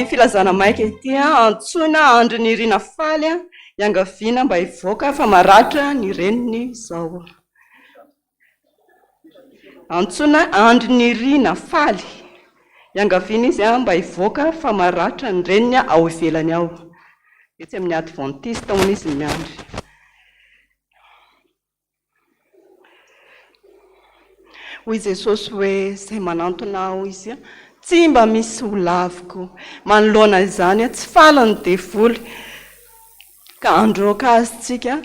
Filazana maika ity antsoina andro ny rina faly iangaviana mba hivoaka fa maratra ny reniny zao. Antsoina andro ny rina faly iangaviana izy mba hivoaka fa maratra ny reniny ao ivelany ao. Etsy amin'ny adventiste hono izy miandry. Hoy Jesosy hoe izay manantona ao izy tsy mba misy ho laviko manoloana izany tsy falany devoly ka androaka azy tsika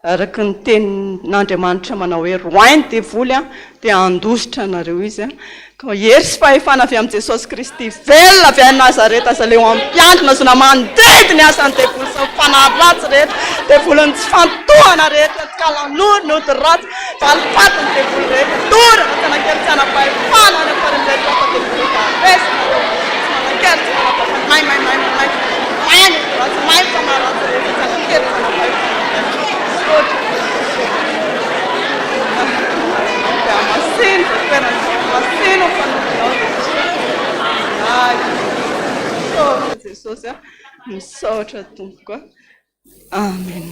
araka ny tenin'Andriamanitra manao hoe roainy devoly dia andositra nareo izy ka hery sy fahefana avy amin'ny Jesosy Kristy velona avy any Nazareta aza leo ampiandrina zona mandredy ny asan'ny devoly sy fanaratsy rehetra devoliny tsy fantohana rehetra tsy kalanonody ratsy fa alifatiny devoly rehetra dorana tsanakely tsy anapahefana any amparimrehetra fa devoly resina tsanakely tsy manapahefana may ratsy may fanaratsy rehetra tsanakely tsy anapahefana masino fanaonao Jesosy misaotra tompoko. Amen.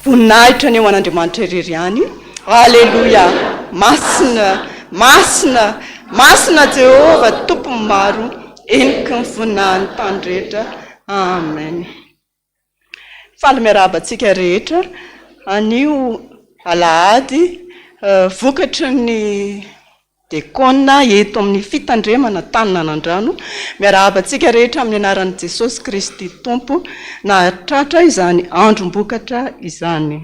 Voninahitra ny eo an'Andriamanitra irery any. Alleluia. Masina, masina, masina Jehova tompony maro eniky ny voninahiny tany rehetra. Amen. Faly miarabantsika rehetra anio alahady vokatry ny diakona eto amin'ny fitandremana Taninanandrano miarabantsika rehetra amin'ny anaran'i Jesosy Kristy Tompo na tratra izany androm-bokatra izany.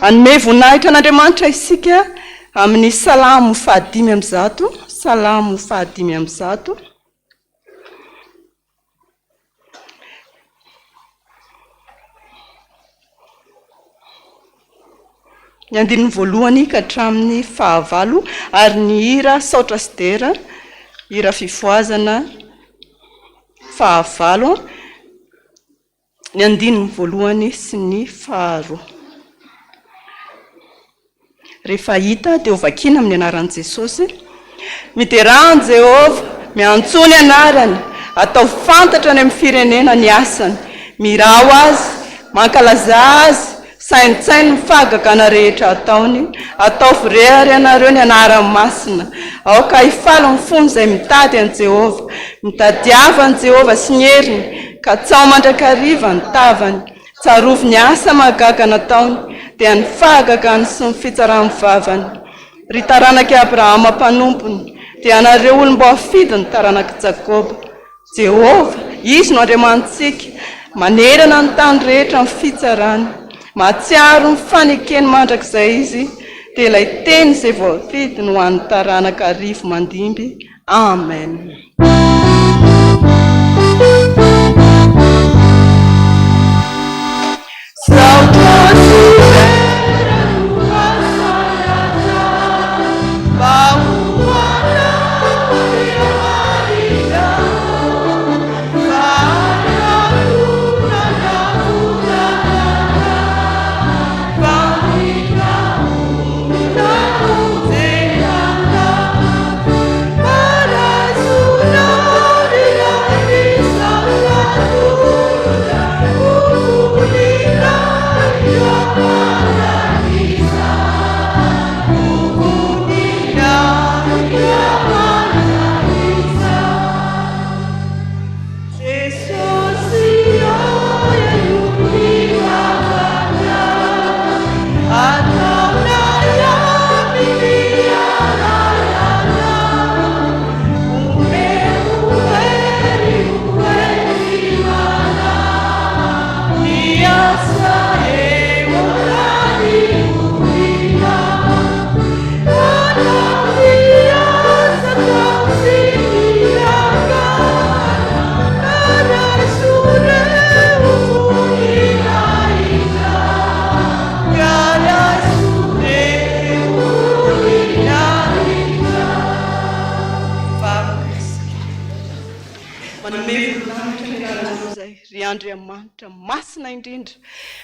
Anome voninahitra an'Andriamanitra isika amin'ny Salamo 5:1. Salamo 5:1. Ny andininy voalohany ka hatramin'ny 9 ary ny hira saotra sy dera, hira fifoazana 9. Ny andininy voalohany sy ny 10. Rehefa hita dia ovakina amin'ny anaran'i Jesosy. Miterahany Jehova, miantsony anarany, atao fantatra any amin'ny firenena ny asany, mirao azy, mankalaza azy, saintsainy mifagagana rehetra ataony, atao vorehary anareo ny anarany masina. Aoka hifalo ny fony izay mitady an Jehova, mitadiava ny Jehova sy ny heriny, ka tsao mandrakariva ny tavany, tsarovy ny asa mahagaga nataony, dia ny fahagagany sy ny fitsarany vavany. Ry taranaki Abrahama mpanompony, dia anareo olom-bo afidy ny taranaka Jakoba. Jehova, izy no Andriamantsika, manerana ny tany rehetra ny fitsarany, mahatsiaro ny fanekeny mandrakizay izy, dia ilay teny izay voafidy no an'ny taranaka arivo mandimby. Amen. Andriamanitra masina indrindra,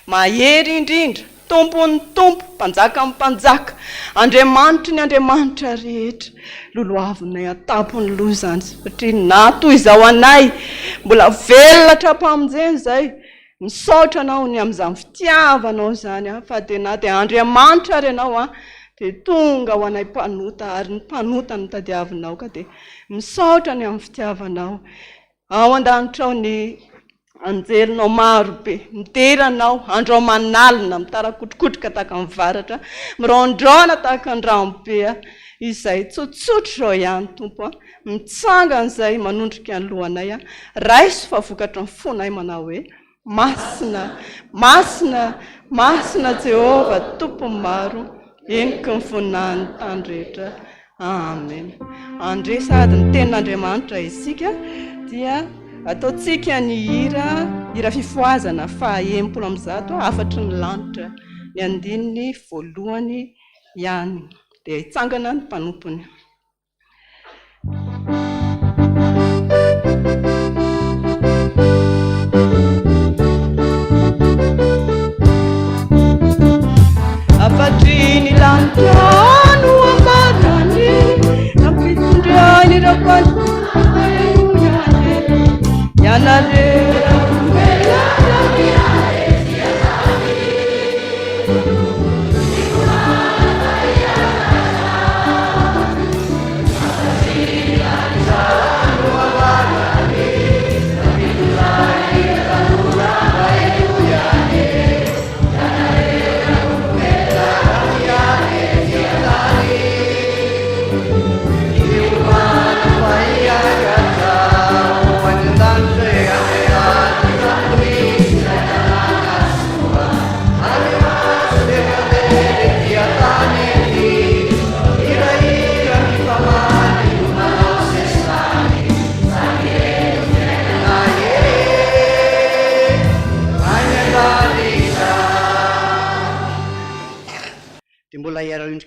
mahery indrindra, tompony tompo, mpanjaka amin'ny mpanjaka, Andriamanitra ny Andriamanitra rehetra, loloavinay atapony loha zany satria nato izao anay, mbola velona hatrapamonjeny zay, misaotra anao ny amin'izany fitiavanao zany fa dia na dia Andriamanitra ary ianao dia tonga ho anay mpanota ary ny mpanota ny tadiavinao ka dia misaotra ny amin'ny fitiavanao. Ao an-danitra ao ny anjelinao maro be, miteranao, andro manalina, mitarakotrokotroka tahaka ny varatra, mirondraona tahaka ny ranobe, izay tsotsotro zao ihany tompo, mitsangana izay manondrika ny lohanay, raiso fa vokatra ny fonay manao hoe masina, masina, masina Jehova tompony maro, eniky ny voninahiny tany rehetra. Amen. Andre sady ny tenin'Andriamanitra isika dia ataontsika ny hira fifoazana faha-empolo amby zato, afatry ny lanitra, ny andininy voalohany ihany, dia hitsangana ny mpanompony. Afatry ny lanitra no amarany, ampitondrany rapany yanarera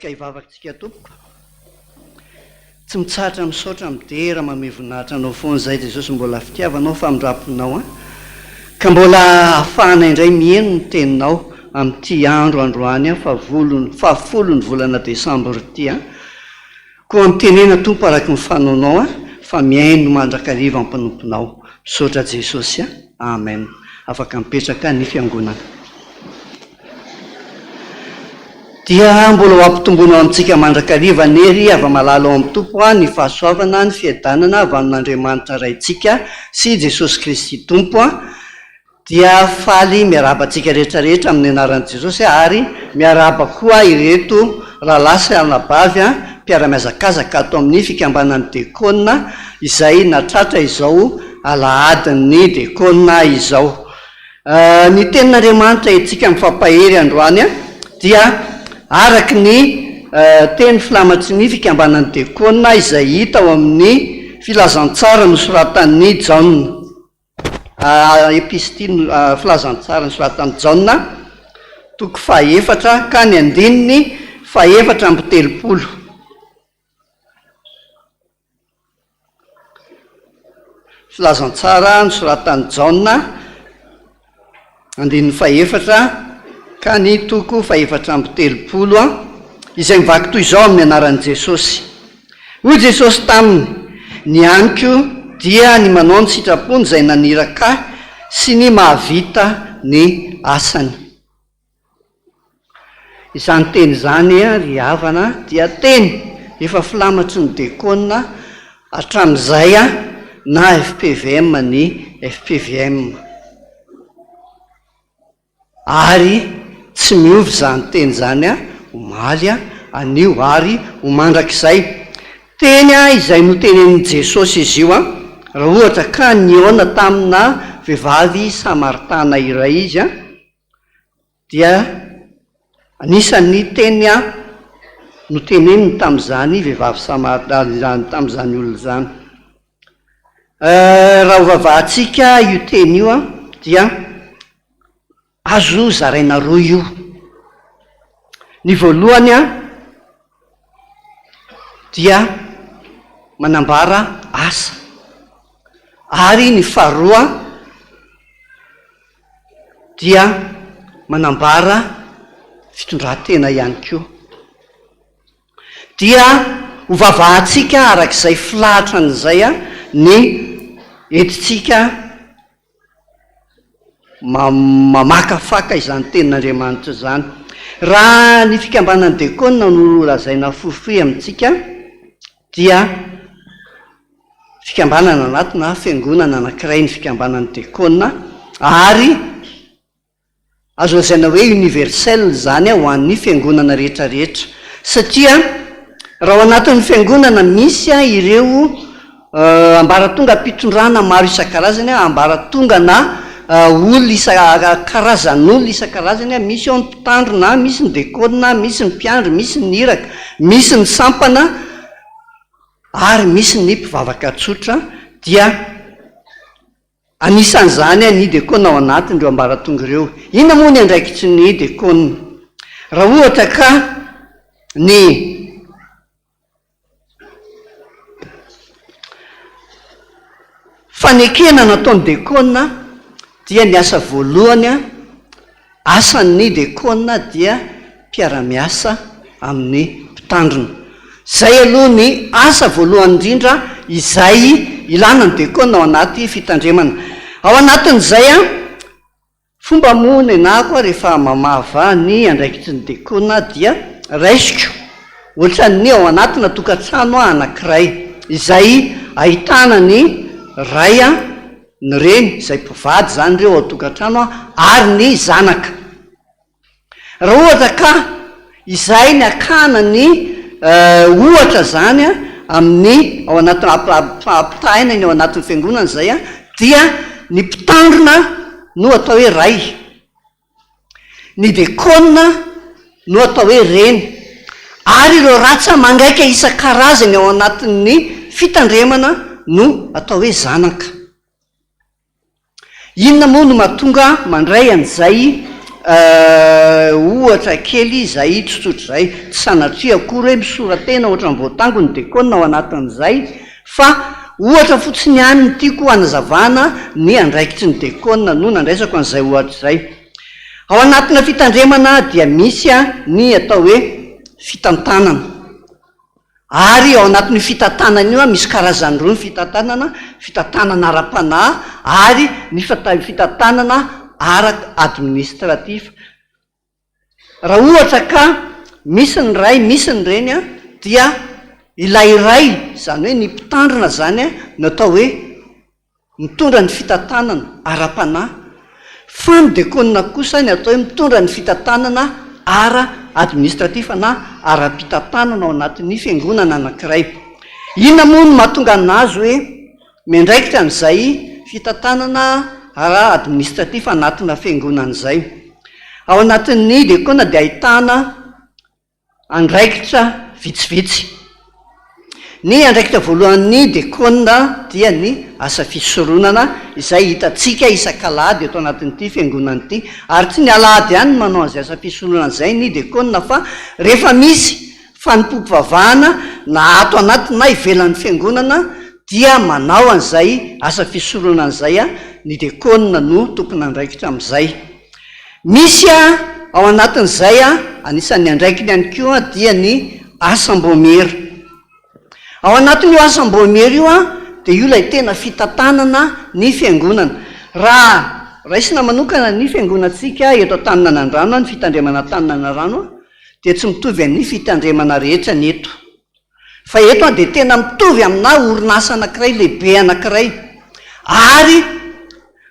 ka ivavakantsika tompoko tsy mitsatra misaotra midera mamevonahitra anao foana zay dia Jesosy mbola fitiavanao fa mindraponao ka mbola ahafahana indray mieno ny teninao amin'ity andro androany fahafolo ny volana desambra ity koa mitenena tompo araky ny fanaonao fa miaino mandrakariva amin'ny mpanomponao. Misaotra Jesosy. Amen. Afaka mipetraka ny fiangonana. Dia mbola ho ampitomboana amintsika mandrakariva nery avy malala ao amin'ny tompo ny fahasoavana ny fiadanana avy amin'Andriamanitra raintsika sy Jesosy Kristy tompo dia faly miarabantsika rehetrarehetra amin'ny anaran'i Jesosy ary miaraba koa ireto rahalahy sy anabavy mpiara-miazakazaka ato amin'ny fikambanan'ny diakona izay natratra izao alahadin'ny diakona izao. Ny tenin'Andriamanitra itsika mifampahery androany dia araky ny teny filamatry ny fikambanan'ny diakona izay hita ao amin'ny filazantsara nosoratan'ny Jaona, epistily filazantsara nosoratan'ny Jaona toko 4 ka ny 4:7. Filazantsara nosoratan'ny Jaona 4 ka ny toko 7:7 izay mivaky toy izao amin'ny anaran'i Jesosy. Hoy Jesosy taminy: ny aniko dia ny manao ny sitrapony izay naniraka sy ny mahavita ny asany. Izany teny izany ry havana dia teny efa filamatry ny diakona hatramin'izay na FPVM ny FPVM, ary tsy miovy izany teny izany omaly anio ary omandrak'izay. Teny izay notenenin'i Jesosy izy io raha ohatra ka niona tamina vehivavy samaritana iray izy dia anisan'ny teny noteneniny tamin'izany vehivavy samaritana tamin'izany olona zany. Raha hovavahantsika io teny io dia azo zaraina roa io. Ny voalohany dia manambara asa, ary ny faharoa dia manambara fitondran-tena ihany koa. Dia hovavahantsika arak'izay filatran'izay ny entitsika mamakafaka izany tenin'Andriamanitra izany. Raha ny fikambanan'ny diakona no lazaina fohifohy amintsika dia fikambanana anatina fiangonana anankiray ny fikambanan'ny diakona, ary azo lazaina hoe universel zany ho an'ny fiangonana rehetrarehetra, satria raha ao anatin'ny fiangonana misy ireo ambaratonga mpitondrana maro isan-karazany, ambaratonga na olona karazan'olona isan-karazany, misy ao ny mpitandrina, misy ny diakona, misy ny mpiandry, misy ny iraka, misy ny sampana, ary misy ny mpivavaka tsotra. Dia anisan'izany ny diakona ao anatiny ireo ambaratonga ireo. Inona moa ny andraikitry ny diakona? Raha ohatra ka ny fanekena nataon'ny diakona dia ny asa voalohany asan'ny diakona dia mpiara-miasa amin'ny mpitandrina. Zay aloha ny asa voalohany indrindra izay ilana ny diakona ao anaty fitandremana. Ao anatin'izay fomba moa ny anako rehefa mamava ny andraikitry ny diakona dia raisiko ohatran'ny ao anatina tokantrano anankiray izay ahitana ny ray ny reny izay mpivady zany ireo ao tokantrano ary ny zanaka. Raha ohatra ka izay ny akana ny ohatra zany amin'ny ao anatin'ny ampitahina ny ao anatin'ny fiangonana zay dia ny mpitandrina no atao hoe ray, ny diakona no atao hoe reny, ary ireo ratsa mangaika isan-karazany ao anatin'ny fitandremana no atao hoe zanaka. Inona moa no mahatonga mandray an'izay ohatra kely izay tsotsotro zay? Tsy sanatria akory hoe misoratena ohatra ny voatango ny diakona ao anatin'izay, fa ohatra fotsiny ihany ny tiako hanazavana ny andraikitry ny diakona no nandraisako an'izay ohatra izay. Ao anatina fitandremana dia misy ny atao hoe fitantanana, ary ao anatin'ny fitantanana io misy karazany roa ny fitantanana: fitantanana ara-panahy ary ny fitantanana ara-administratif. Raha ohatra ka misy ny ray misy ny reny dia ilay ray zany hoe ny mpitandrina zany natao hoe mitondra ny fitantanana ara-panahy, fa ny diakona kosa ny atao hoe mitondra ny fitantanana administratif na ara-pitantanana ao anatin'ny fiangonana anankiray. Inona moa no mahatonga anazy hoe miandraikitra an'izay fitantanana ara-administratif anatina fiangonana izay? Ao anatin'ny diakona dia ahitana andraikitra vitsivitsy. Ny andraikitra voalohan'ny diakona dia ny asa fisoronana izay hitantsika isan-kalahady eto anatin'ity fiangonana ity, ary tsy ny alahady ihany no manao an'izay asa fisoronana izay ny diakona, fa rehefa misy fanateram-bokatry na ato anaty na ivelan'ny fiangonana dia manao an'izay asa fisoronana izay ny diakona no tompony andraikitra amin'izay. Misy ao anatin'izay anisan'ny andraikiny ihany koa dia ny asam-bomera. Ao anatin'io asam-bomera io dia io ilay tena fitantanana ny fiangonana. Raha raisina manokana ny fiangonantsika eto Taninanandrano, ny fitandremana Taninanandrano dia tsy mitovy amin'ny fitandremana rehetra ny eto. Fa eto dia tena mitovy amina orinasa anankiray lehibe anankiray. Ary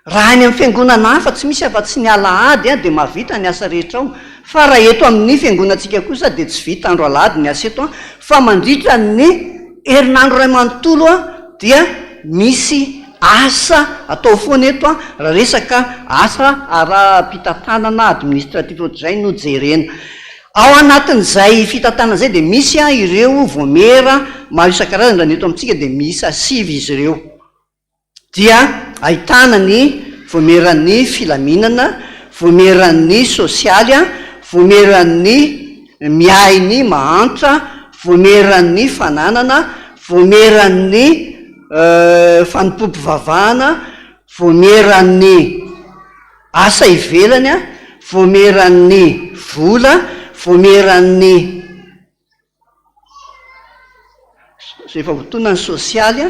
raha any amin'ny fiangonana hafa tsy misy afa-tsy ny alahady dia mahavita ny asa rehetra ao. Fa raha eto amin'ny fiangonantsika kosa dia tsy vita andro alahady ny asa eto, fa mandritra ny herinandro ray manontolo dia misy asa atao foana eto raha resaka asa ara-pitantanana administratif ohatr'izay no jerena. Ao anatin'izay fitantanana izay dia misy ireo voamera maro isan-karazany, raha ny eto amintsika dia miisa 5 izy ireo. Dia ahitana ny voameran'ny filaminana, voameran'ny sosialy, voameran'ny miainy mahantra, voameran'ny fananana, voameran'ny fanateram-bokatry, voameran'ny asa ivelany, voameran'ny vola, voameran'ny zay efa voatonany sosialy,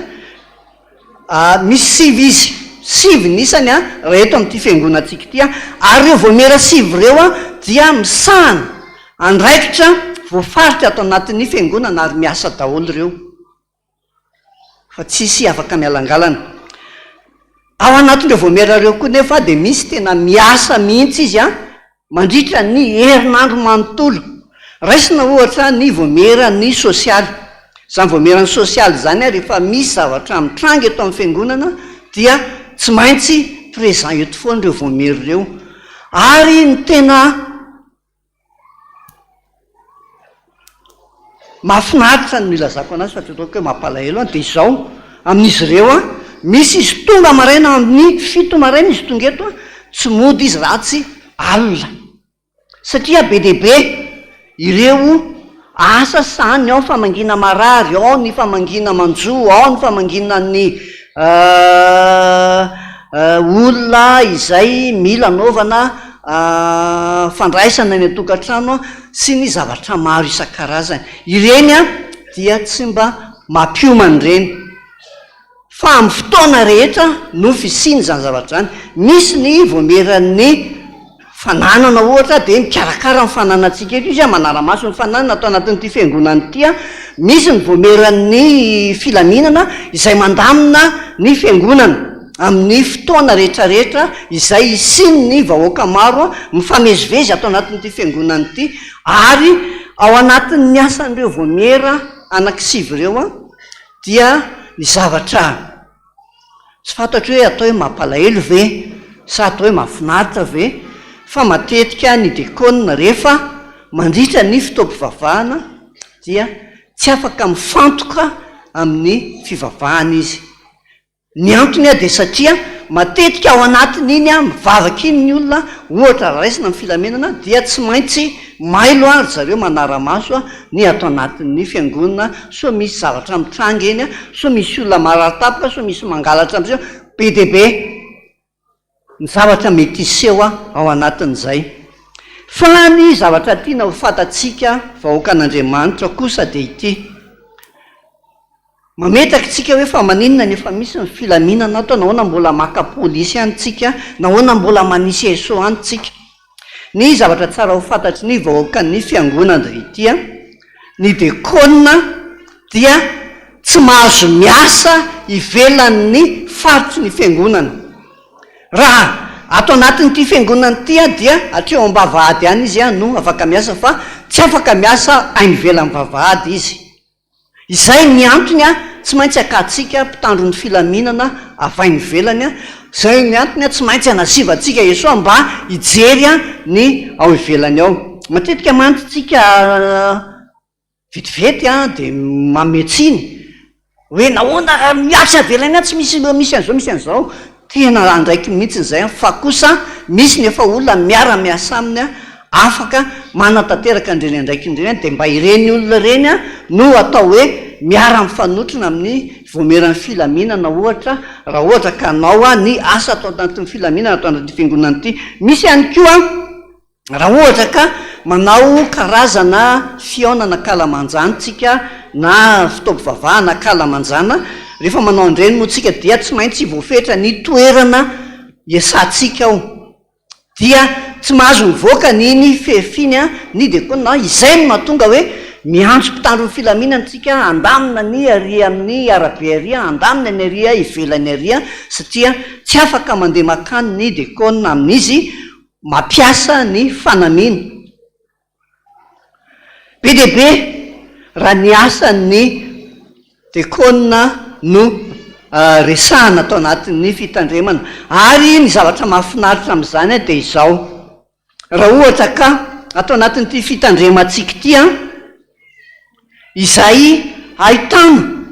misy 5 izy, 5 nisany raha eto amin'ity fiangonantsika ity, ary ireo voamera 5 ireo dia misahana andraikitra voafaritra ato anatin'ny fiangonana ary miasa daholo ireo, fa tsisy afaka mialangalana. Ao anatin'ireo voamera ireo koa nefa dia misy tena miasa mihitsy izy mandritra ny herinandro manontolo. Raisina ohatra ny voameran'ny sosialy. Izany voameran'ny sosialy izany rehefa misy zavatra mitranga eto amin'ny fiangonana dia tsy maintsy présent eto foana ireo voamera ireo. Ary ny tena mahafinaritra no ilazako anazy fa totoko hoe mampalahelo dia izao amin'izy ireo misy izy tonga maraina amin'ny 7 maraina izy tonga eto tsy mody izy ratsy alina, satria be dia be ireo asa sahany, ao ny famangina marary, ao ny famangina manjo, ao ny famangina ny olona izay mila anaovana fandraisana ny tokantrano sy ny zavatra maro isan-karazany. Ireny dia tsy mba mampiomana ireny, fa amin'ny fotoana rehetra no fisiany izany zavatra izany. Misy ny voameran'ny fananana ohatra dia mikarakara ny fananantsika eto izy manara-maso ny fananana atao anatin'ity fiangonana ity. Misy ny voameran'ny filaminana izay mandamina ny fiangonana amin'ny fotoana rehetrarehetra izay isiny ny vahoaka maro mifamezivezy atao anatin'ity fiangonana ity. Ary ao anatin'ny asan'ireo voamera anankisivy ireo dia ny zavatra tsy fantatro hoe atao hoe mampalahelo ve sa atao hoe mahafinaritra ve, fa matetika ny diakona rehefa mandritra ny fotoam-pivavahana dia tsy afaka mifantoka amin'ny fivavahana izy. Ny antony dia satria matetika ao anatin'iny mivavaka iny ny olona, ohatra raisina amin'ny filamenana dia tsy maintsy mailo ary zareo manara-maso ny ato anatin'ny fiangonana, so misy zavatra mitranga eny, so misy olona mararitapoka, so misy mangalatra amin'izao, be dia be ny zavatra mety iseho ao anatin'izay. Fa ny zavatra tiana ho fantatsika vahoakan'Andriamanitra kosa dia ity: mametaka tsika hoe fa maninona ny efa misy ny filaminana atao, nahoana mbola maka polisy any tsika, nahoana mbola manisy eso any tsika. Ny zavatra tsara ho fantatry ny vahoakan'ny fiangonana dia ity: ny diakona dia tsy mahazo miasa ivelan'ny faritry ny fiangonana. Raha ato anatin'ity fiangonana ity dia hatreo am-bavahady any izy no afaka miasa, fa tsy afaka miasa ainy velan'ny vavahady izy. Izay ny antony a tsy maintsy akatsika mpitandro ny filaminana avainy velany a, zay ny antony a tsy maintsy anazivatsika Jesosy mba hijery a ny ao ivelany ao. Matetika mantsika vetivety a de mametsiny hoe nahoana miasa velany a tsy misy an'izao misy an'izao, tena andraiky mihitsy zay fa kosa misy nefa olona miara-miasa aminy a afaka manatanteraka indreny andraiky indreny de mba ireny olona reny a no atao hoe miara-mifanotrona amin'ny voameran'ny filaminana ohatra raha ohatra ka anao a ny asa atao anatin'ny filaminana atao anaty fiangonana ity. Misy ihany koa raha ohatra ka manao karazana fiaonana kalamanjantsika na fotoam-pivavahana kalamanjana, rehefa manao andreny moa tsika dia tsy maintsy voafetra ny toerana iasantsika ao, dia tsy mahazo mivoaka ny fefiny a ny diakona, izay no mahatonga hoe miantso mpitandro ny filaminana tsika andamina ny aria amin'ny arabe aria, andamina ny aria ivelany aria, satria tsy afaka mandeha makany ny diakona amin'izy mampiasa ny fanamina. Be dia be raha ny asan'ny diakona no resahana atao anatin'ny fitandremana, ary ny zavatra mahafinaritra amin'izany a dia izao, raha ohatra ka atao anatin'ity fitandremantsika ity a izay ahitana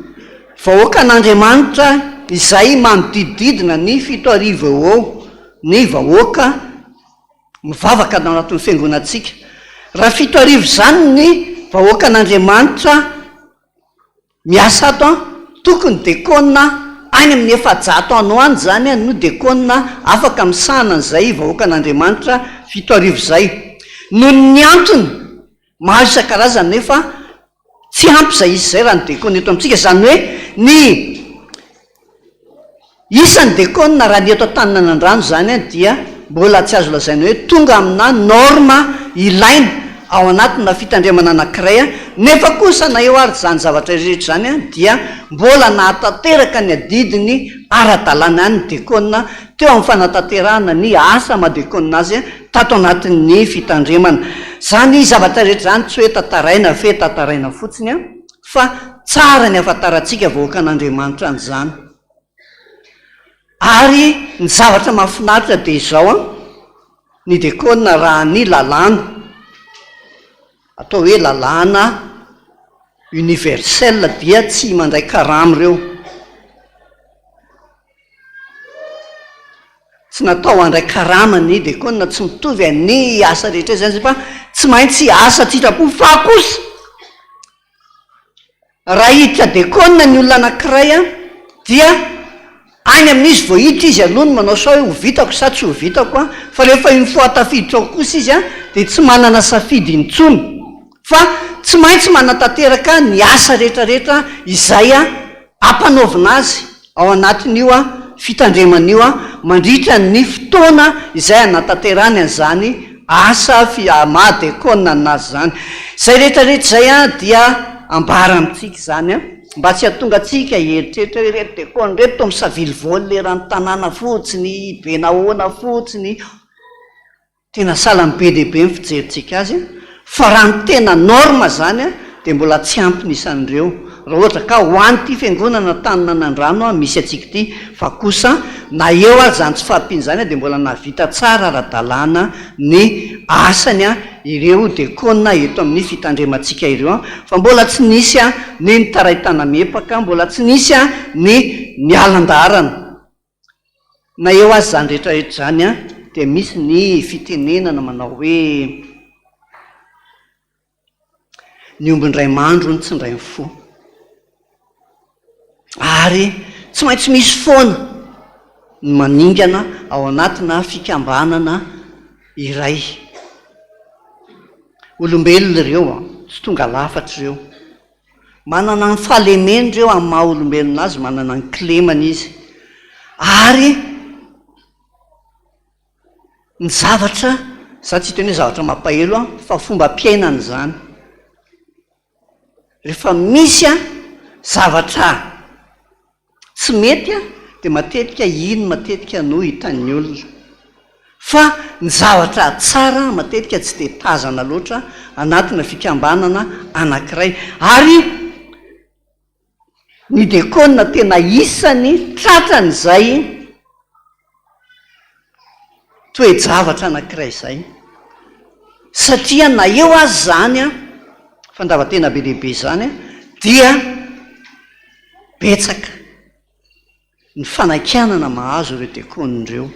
vahoakan'Andriamanitra izay manodidididina ny 7,000 eo ny vahoaka mivavaka ao anatin'ny fiangonantsika. Raha 7,000 zany ny vahoakan'Andriamanitra miasa ato a, tokony diakona any amin'ny 700 ano any zany a no diakona afaka misahana an'izay vahoakan'Andriamanitra 7,000 zay. Noho ny antony maro isan-karazany nefa tsy ampy zay izy zay raha ny diakona eto amintsika, zany hoe ny isan'ny diakona raha ny eto Taninanandrano zany a dia mbola tsy azo lazaina hoe tonga amina norma ilaina ao anatina fitandremana anankiray a, nefa kosa na eo ary zany zavatra rehetra zany a dia mbola nahatanteraka ny adidiny ara-dalàna any ny diakona teo amin'ny fanatanterahana ny asa mahadiakona azy a tato anatin'ny fitandremana. Zany zavatra rehetra zany tsy hoe tantaraina fe tantaraina fotsiny a, fa tsara ny ahafantarantsika vahoakan'Andriamanitra an'izany. Ary ny zavatra mahafinaritra dia izao a, ny diakona raha ny lalàna atao hoe lalàna universel dia tsy mandray karama ireo, tsy natao handray karama ny diakona, tsy mitovy ny asa rehetra zany fa tsy maintsy asa tsitrapo, fa kosa raha hiditra diakona ny olona anankiray a dia any amin'izy vao hiditra izy aloha no manao sao hoe ho vitako sa tsy ho vitako a, fa rehefa mifoatafiditra ao kosa izy a dia tsy manana safidy intsony, fa tsy maintsy manatanteraka ny asa rehetrarehetra izay a ampanaovina azy ao anatin'io a fitandreman'io a mandritra ny fotoana izay anatanterany an'izany asa mahadiakona anazy zany. Zay rehetrarehetra zay a dia ambara amintsika zany a mba tsy hahatonga atsika heritreritra hoe reto diakona reto to misavily voly leran'ny tanàna fotsiny, be nahoana fotsiny, tena salany be dehibe ny fijerintsika azy, fa raha ny tena norma zany a dia mbola tsy ampy nisan'ireo. Raha ohatra ka ho an'ity fiangonana Taninanandrano a misy atsika ity, fa kosa na eo ary zany tsy fahampiany zany a dia mbola navita tsara ara-dalàna ny asany a ireo diakona eto amin'ny fitandremantsika ireo a, fa mbola tsy nisy a ny nitaraitana mepaka, mbola tsy nisy a ny nialan-darana. Na eo azy zany rehetrarehetra zany a dia misy ny fitenenana manao hoe ny ombindray mandro ny tsy ndray ny fo, ary tsy maintsy misy foana ny maningana ao anatina fikambanana iray. Olombelona ireo a tsy tonga lafatra ireo, manana ny fahalemena ireo amin'ny maha olombelona azy, manana ny kilemana izy, ary ny zavatra za tsy hiteny hoe zavatra mampahelo a fa fomba mpiainana zany. Rehefa misy a zavatra tsy mety a dia matetika iny matetika no hitan'ny olona, fa ny zavatra tsara matetika tsy de tazana loatra anatina fikambanana anankiray. Ary ny diakona tena isany tratran'izay toe-javatra anankiray izay, satria na eo azy zany a fandavatena be lehibe zany a dia betsaka ny fanakanana mahazo ireo diakonindreo,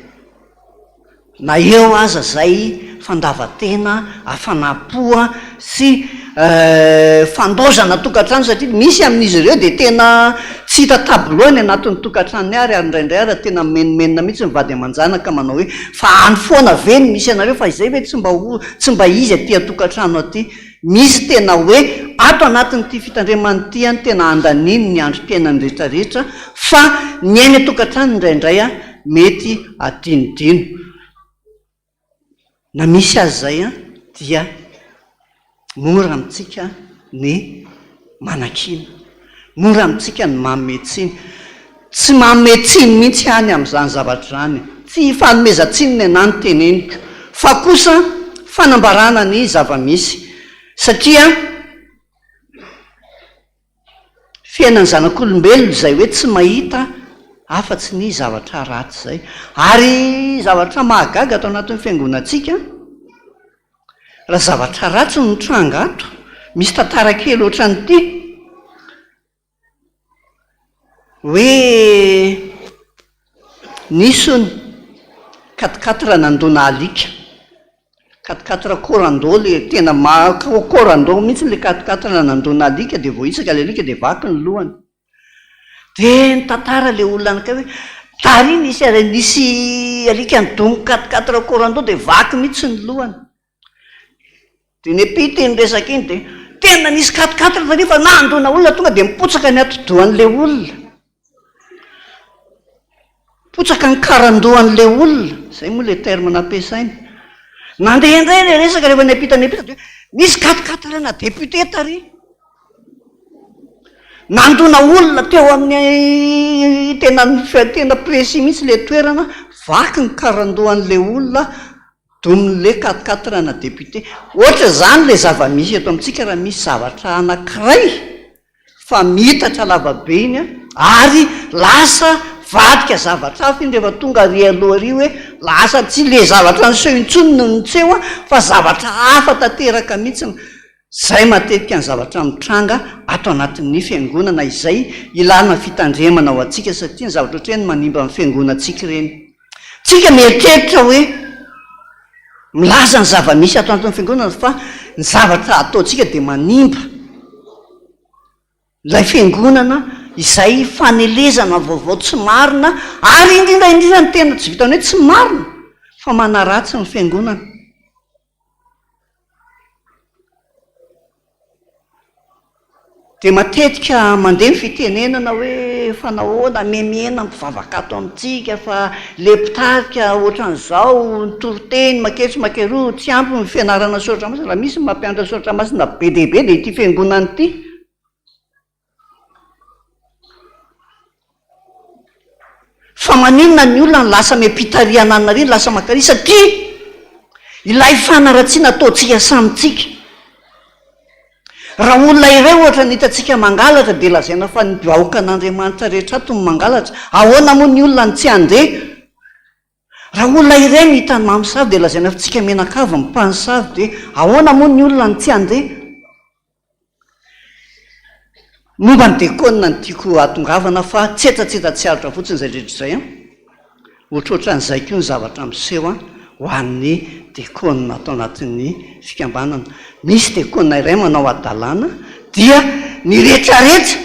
na eo aza zay fandavatena afanapoa sy fandozana tokantrano, satria misy amin'izy ireo de tena tsy hita tabloany anatin'ny tokantrano ary indraindray ary tena menomenina mihitsy mivady aman-janaka manao hoe fa any foana ve ny misy anareo, fa izay ve tsy mba izy aty atokantrano aty. Misy tena hoe ato anatin'ity fitandremany ty any tena andaniny ny androm-piainany rehetrarehetra, fa ny ainy atokantrano indraindray a mety adinodino. Na misy azy zay a dia mora amintsika ny manakina, mora amintsika ny mametsiny, tsy mametsiny mihitsy any amin'izany zavatra zany, tsy fanomezantsiny ny anany teneniko, fa kosa fanambarana ny zava-misy. Satria fiainany zanak'olombelona izay hoe tsy mahita afa-tsy ny zavatra ratsy zay. Ary zavatra mahagaga atao anatin'ny fiangonantsika, raha zavatra ratsy no tranga ato, misy tantara kely ohatran'ity hoe nisy ny 4x4 nandona alika, 4x4 corando le tena corando mihitsy le 4x4 nandona alika, de voaisaka le alika de vaky ny lohany. De ny tantara le olona anakay hoe tary nisy alika nidongo 4x4 corando de vaky mihitsy ny lohany. De ny epity ny resaka iny de tena nisy 4x4 rehefa nandona olona tonga de mipotsaka ny atodohan'le olona, potsaka ny karandohan'le olona, zay moa le terme nampiasainy. Nandeha indray le resaka rehefa niapita de nisy 4x4 na député tary nandona olona teo amin'ny tena précis mihitsy le toerana, vaky ny karandohan'le olona domin'le 4x4 na député. Ohatra zany le zava-misy eto amintsika, raha misy zavatra anankiray fa mitatra lavabe iny ary lasa vadika zavatra hafa iny rehefa tonga ary aloha ary hoe lasa tsy le zavatra niseho intsony no nitseho fa zavatra hafa tanteraka mihitsy. Zay matetika ny zavatra mitranga ato anatin'ny fiangonana izay ilana fitandremana ho antsika, satria ny zavatra ohatrany manimba amin'ny fiangonantsika ireny. Tsika mieritreritra hoe milaza ny zava-misy ato anatin'ny fiangonana, fa ny zavatra ataontsika de manimba ilay fiangonana izay fanelezana vaovao tsy marina, ary indrindra ny tena tsy vitany hoe tsy marina fa manaratsy ny fiangonana. De matetika mandeha ny fitenenana hoe fanahoana memena mpivavakato amintsika, fa le mpitarika ohatran'izao nitoroteny maketry makeroa tsy ampy ny fianarana soratra masina, raha misy mampianatra soratra masina be dehibe de ity fiangonana ity. Fa maninona ny olona ny lasa miampitaria ananareny, lasa makary, satria ilay fanaratsiana ataontsika samitsika. Raha olona iray ohatra ny hitatsika mangalatra de lazaina fa ny vahoaka an'Andriamanitra rehetra ato ny mangalatra, ahoana moa ny olona ny tsy andeha? Raha olona iray ny hitany mamosavy de lazaina fa tsika menakava mimpanosavy, de ahoana moa ny olona ny tsy andeha? Momba ny diakona ny tiako atongavana fa tsy etatsetatsyaritra fotsiny zay rehetra zay ohatrohatran'izay koa ny zavatra miseho ho an'ny diakona atao anatin'ny fikambanana. Misy diakona iray manao adalàna dia ny rehetrarehetra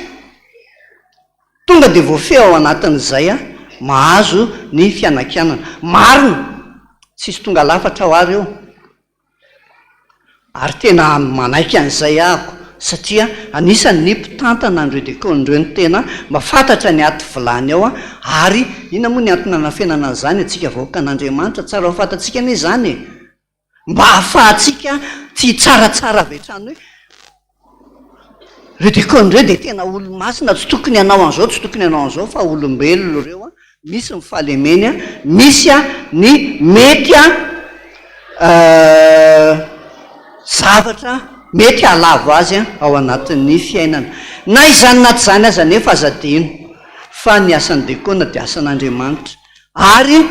tonga de voafeo ao anatin'izay mahazo ny fianakanana. Marina tsisy tonga lafatra ho ary eo, ary tena manaiky an'izay ahako, satria anisan'ny mpitantana andreo diakonindreo ny tena mahafantatra ny aty vilany ao ary ina moa ny antony anafenana an'izany atsika vahoaka an'Andriamanitra, tsara ho fantatsika anie zany mba hahafahantsika tsy tsaratsara avy hatrany hoe reo diakonindreo de tena olo-masina, tsy tokony hanao an'izao, tsy tokony hanao an'izao, fa olombelona reo misy mifalemeny a, misy a ny mety a zavatra mety halavo azy a ao anatin'ny fiainana. Na izany naty zany aza nefa azadino fa ny asan'ny diakona dia asan'Andriamanitra, ary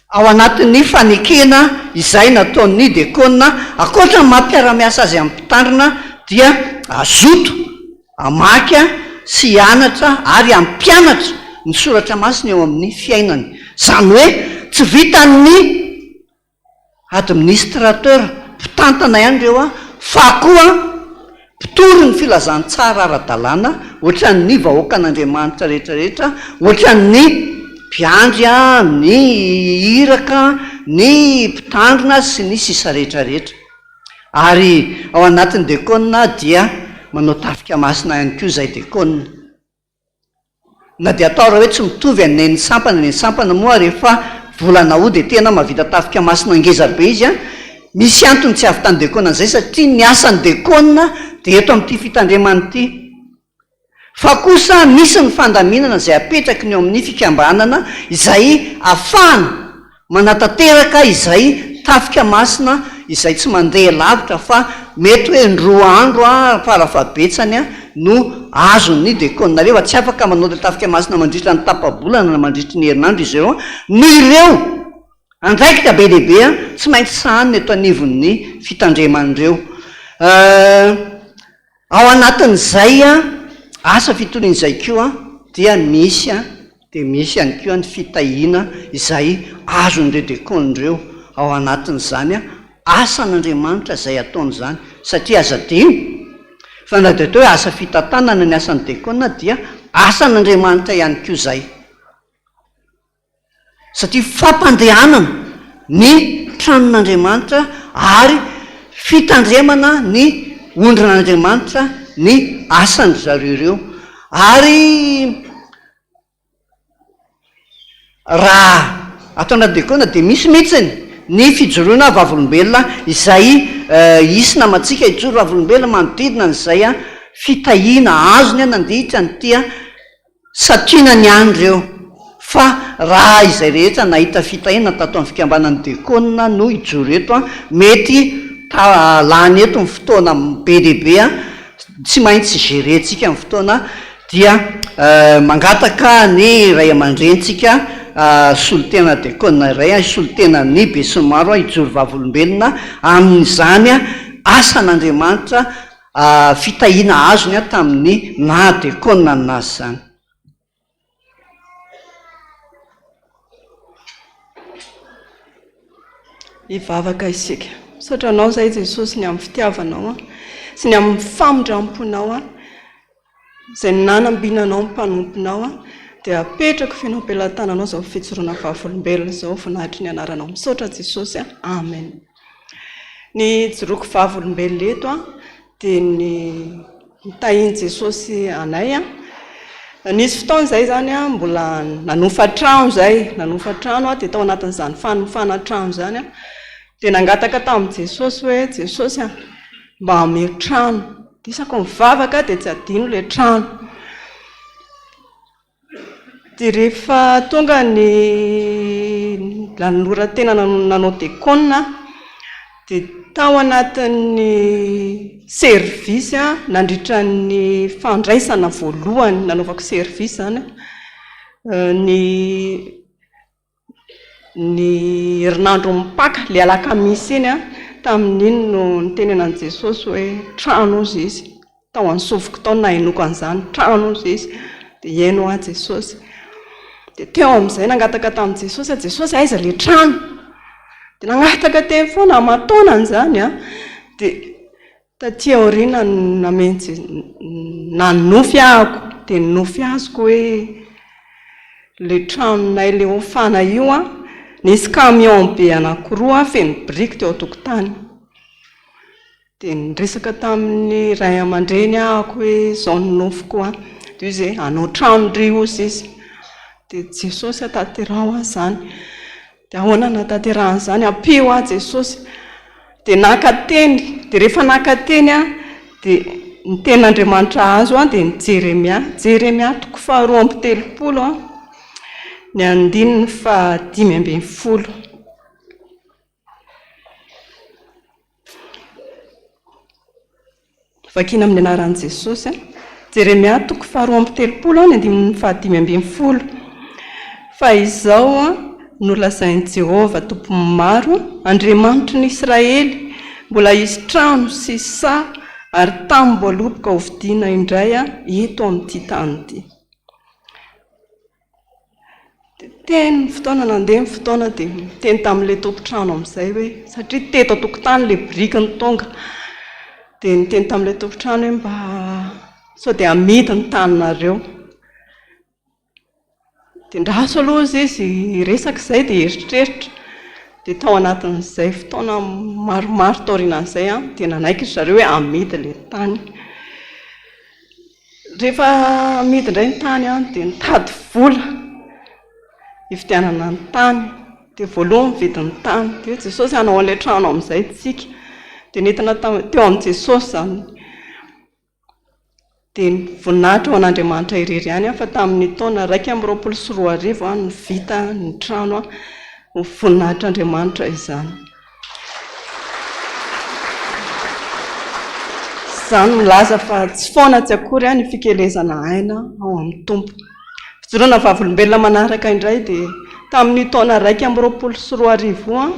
ao anatin'ny fanekena izay nataon'ny diakona akoatra ny mampiara-miasa azy amin'ny mpitandrina dia azoto, amaky sy hianatra ary ampianatra ny soratra masina eo amin'ny fiainany. Zany hoe tsy vitan'ny administrateur mpitantana ihany reo a, fa koa mpitory ny filazantsara ara-dalàna ohatran'ny vahoaka an'Andriamanitra rehetrarehetra, ohatran'ny mpiandry a, ny iraka, ny mpitandrina sy ny sisa rehetrarehetra. Ary ao anatin'ny diakona dia manao tafika masina ihany koa izay diakona. Na dia atao raha hoe tsy mitovy aneny sampana moa rehefa volana ao dia tena mahavita tafika masina ngeza be izy a. Misy antony tsy avy tany diakona an'izay satria ny asan'ny diakona dia eto amin'ity fitandremana ity. Fa kosa misy ny fandaminana izay apetraky ny eo amin'ny fikambanana izay ahafahana manatanteraka izay tafika masina izay tsy mandeha lavitra fa mety hoe ndroa andro a farafabetsany a no azon'ny diakona. Rehefa tsy afaka manao tafika masina mandritra ny tapa-bolana na mandritra ny herinandro izy ireo, no ireo andraikitra be lehibe a tsy maintsy sahaniny eto anivon'ny fitandreman'ireo. Ao anatin'izay a asa fitorian'izay koa dia misy a, dia misy ihany koa ny fitahiana izay azon'ireo diakon'ireo ao anatin'izany a, asan'Andriamanitra izay ataon'izany satria azadino fa na dia atao hoe asa fitantanana ny asan'ny diakona dia asan'Andriamanitra ihany koa izay, satria fampandehanana ny tranon'Andriamanitra ary fitandremana ny ondrin'Andriamanitra ny asan'ny zareo ireo. Ary raha atao anaty diakona dia misy mihitsiny ny fijoroana vavolombelona izay isina matsika hijoro vavolombelona manodidina an'izay a fitahiana azony a nandihitra ny tia satriana ny andreo. Fa raha izay rehetra nahita fitahiana tato amin'ny fikambanan'ny diakona no hijoro eto a, mety lany eto ny fotoana be lehibe a, tsy maintsy gerentsika amin'ny fotoana dia mangataka ny ray aman-drentsika solotena diakona iray a, solotena ny be sy ny maro a hijoro vavolombelona amin'izany a asan'Andriamanitra fitahiana azony a tamin'ny na diakona nazy zany. Hivavaka isika, satranao zay Jesosy ny amin'ny fitiavanao a sy ny amin'ny famindramponao a izay nanambinanao ny mpanomponao a dia apetraka finoam-pelantananao zao fijoroana vavolombelona zao voninahitry ny anaranao. Misaotra Jesosy a, amen. Ny joroko vavolombelona eto a dia ny mitahiny Jesosy anay a. Nisy fotoana zay zany a mbola nanofa trano a dia tao anatin'izany fanofana trano zany a dia nangataka tamin'i Jesosy hoe Jesosy a mba hameo trano, dia isako mivavaka dia tsy adino ilay trano. Dia rehefa tonga ny lanolora-tena nanao diakona dia tao anatin'ny servisy a nandritra ny fandraisana voalohany nanaovako servisy zany ny herinandro mipaka le alakamisy iny a, tamin'iny no nitenenan'i Jesosy hoe trano ozy izy, tao ansoviko tao na henoko an'izany trano ozy izy, dia heno a Jesosy. Dia teo amin'izay nangataka tamin'i Jesosy a Jesosy aiza le trano, dia nangataka teny foana aman-taonany zany a. Dia taty aoriana nanofy ahako, dia nofy azoko hoe le tranonay le hofana io a nisy camion be anankiroa feno briky teo an-tokotany. Dia niresaka tamin'ny ray aman-dreny ahako hoe zao nofiko a, dia izy hanao trano ry ozy izy. Dia Jesosy atateraho azy zany. Dia ahoana natanterahany zany, ampio a Jesosy. Dia naka-teny, dia rehefa naka-teny a dia ny ten'Andriamanitra azo a dia ny Jeremia 3:30 a. Ny andininy fa 5:10. Vakina amin'ny anaran'i Jesosy. Jeremia 4:30 ny andininy fa 5:10. Fa izao no lazain'i Jehovah tompony maro, Andriamanitry ny Israely, mbola hisy trano sy sa ary tambo aloboka ho vidiana indray eto amin'ity tany ity. Teny ny fotoana nandeha ny fotoana dia teny tamin'ilay tompo-trano amin'izay hoe satria teto an-tokotany ilay biriky ny tonga dia niteny tamin'ilay tompo-trano hoe mba sao dia amidy ny taninareo. Dia ndraso aloha izy resaka izay dia eritreritra. Dia tao anatin'izay fotoana maromaro taorian'izay dia nanaiky zareo hoe amidy ilay tany. Rehefa amidy indray ny tany dia nitady vola hividianana ny tany. Dia voalohany vidin'ny tany. Dia Jesosy hanao an'ilay trano amin'izay tsika. Dia nentina teo amin'i Jesosy izany. Dia voninahitra ho an'Andriamanitra irery ihany fa tamin'ny taona 2024 ny vita ny trano ho voninahitr'Andriamanitra izany. Izany milaza fa tsy foana tsy akory ny fikelezana aina ao amin'ny tompo. Fijoroana vavolombelona manaraka indray dia tamin'ny taona 2024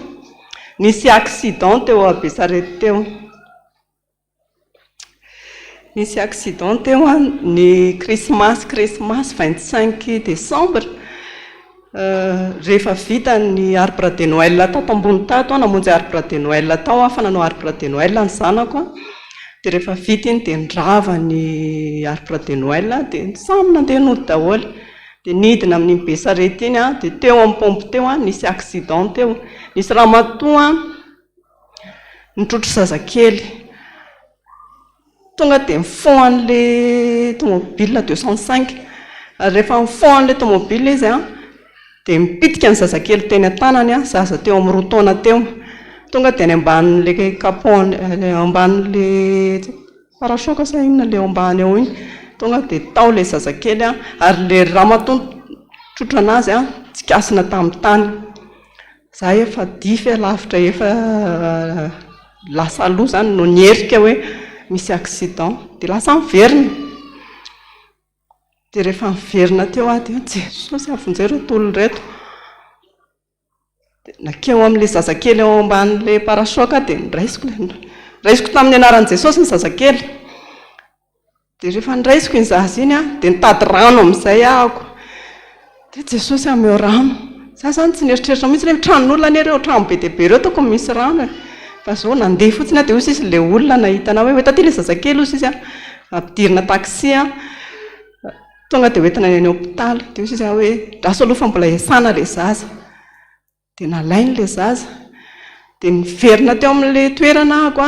nisy accident teo a Besarety teo. Nisy accident teo ny Christmas 25 décembre. Rehefa vita ny arbre de Noël tato ambony tato namonjy arbre de Noël tao fa nanao arbre de Noël ny zanako. Dia rehefa vita iny dia ndrava ny arbre de Noël dia samy nandeha nody daholo. Dia nidina amin'ny Besarety iny dia teo amin'ny pompe teo nisy accident teo. Nisy ramatoa nitrotro zazakely. Tonga dia mifon an'ilay tomobile 205. Rehefa mifon an'ilay tomobile izy dia mipitika ny zazakely teny an-tanany, zaza teo amin'ny 2 taona teo. Tonga dia any ambanin'ilay capon, ambanin'ilay parasoka sa inona ilay ambany eo iny. Tonga dia tao ilay zazakely ary ilay ramatoa nitrotro anazy tsikasina tamin'ny tany. Za efa dify lavitra efa lasa aloha izany no nierika hoe misy accident. Dia lasa miverina. Dia rehefa miverina teo dia Jesosy afonjay reto olona reto. Nakeo amin'ilay zazakely ao ambanin'ilay parasoka dia niraisiko tamin'ny anaran'i Jesosy ny zazakely. Dia rehefa niraisiko iny zaza iny dia nitady rano amin'izay ahako. Dia Jesosy ameo rano. Za izany tsy nieritreritra mihitsy hoe tranon'olona ny ireo trano be dia be ireo toko misy rano. Fa zao nandeha fotsiny dia hoy izy ilay olona nahitana hoe taty ilay zazakely hoy izy ampidirina taxi tonga dia hoentina any hôpitaly. Dia hoy izy hoe raso aloha fa mbola hiasana ilay zaza. Dia nalainy ilay zaza. Dia niverina teo amin'ilay toerana ahako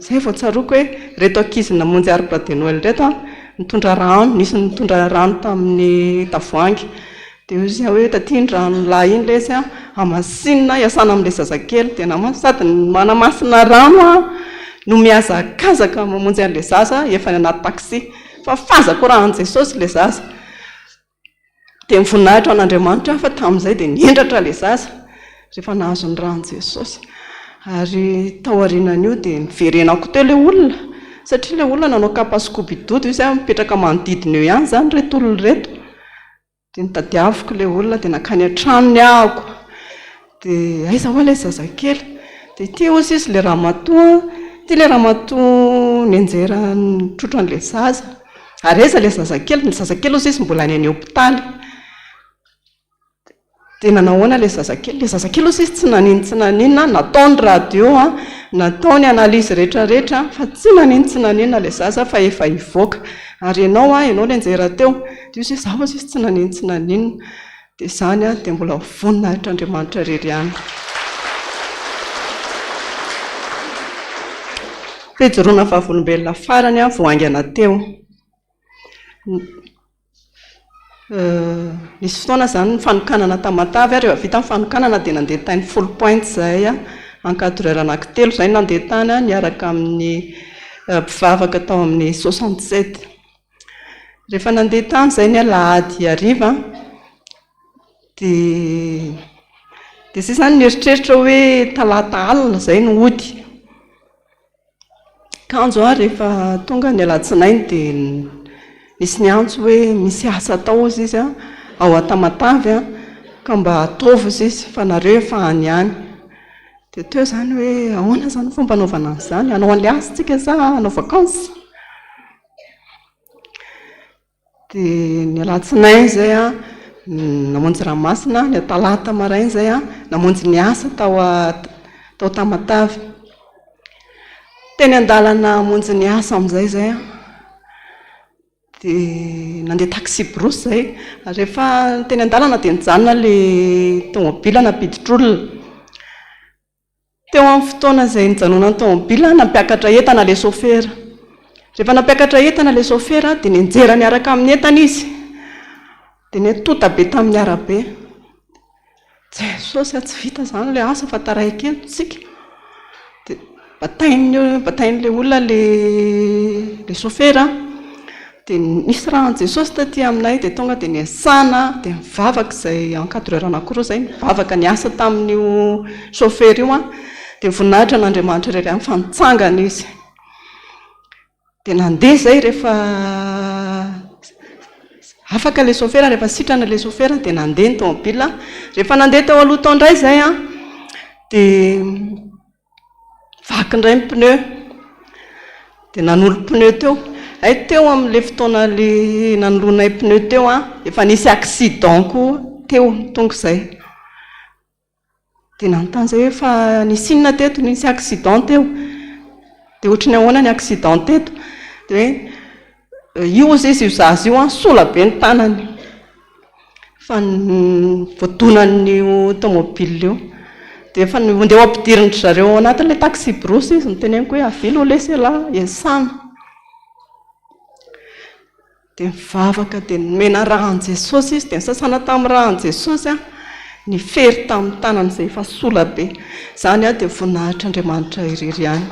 izay vao tsaroako hoe reto ankizy namonjy arbre de Noël reto nitondra rano, nisy nitondra rano tamin'ny tavoahangy. Dia hoy izy hoe taty ny rano lahy iny ilay izy hamasinina hiasana amin'ilay zazakely. Dia namana sady manamasina rano no mihazakazaka mamonjy an'ilay zaza efa ny anaty taxi. Fa fazako raha an' Jesosy ilay zaza. Dia mivoninahitra an'Andriamanitra fa tamin'izay dia niendratra ilay zaza rehefa nahazo ny rahan'i Jesosy. Ary tao aorianan'io dia niverenako teo ilay olona satria ilay olona nanao kapa skobidodo izy mipetraka manodidina eo ihany izany reto olona reto. Dia nitadiaviko ilay olona dia nakany an-tranony ahako. Dia aiza ho ilay zazakely. Dia ity hozy izy ilay ramatoa. Ity ilay ramatoa nianjera nitrotro an'ilay zaza. Ary aiza ilay zazakely. Ny zazakely hozy izy mbola any hôpitaly. Dia nanahoana ilay zazakely. Ilay zazakely hozy izy tsy naninona nataony radio nataony analizy rehetrarehetra fa tsy naninona ilay zaza fa efa hivoaka. Ary ianao ilay anjera teo. Dia hozy izy zaho hozy izy tsy naninona. Dia izany dia mbola voninahitr'Andriamanitra irery ihany. Fijoroana vavolombelona farany voaingana teo. Nisy fotoana izany ny fanokanana tamatavy rehefa vita ny fanokanana dia nandeha tany 10 point izay en 4 heures anankitelo izay nandeha tany niaraka amin'ny mpivavaka tao amin'ny 67. Rehefa nandeha tany izay ny alahady hariva dia zay izany nieritreritra hoe talata alina izay no ody. Kanjo aho rehefa tonga ny alatsinainy dia nisy ny antso hoe misy asa atao izy izy ao Atamatavy ka mba ataovy izy izy fa nareo efa any any. Dia teo izany hoe ahoana izany fomba anaovana an'izany, hanao an'ilay asa tsika sa hanao vakansy. Dia ny alatsinainy izay namonjy ranomasina, ny talata maraina izay namonjy ny asa tao Tamatavy. Teny an-dalana hamonjy ny asa amin'izay izay dia nandeha taxi brosy izay. Rehefa teny an-dalana dia nijanona ilay tomobila nampiditr' olona. Teo amin'ny fotoana izay nijanonana ny tomobila nampiakatra entana ilay sofera. Rehefa nampiakatra entana ilay sofera dia nianjera niaraka amin'ny entana izy. Dia netota be tamin'ny arabe. Jesosy tsy vita izany ilay asa fa taraiky eto tsika. Dia batain'ilay olona ilay sofera. Dia nisy rahan'i Jesosy taty aminay dia tonga dia niasana dia mivavaka izay encadreur anankiroa izay mivavaka ny asa tamin'io sofera io dia voninahitra n'Andriamanitra irery amin'ny fanitsangana izy. Dia nandeha izay rehefa afaka ilay sofera, rehefa sitrana ilay sofera dia nandeha ny tomobila. Rehefa nandeha teo aloha tao indray izay dia vaky indray ny pneu dia nanolo pneu teo. Teo amin'ilay fotoana ilay nanolonay pneu teo efa nisy accident koa teo tonga izay. Dia nanontany izay hoe fa nisy inona teto, nisy accident teo. Dia ohatrany ahoana ny accident teto? Dia hoe io izy io zaza io sola be ny tanany fa voadonan'io tomobile io. Dia efa ndeha ampidirindry zareo ao anatin'ilay taxi brosy izy niteneniko hoe avilo lesy lahy iasana. Dia mivavaka dia nomena rahan'i Jesosy izy dia nisasana tamin'ny rahan'i Jesosy ny fery tamin'ny tanany izay efa sola be. Izany dia voninahitr'Andriamanitra irery ihany.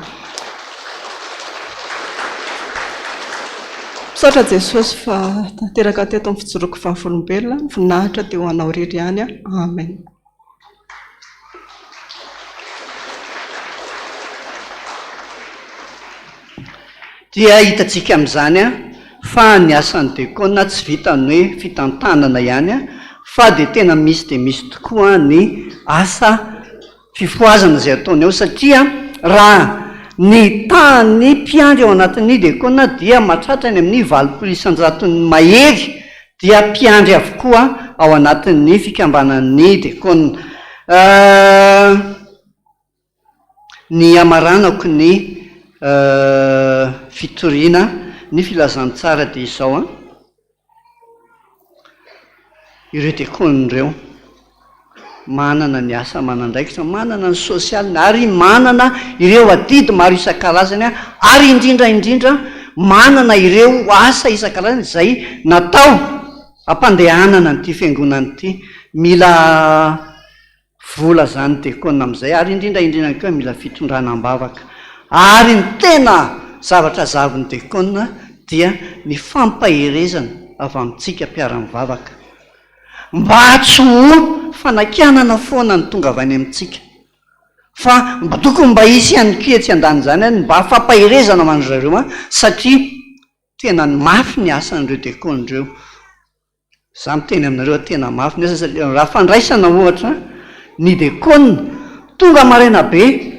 Misaotra Jesosy fa tanteraka teto amin'ny fijoroako vavolombelona, voninahitra teo anao irery ihany. Amen. Dia hitantsika amin'izany fa ny asan'ny diakona tsy vitany hoe fitantanana ihany fa dia tena misy dia misy tokoa ny asa fifoazana izay ataony ao satria raha ny tany mpiandry ao anatin'ny diakona dia mahatratra ny amin'ny 800 mahery dia mpiandry avokoa ao anatin'ny fikambanan'ny diakona. Ny amaranako ny fitoriana ny filazantsara dia izao ireo diakonireo manana ny asa manandraikitra, manana ny sosialy ary manana ireo adidy maro isan-karazany ary indrindra manana ireo asa isan-karazany izay natao ampandehanana n'ity fiangonana ity. Mila vola izany diakona amin'izay ary indrindra koa mila fitondranam-bavaka. Ary ny tena zavatra zavin'ny diakona dia ny fampaherezana avy amintsika mpiara-mivavaka mba tsy ho fanakianana foana ny tonga avy any amintsika fa tokony mba hisy ihany koa etsy andan'izany mba fampaherezana ho an'zareo satria tena ny mafy ny asan'ireo diakonireo. Za miteny aminareo tena mafy ny asa satria raha fandraisana ohatra ny diakona tonga maraina be,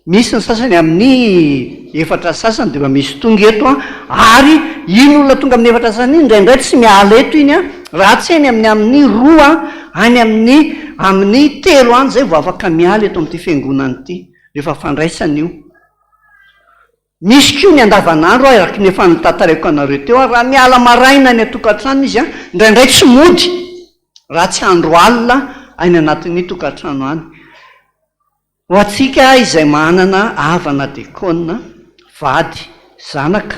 misy ny sasany amin'ny 4 sasany dia misy tonga eto ary iny olona tonga amin'ny 4 sasany iny indraindray tsy miala eto iny raha tsy eny amin'ny 2 any amin'ny 3 any zay vao afaka miala eto amin'ity fiangonana ity rehefa fandraisana io. Misy koa ny andavanandro araky ny efa nitantarako anareo teo raha miala maraina any atokantrano izy indraindray tsy mody raha tsy andro alina any anatin'ny tokantrano any. Ho antsika izay manana havana diakona vady zanaka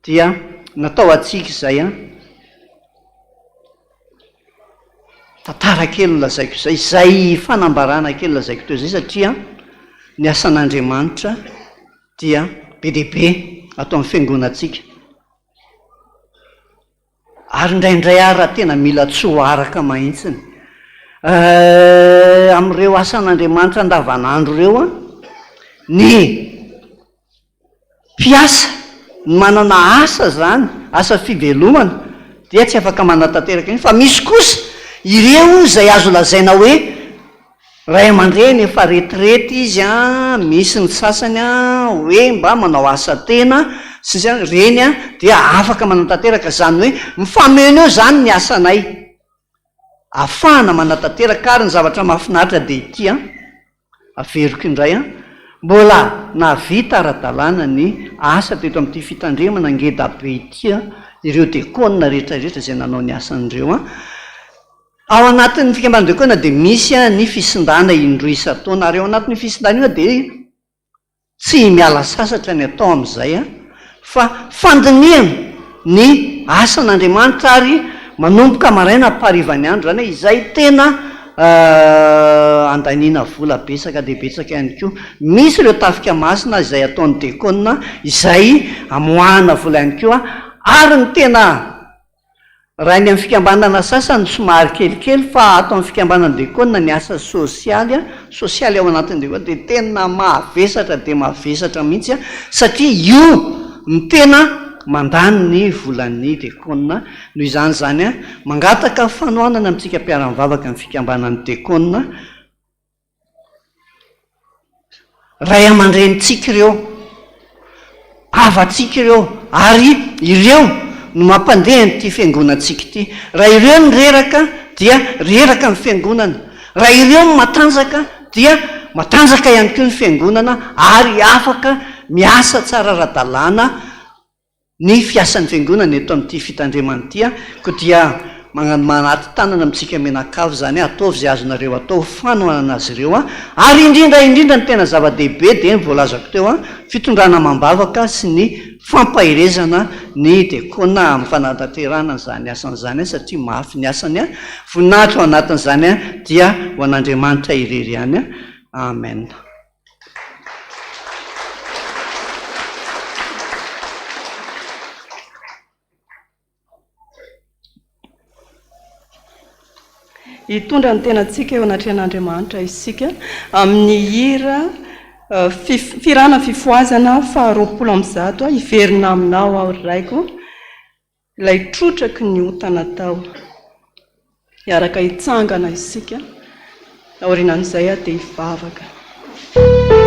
dia natao antsika izay tantara kely lazaiko izay fanambarana kely lazaiko teo izay satria ny asan'Andriamanitra dia be dia be atao amin'ny fiangonantsika ary indraindray ary raha tena mila tsy ho araka mahitsiny amin'ireo asan'Andriamanitra andavanandro ireo a ny mpiasa manana asa zany asa fivelomana dia tsy afaka manatanteraka iny fa misy kosa ireo izay azo lazaina hoe ray aman-dreny efa retirety izy a misy ny sasany a hoe mba manao asa tena sy zany reny a dia afaka manatanteraka zany hoe mifameno eo zany ny asanay ahafahana manatanteraka ary ny zavatra mahafinaritra dia ity a averiko indray a mbola navita ara-dalàna ny asa teto amin'ity fitandremana ngeda be ity a ireo diakona rehetrarehetra izay nanao ny asan'ireo a ao anatin'ny fikambanana diakona dia misy a ny fisindana indroa isa-taona ary ao anatin'ny fisindana io a dia tsy miala sasatra ny atao amin'izay a fa fandiniana ny asan'Andriamanitra ary manomboka maraina parivany andro zany hoe izay tena andaniana vola betsaka dia betsaka ihany koa misy ireo tafika masina izay ataon'ny diakona izay amoahana vola ihany koa ary ny tena raha ny amin'ny fikambanana sasany somary kelikely fa atao amin'ny fikambanana diakona ny asa sosialy a sosialy ao anatin'ny diakona dia tena mahavesatra dia mahavesatra mihitsy a satria io ny tena mandany ny volan'ny diakona noho izany zany a mangataka fanohanana amintsika mpiara-mivavaka amin'ny fikambanan'ny diakona ray aman-drenitsika ireo avatsika ireo ary ireo no mampandeha nyity fiangonantsika ity raha ireo ny reraka dia reraka ny fiangonana raha ireo ny matanjaka dia matanjaka ihany koa ny fiangonana ary afaka miasa tsara ara-dalàna ny fiasan'ny fiangonana eto amin'ity fitandremana ity a koa dia manaty tanana amintsika menakavy zany hoe ataovy izay azonareo atao fanohanana azy ireo a ary indrindra ny tena zava-dehibe dia ny voalazako teo a fitondrana mambavaka sy ny fampahirezana ny diakona amin'ny fanatanterana zany asan'izany a satria mafy ny asany a voninahitra ao anatin'izany a dia ho an'Andriamanitra irery ihany a amen. Hitondra ny tenantsika eo anatrehan'Andriamanitra isika amin'ny hira firana fifoazana 200 hiverina aminao aho raiko ilay trotraky ny otana tao hiaraka hitsangana isika aorianan'izay a dia hivavaka. Você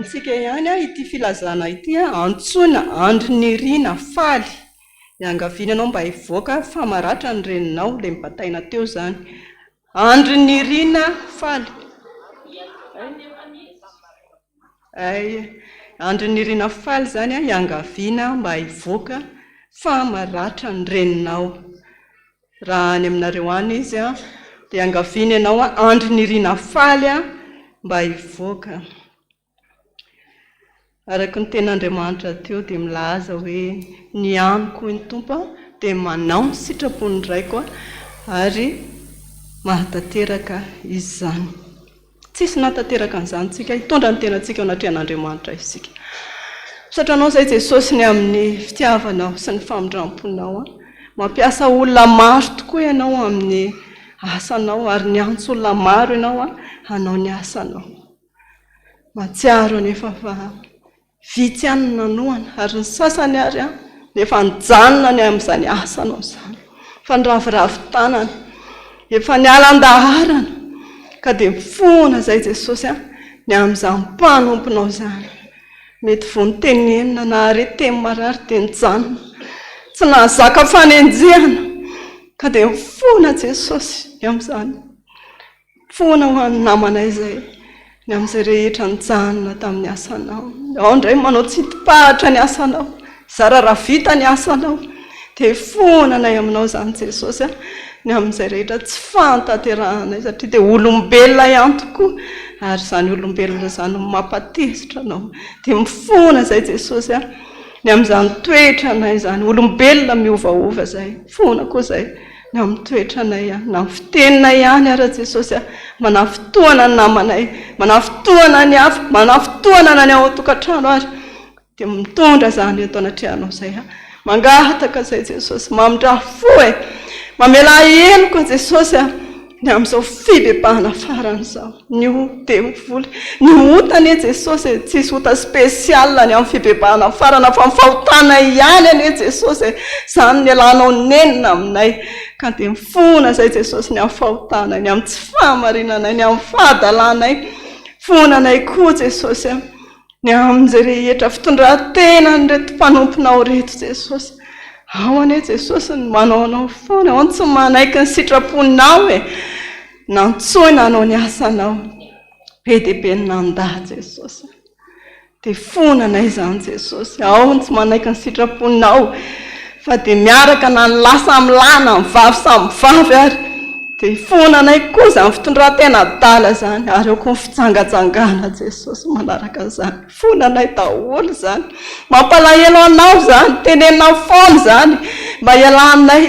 amintsika ihany ity filazana ity antsoina andro nirina faly iangaviana anao mba hivoaka fa maratra ny reninao le mibataina teo zany andro nirina faly andro nirina faly zany iangaviana mba hivoaka fa maratra ny reninao raha any aminareo any izy dia iangaviana ianao andro nirina faly mba hivoaka araka ny ten'Andriamanitra teo dia milaza hoe ny aniko ny tompo dia manao ny sitrapony raiko ary mahatateraka izy zany tsisy natateraka an'izany tsika hitondra ny tenantsika ao anatrehan'Andriamanitra isika satranao izay Jesosy ny amin'ny fitiavanao sy ny famindramponao mampiasa olona maro tokoa ianao amin'ny asanao ary ny antso olona maro ianao hanao ny asanao matsiaro anefa fa vitsy ihany ny nanoana ary ny sasany ary nefa nijanona ny amin'izany asanao izany fa niravoravo tanana efa nialan-daharana ka dia mifona izay Jesosy ny amin'izany mpanomponao izany mety vonitenenina na are teny marary dia nijanona tsy nahazaka fanenjehana ka dia mifona Jesosy ny amin'izany mifona ho an'ny namanay izay ny amin'izay rehetra nijanona tamin'ny asanao ao indray manao tsitipahatra ny asanao zara raha vita ny asanao dia fonanay aminao izany Jesosy ny amin'izay rehetra tsy fantaterahanay satria dia olombelona ihany tokoa ary izany olombelona izany mampatezitra anao dia mifona izay Jesosy ny amin'izany toetranay izany olombelona miovaova izay fona koa izay ny amin'ny toetranay na amin'ny fiteninay ihany ary Jesosy manafitoana ny namanay manafitoana ny hafa manafitoana na ny ao an-tokantrano ary dia mitondra izany eto anatrehanao izay mangataka izay Jesosy mamindrafo mamela heloko Jesosy ny amin'izao fibebahana farany izao ny hotevoly ny otany Jesosy tsisy ota spesiala ny amin'ny fibebahana farana fa mifahotana ihany ane Jesosy izany ny alanao nenina aminay ka dia mifona izay Jesosy ny amin'ny fahotana ny amin'ny tsy fahamarinanay ny amin'ny fahadalanay fonanay koa Jesosy ny amin'izay rehetra fitondratena ny reto mpanomponao reto Jesosy ao ane Jesosy ny manao anao foana ao tsy manaiky ny sitraponinao nantsoina anao ny asanao be dia be ny nandahy Jesosy dia fonanay izany Jesosy ao tsy manaiky ny sitraponinao fa dia miaraka na ny lahy samy lahy na ny vavy samy vavy ary dia fonanay koa izany fitondratena dala izany ary ao koa ny fitsangajangana Jesosy manaraka izany fonanay daholo izany mampalahelo anao izany tenenina foana izany mba ialanay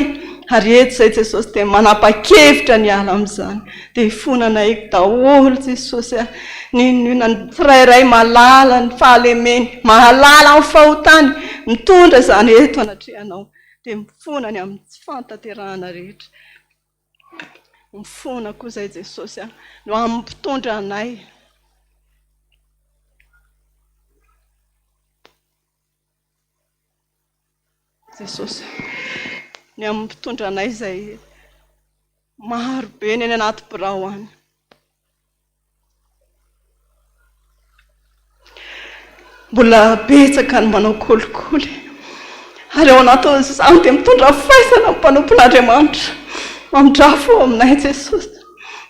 ary eto izay Jesosy dia manapa-kevitra ny ala amin'izany dia fonanay daholo Jesosy ninona ny tsirairay malala ny fahalemeny mahalala ny fahotany mitondra izany eto anatrehanao dia mifonany amin'ny tsy fantaterahana rehetra mifona koa izay Jesosy no amin'ny mpitondra anay Jesosy ny amin'ny mpitondra anay izay maro be ny anaty birao any mbola betsaka ny manao kolikoly ary ao anatin'izany dia mitondra faisana ny mpanompon'Andriamanitra mamindrafo aminay Jesosy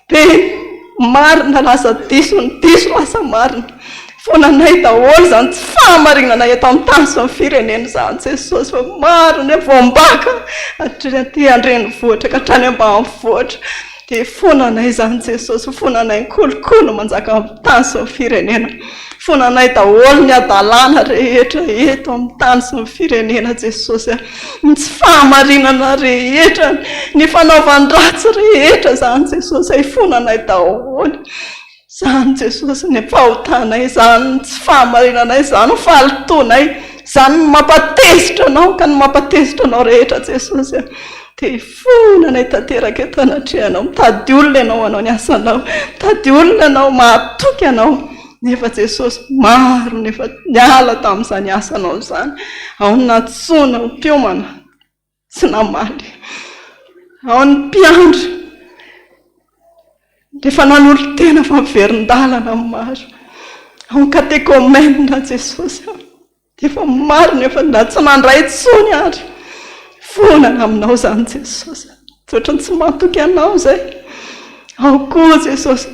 dia marina lasa diso ny diso lasa marina fonanay daholo izany tsy fahamarinanay eto amin'ny tany sy ny firenena izany Jesosy fa maro ny voambaka aty andrenivohitra ka hatrany ambanivohitra dia fonanay izany Jesosy fonanay ny kolokolo manjaka amin'ny tany sy ny firenena fonanay daholo ny adalana rehetra eto amin'ny tany sy ny firenena Jesosy ny tsy fahamarinana rehetra ny fanaovan-dratsy rehetra izany Jesosy fonanay daholo izany Jesosy ny fahotanay izany tsy fahamarinanay izany fahalotonay izany mampatezitra anao ka ny mampatezitra anao rehetra Jesosy dia fonanay tanteraka eto anatrehanao mitady olona ianao anao ny asanao mitady olona ianao mahatoky anao nefa Jesosy maro nefa niala tamin'izany asanao izany ao ny natsoina ho mpiomana sy namaly ao ny mpiandry rehefa nanolo tena fa miverin-dalana maro Katekomena Jesosy efa marina efa na tsy mandray tsony ary fonana aminao zany Jesosy tsotrany tsy matoky anao zay ao koa Jesosy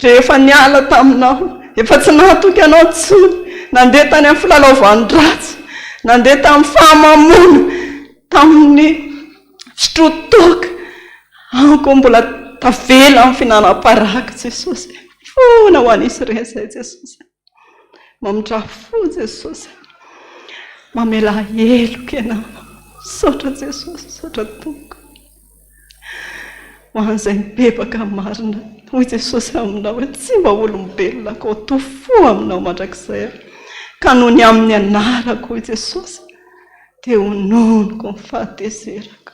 rehefa niala taminao efa tsy nahatoky anao tsony nandeha tany amin'ny filalaovandratsy nandeha tamin'ny fahamamona tamin'ny fitrotoka aoko mbola tavela amin'ny finanam-paraka Jesosy fona ho anisy ireny zay Jesosy mamindra fo Jesosy mamela heloka ianao saotra Jesosy saotra tompoko ho an'izay mibebaka marina hoy Jesosy aminao hoe tsy mba olombelona ka ho tofo aminao mandrakizay ka noho ny amin'ny anarako hoy Jesosy dia hononoko ny fahatezerako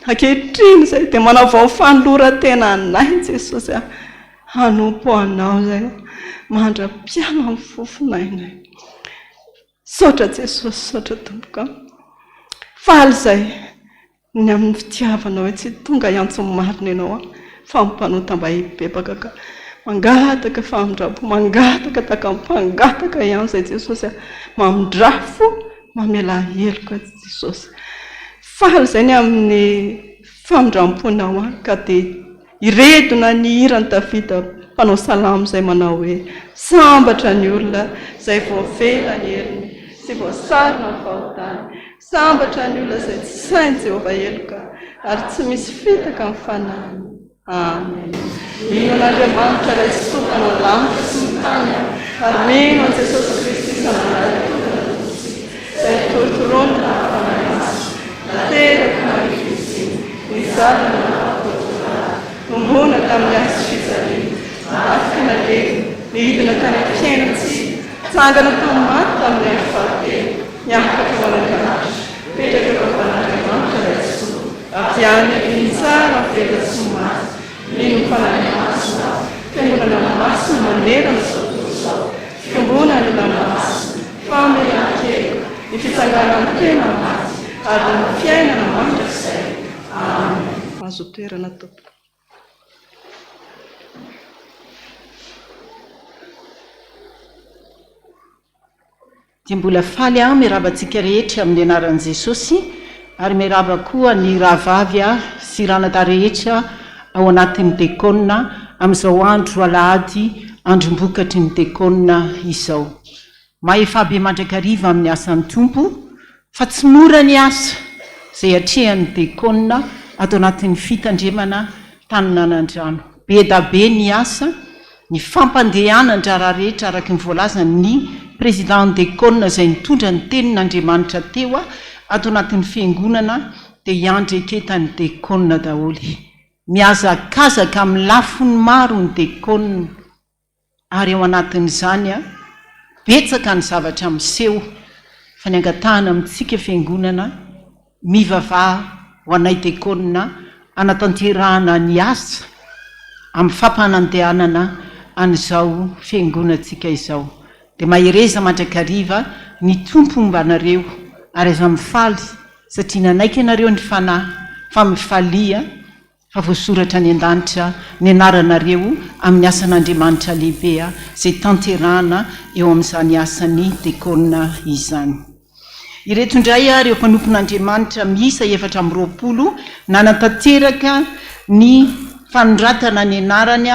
ankehitriny zay dia manavao fanolora-tena anay Jesosy hanompo anao zay mandra-piana amin'ny fofonainay saotra Jesosy saotra tompoko faly zay ny amin'ny fitiavanao hoe tsy tonga iantso marina ianao fa mampanota mba hibebaka ka mangataka famindrapo mangataka takampangataka ihany zay Jesosy mamindrafo mamela heloka Jesosy faly zay ny amin'ny famindramponao ka dia iredona ny hirany Davida mpanao salamo zay manao hoe sambatra ny olona zay voavela ny heliny sy voasarina ny fahotany sambatra ny olona zay tsy sainy Jehovah heloka ary tsy misy fitaka amin'ny fanahiny amen mino an'Andriamanitra ilay tsy tokana ny lanitra sy ny tany ary mino an Jesosy Kristy isan'andro zay torotoroana ny fanahiny nateraka marikitsy nizarana tombona tamin'ny azo fijaliana afaka naleny nihidina tany am-piainatsy tsangana tomaty tamin'ny andro fahatelo niafaka mananganatra petraka fan'Andriamanitra raisoa avy any intsara vela tsy maty mino fanany masina fiangonana masina manerana zao fiombona ny lamasina famelan-kely ny fitsanganany tena maty ary ny fiainana mandrakizay amen azo toerana tompoko dia mbola faly miravantsika rehetra amin'ny anaran'i Jesosy ary mirava koa ny rahavavy sy ranata rehetra ao anatin'ny diakona amin'izao andro alahady androm-bokatry ny diakona izao maefa be mandrakariva amin'ny asan'ny tompo fa tsy mora ny asa izay atrehan'ny diakona atao anatin'ny fitandremana Taninanandrano be da be ny asa ny fampandehana andrara rehetra araky ny voalazan'ny président diakona izay nitondra ny tenin'Andriamanitra teo atao anatin'ny fiangonana dia hiandry eketan'ny diakona daholy miazakazaka amin'ny lafiny maro ny diakona ary ao anatin'izany betsaka ny zavatra miseho fa ny angatahana amintsika fiangonana mivavaha ho anay diakona anatanterahana ny asa amin'ny fampanandehanana an'izao fiangonantsika izao dia mahereza mandrakariva ny tompo mombanareo ary aza mifaly satria nanaiky ianareo ny fanahy fa mifalia fa voasoratra ny an-danitra ny anaranareo amin'ny asan'Andriamanitra lehibe izay tanterahana eo amin'izany asany diakona izany ireto indray ireo mpanompon'Andriamanitra miisa 420 nanatanteraka ny fanoratana ny anarany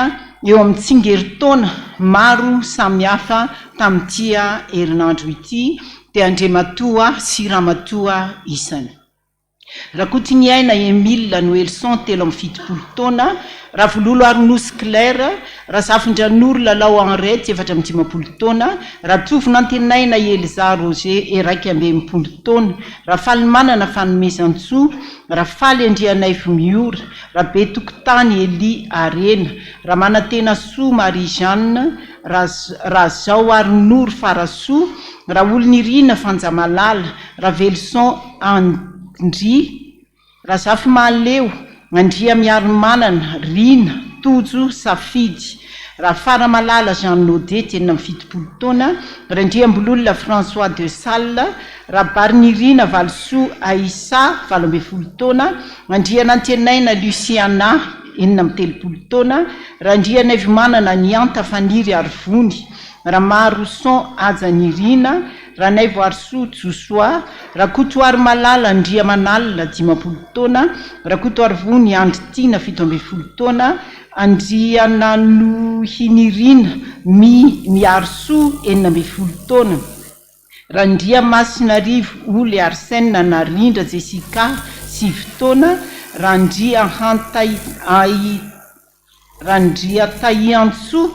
eo amin'ny tsingeritaona maro samihafa tamin'ity herinandro ity dia Andriamatoa sy Ramatoa isany Rakotiny aina Emile Noelson 7 taona Ravololo Arnos Claire Rasafindranoro Lalao Henriette 7 taona Ratovo Nantenaina Elza Roger Eraky 20 taona Rafaly Manana Fanomezantsoa Rafaly Andrianay Miora Rabe Tokotany Eli Arena Ramanatena Soa Marie Jeanne Razao Arnoro Farasoa Raolonirina Fanjamalala Ravelson Andri Razafy Maleo Andria Miaromanana Rina Tojo Safidy Rafara Malala Jean Naudet 70 taona Randriambololona François de Salle Rabarnirina Valsou Aïssa 20 taona Andria Nantenaina Luciana 70 taona Randria Nevimanana Nianta Faniry Arvony raha maroson ajanirina raha nay voarisoa josoa raha kotoary malala andria manalina 50 taona raha kotoary vony andritiana 17 taona andriana no hinirina miarosoa 19 taona raha ndria masinarivo oly arsena narindra jesika 7 taona raha ndria raha ndria taiantsoa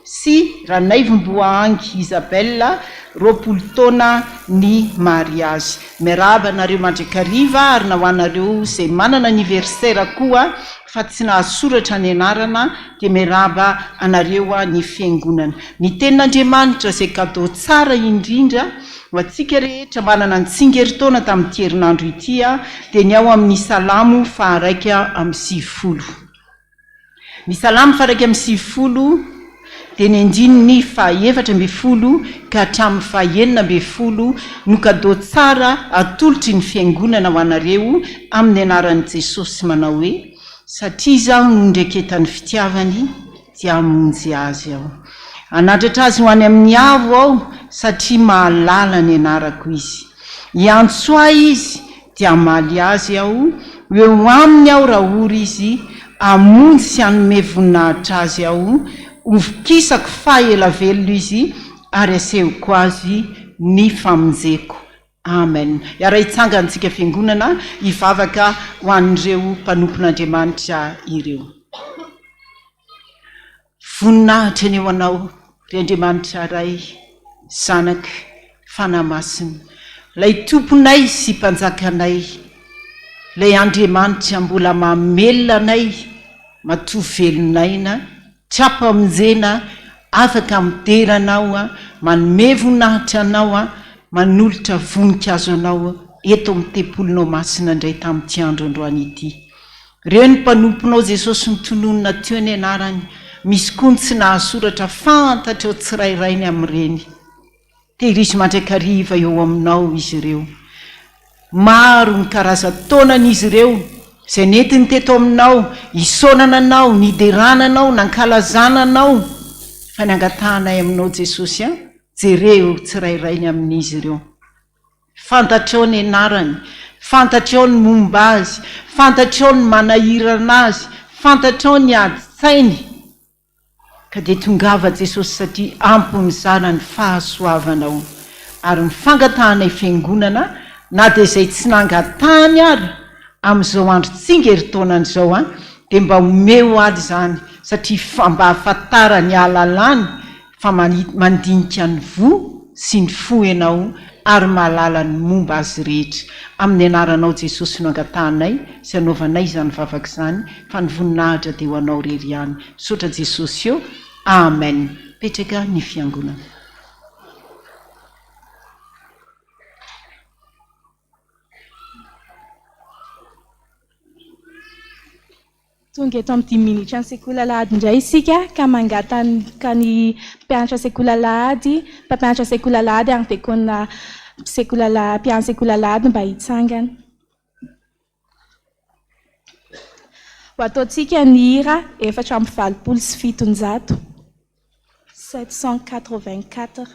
sy raha naivomboahangy Isabella 20 taona ny mariazy. Miaraba nareo mandrakariva ary nahoanareo izay manana anniversaire koa fa tsy nahasoratra ny anarana dia miaraba anareo ny fiangonana. Ny tenin'Andriamanitra izay kadao tsara indrindra ho antsika rehetra manana ny tsingeritaona tamin'ity herinandro ity dia ny ao amin'ny salamo 170. Ny salamo 170 dia ny andininy 420 ka hatramin'ny 490 no kadao tsara atolotry ny fiangonana ho anareo amin'ny anaran'i Jesosy manao hoe satria izaho no ndraiketan'ny fitiavany dia hamonjy azy aho. Anatratra azy ho any amin'ny avo aho satria mahalala ny anarako izy. Iantso ahy izy dia hamaly azy aho, eo aminy aho raha ory izy, hamonjy sy hanome voninahitra azy aho, ovokisako fahaela velona izy ary asehoko azy ny famonjeko. Amen. Iara hitsangantsika fiangonana hivavaka ho an'ireo mpanompon'Andriamanitra ireo. Voninahitra ny eo anao ry Andriamanitra ray, zanaka fanamasina, lay tomponay sy mpanjakanay, lay Andriamanitra mbola mamelona anay, matovy velonaina, tsapa aminjena, afaka miteranao, manome voninahitra anao, manolotra voninkazo anao eto amin'ny tempolonao masina indray tamin'ity andro androany ity. Ireo ny mpanomponao Jesosy nitononona teo ny anarany, misy koa ny tsy nahasoratra fantatra eo tsirairainy amin'ireny. Tehirizy mandrakariva eo aminao izy ireo. Maro ny karazan-taonan'izy ireo izay nentiny teto aminao, hisaonana anao, niderananao, nankalazananao, fa ny angatanay aminao Jesosy jereo tsirairainy amin'izy ireo. Fantatrao ny anarany, fantatrao ny momba azy, fantatrao ny manahirana azy, fantatrao ny adi-tsainy, ka dia tongava Jesosy satria ampony zanany fahasoavanao ary ny fangatanay fiangonana na dia izay tsy nangatany ary amin'izao andro tsingeritaonan'izao dia mba homeo azy izany satria mba hahafantarany ahalalany fa mandinika ny vo sy ny fo ianao ary mahalala ny momba azy rehetra. Amin'ny anaranao Jesosy no angatanay sy anaovanay izany vavaka izany, fa ny voninahitra dia ho anao rery ihany. Sotra Jesosy eo. Amen. Petraka ny fiangonana. Tonga eto amin'ny 10 minitra ny sekoly alahady indray isika ka mangataka ny mpianatra sekoly alahady, mpampianatra sekoly alahady ary diakona mpianatra sekoly alahady mba hitsangana. Ho ataontsika ny hira 427 784.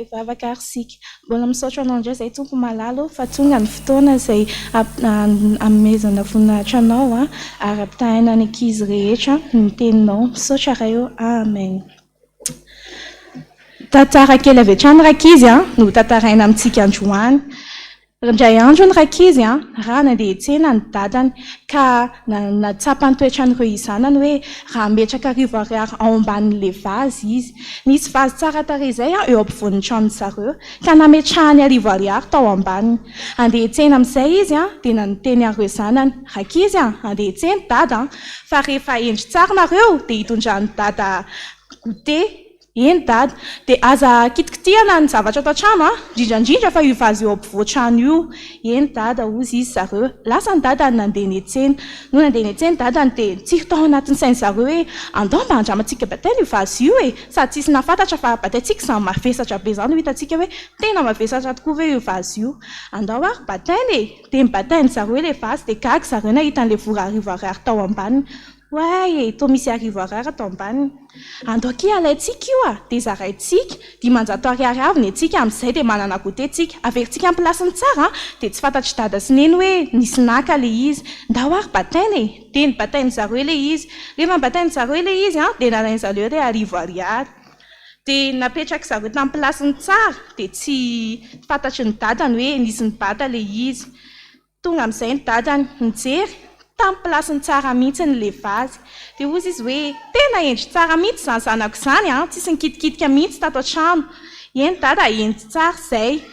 Ivavaka ary sika mbola misaotra anao indray izay tompo malalo fa tonga ny fotoana izay amezana voninahitra anao ary ampitahina ny ankizy rehetra ny teninao. Misaotra raio. Amen. Tantara kely avy hatrany rakizy no tantaraina amintsika androany. Indray andro ny rakizy raha nandeha tsena ny dadany ka natsapany toetranyireo izanany hoe raha metraka arivo ariary ao ambanin'le vazy izy. Nisy vazy tsara tarehy izay eo ampovoan'ny tranony zareo ka nametrahany arivo ariary tao ambaniny. Andeha tsena amin'izay izy dia nanoteny areo zanany, rakizy andeha tsena dada fa rehefa endry tsara nareo dia hitondrany dada goûter. Eny dada, dia aza kitikitihana ny zavatra atao trano indrindrandrindra fa io vazy eo ampovoan-trano io. Eny dada ozy izy zareo. Lasa ny dada nandeha niantsena. No nandeha niantsena dadany dia tsiry tao anatin'ny sainy zareo hoe andao mba andramantsika bataina io vazy io sady tsisy nafantatra fa bataintsika izany mavesatra be izany ho hitantsika hoe tena mavesatra tokoa ve io vazy io. Andao ary bataina dia nibatainy zareo ilay vazy dia gaga zareo nahitan'ilay vola arivo ariary tao ambaniny. Way, toa misy arivo ariary atao ambaniny. Andao aky alaintsika io dia zaraintsika 500 ariary avy ny antsika amin'izay dia manana goûter tsika. Averintsika amin'ny plasiny tsara dia tsy fantatry dada sy neny hoe nisy naka ilay izy. Ndao ary bataina dia nibatainy zareo ilay izy. Rehefa nibatainy zareo ilay izy dia nalainy zareo ilay arivo ariary. Dia napetraka zareo tamin'ny plasiny tsara dia tsy fantatry ny dadany hoe nisy nibata ilay izy. Tonga amin'izay ny dadany nijery tamin'ny plasiny tsara mihitsy ny vazy. Dia ozy izy hoe tena endry tsara mihitsy izany zanako izany tsisy nikitikitika mihitsy tato an-trano. Eny dada endry tsara izay.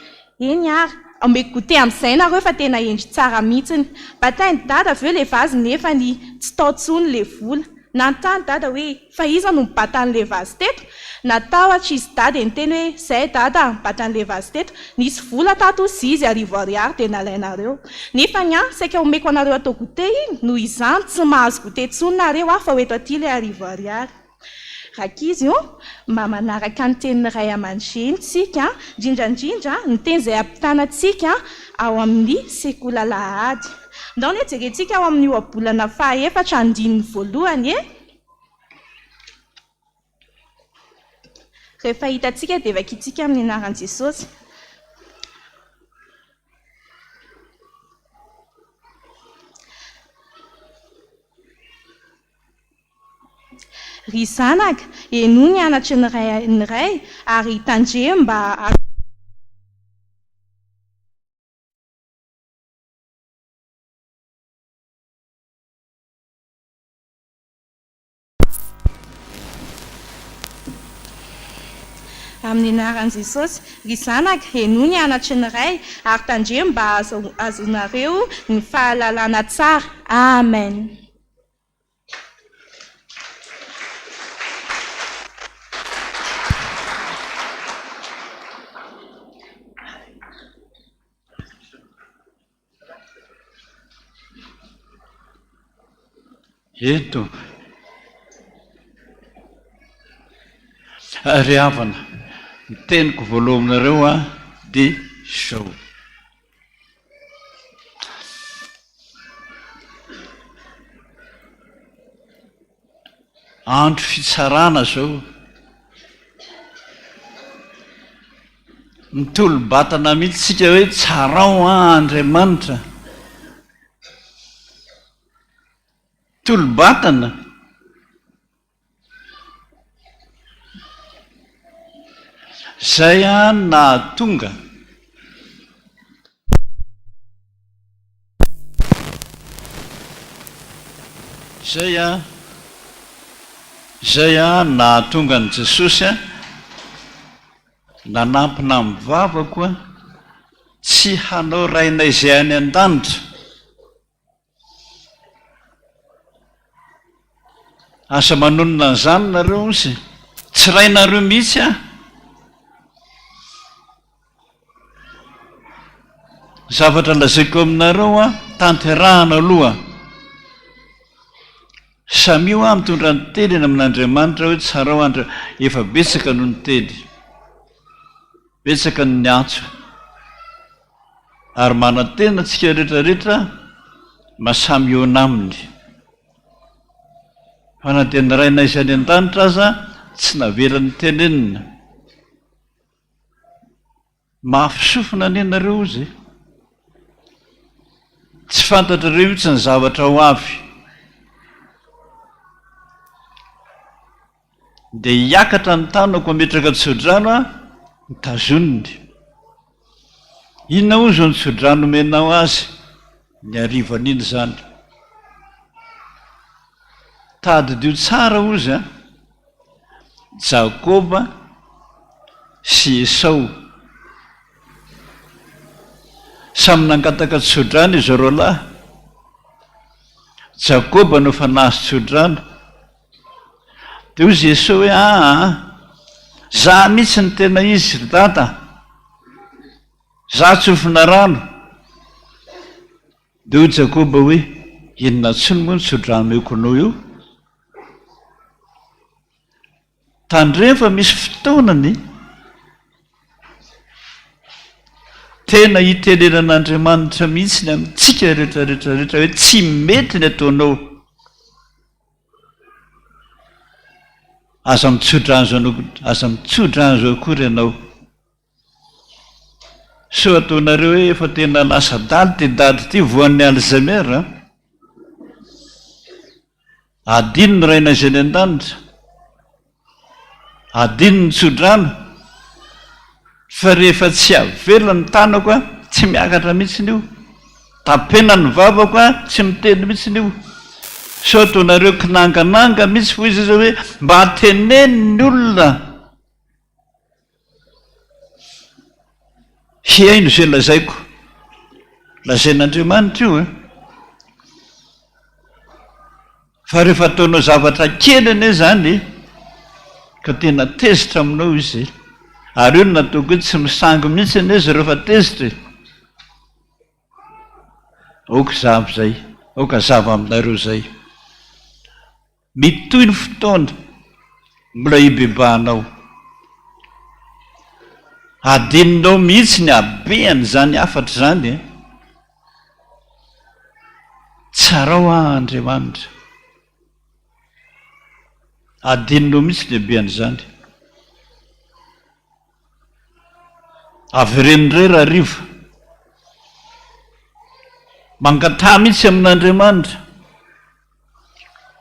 Eny ary omeko goûter amin'izay nareo fa tena endry tsara mihitsy. Batainy dada avy eo ilay vazy nefa tsy tao tsony ilay vola. Nanontany dada hoe fa iza no mibatan'ilay vazy teto? Natahotra izy dada niteny hoe izay dada mibatan'ilay vazy teto. Nisy vola tato sy izy arivo ariary dia nalainareo. Nefa saika omeko anareo atao goûter iny noho izany tsy mahazo goûter tsony nareo fa ho eto aty ilay arivo ariary. Rakizy mba manaraka ny tenin'ny ray aman-dreny tsika indrindrandrindra ny teny izay ampitanantsika ao amin'ny sekoly alahady. Ndao ny jerentsika ao amin'ny ohabolana faha-efatra andininy voalohany rehefa hitantsika dia vakitsika amin'ny anaran'i Jesosy. Ry zanaka, eno ny anatry ny ray ary tandre mba amin'ny anaran'i Jesosy. Ry zanaka, eno ny anatry ny ray ary tandre mba azonareo ny fahalalana tsara. Amen. Eto ry havana, ny teniko voalohany aminareo dia izao: andro fitsarana zao, mitolo-batana mihitsy tsika hoe tsarao Andriamanitra. Tolo-batana zay nahatonga nahatonga an' Jesosy nanampina mivavako tsy hanao raina izay any an-danitra. Asa manonona an'izany nareo sy tsy rainareo mihitsy zavatra lazaiko aminareo tanterahana aloha. Samio mitondra ny teny eny amin'Andriamanitra hoe tsarao efa betsaka noho ny teny, betsaka ny antso, ary manantena antsika rehetrarehetra mahasamy eo aminy. Fa na dia niraina izany an-danitra aza tsy navelan'ny tenenina. Mahafisofina ny ianareo izy, tsy fantatrareo mihitsy ny zavatra ho avy. Dia hiakatra ny tanako ametraka tsodrano ny tazoniny. inona ho zao nitsodrano menao azy ny arivan'iny zany tadidio tsara ozy a Jakoba sy Esau samy nangataka tsodrano izy roa lahy. Jakoba no fa nahazo tsodrano dia ozy Esau hoe za mihitsy ny tena izy data, za tsofina rano. Dia hoy Jakoba hoe inona tsony moa ny tsodrano mekonao io? Tandrefa misy fotoanany tena hitenenan'Andriamanitra mihitsy ny amintsika rehetrarehetrarehetra hoe tsy mety ny ataonao. Aza mitsodrano zao akory ianao. So ataonareo hoe efa tena lasa daly ty dady ty voan'ny Alzheimer. Adino ny raina izay ny an-danitra, adino ny tsodrano, fa rehefa tsy avela ny tanako a tsy miakatra mihitsy io, tapena ny vavako a tsy miteny mihitsy io. So ataonareo kinangananga mihitsy fo izy hoe mba hateneny ny olona hiaino izay lazaiko, lazain'Andriamanitra io. Fa rehefa ataonao zavatra kely ane zany ka tena tezitra aminao izy, ary io no nataoko hoe tsy misango mihitsy ane izy rehefa tezitra. Aoka zavy zay, aoka zava aminareo zay. Mitohy ny fotoana mbola hibebahanao, adininao mihitsy ny habeany zany afatra zany. Tsara ho Andriamanitra, adininao mihitsy ny habeany zany. Avy renindray raha riva mangatà mihitsy amin'Andriamanitra,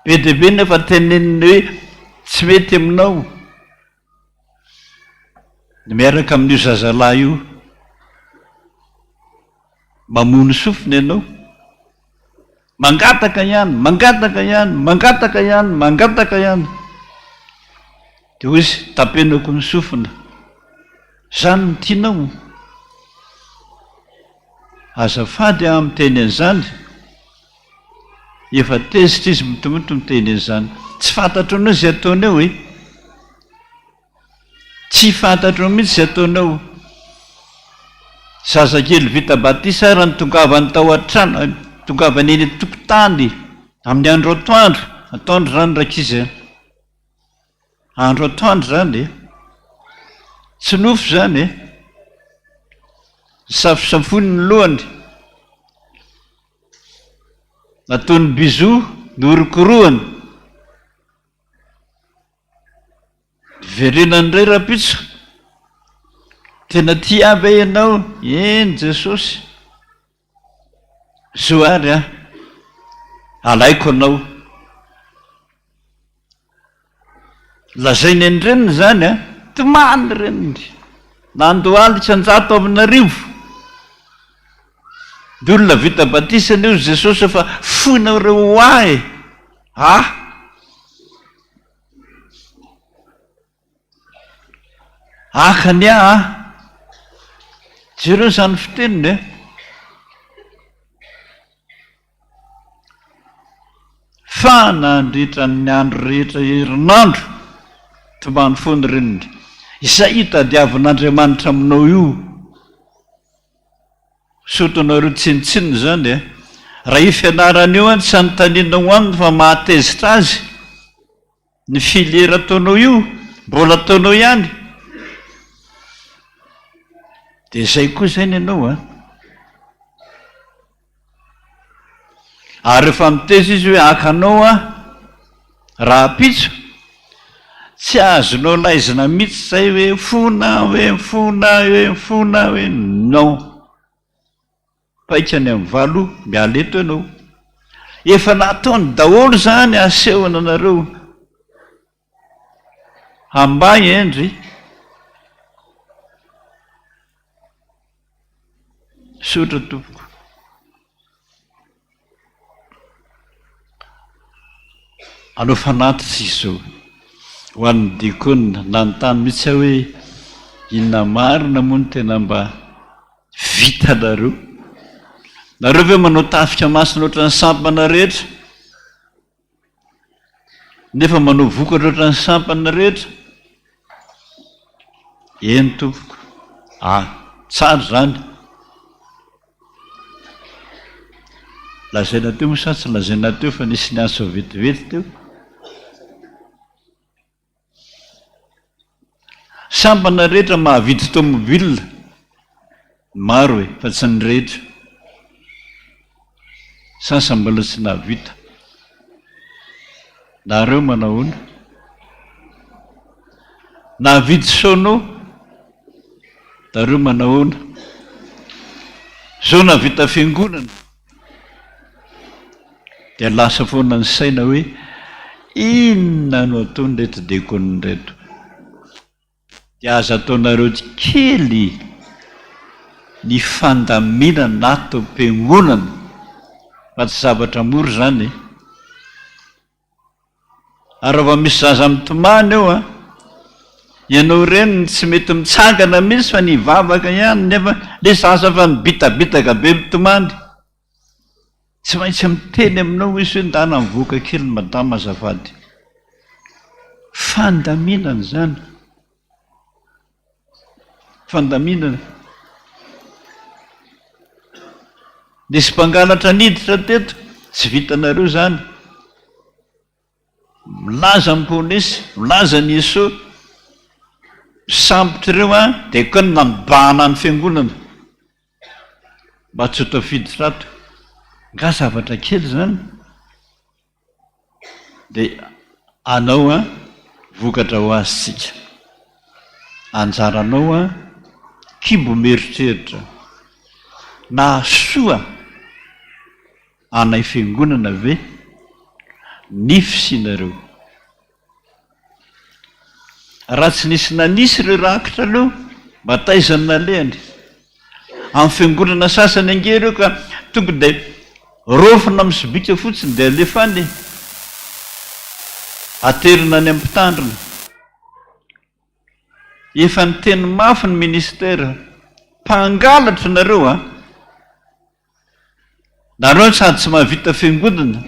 be dia be nefa teneniny hoe tsy mety aminao. Miaraka amin'io zazalahy io mamono sofina ianao, mangataka ihany, mangataka ihany, mangataka ihany, mangataka ihany. Dia hoy izy tapenako ny sofina, zany no tianao. Azafady amin'ny teny an'izany, efa tezitra izy mitomoto miteny an'izany. Tsy fantatro anao izay ataonao e, tsy fantatro mihitsy izay ataonao. Zazakely vita batisa raha ny tongavany tao an-trano, tongavany eny an-tokotany amin'ny andro atoandro, atoandro zany rakizy, andro atoandro zany tsy nofo zany safosafony ny lohany, nataony bizou noorokorohany, verenany ray rapitso, tena tia avy ianao, eny Jesosy, zoary alaiko anao. Lazainy any reniny zany tomany reniny, nandoaly tsanjato amin'arivo. Dia olona vita batisana io Jesosy fa foina reo hoahy. Akany jereo zany fiteniny fa nandritra ny andro rehetra herinandro tombany foany reniny. Izay hitadiavin'Andriamanitra aminao io. Sotonareo tsinitsininy zany raha io fianaran'io tsy anontaniana ho aminy fa mahatezitra azy, ny filera ataonao io mbola ataonao ihany. Dia izay koa zay ny ianao ary rehefa miteza izy hoe akanao raha pitso, tsy azonao laizina mihitsy zay hoe fona hoe fona hoe fona hoe non. Paikany amin'ny valo miala eto ianao, efa nataony daholo zany asehona anareo. Ambay endry sotra tompoko. Anao fanatitra izao ho an'ny diakona na ny tany mihitsy hoe inona marina moa no tena mba vita nareo. Nareo ve manao tafika masina oatra ny sampana rehetra nefa manao vokatra oatra ny sampana rehetra? Eny tompoko, tsara zany. Lazaina teo moa sa tsy lazaina teo fa nisy ny aso vetivety teo. Sampana rehetra mahavidy tômôbila maro fa tsy ny rehetra. Sasa mbola tsy nahavita. Nareo manahoana? Nahavidy sono, nareo manahoana? Zao nahavita fiangonana dia lasa foana ny saina hoe inona no ataony reto diakona reto. Dia aza ataonareo kely ny fandaminana na taom-piangonana fa tsy zavatra mora zany. Ary raha misy zaza mitomany eo ianao reny tsy mety mitsangana mihitsy fa ny vavaka ihany, nefa le zaza fa mibitabitaka be mitomany. Tsy maintsy miteny aminao izy hoe ndana mivoaka kely madama azafady. Fandaminana zany. Fandaminana. Nisy mpangalatra niditra teto, tsy vitanareo zany. Milaza ny polisy, milaza ny Jesosy, sambotra ireo diakona mibahana ny fiangonana mba tsy ho tafidy rato. Nga zavatra kely zany. Dia anao vokatra ho azitsika. Anjaranao kibo mieritreritra na soa anay fiangonana ve ny fisianareo. Raha tsy nisy nanisy ireo rakitra aleo mba taizany nalehany. Amin'ny fiangonana sasany ange ireo ka tonga dia rofina amin'ny sobika fotsiny dia alefany aterina any Ampandrana. Efa ny teny mafy ny ministera, mpangalatra nareo nareo sady tsy mahavita fiangonana,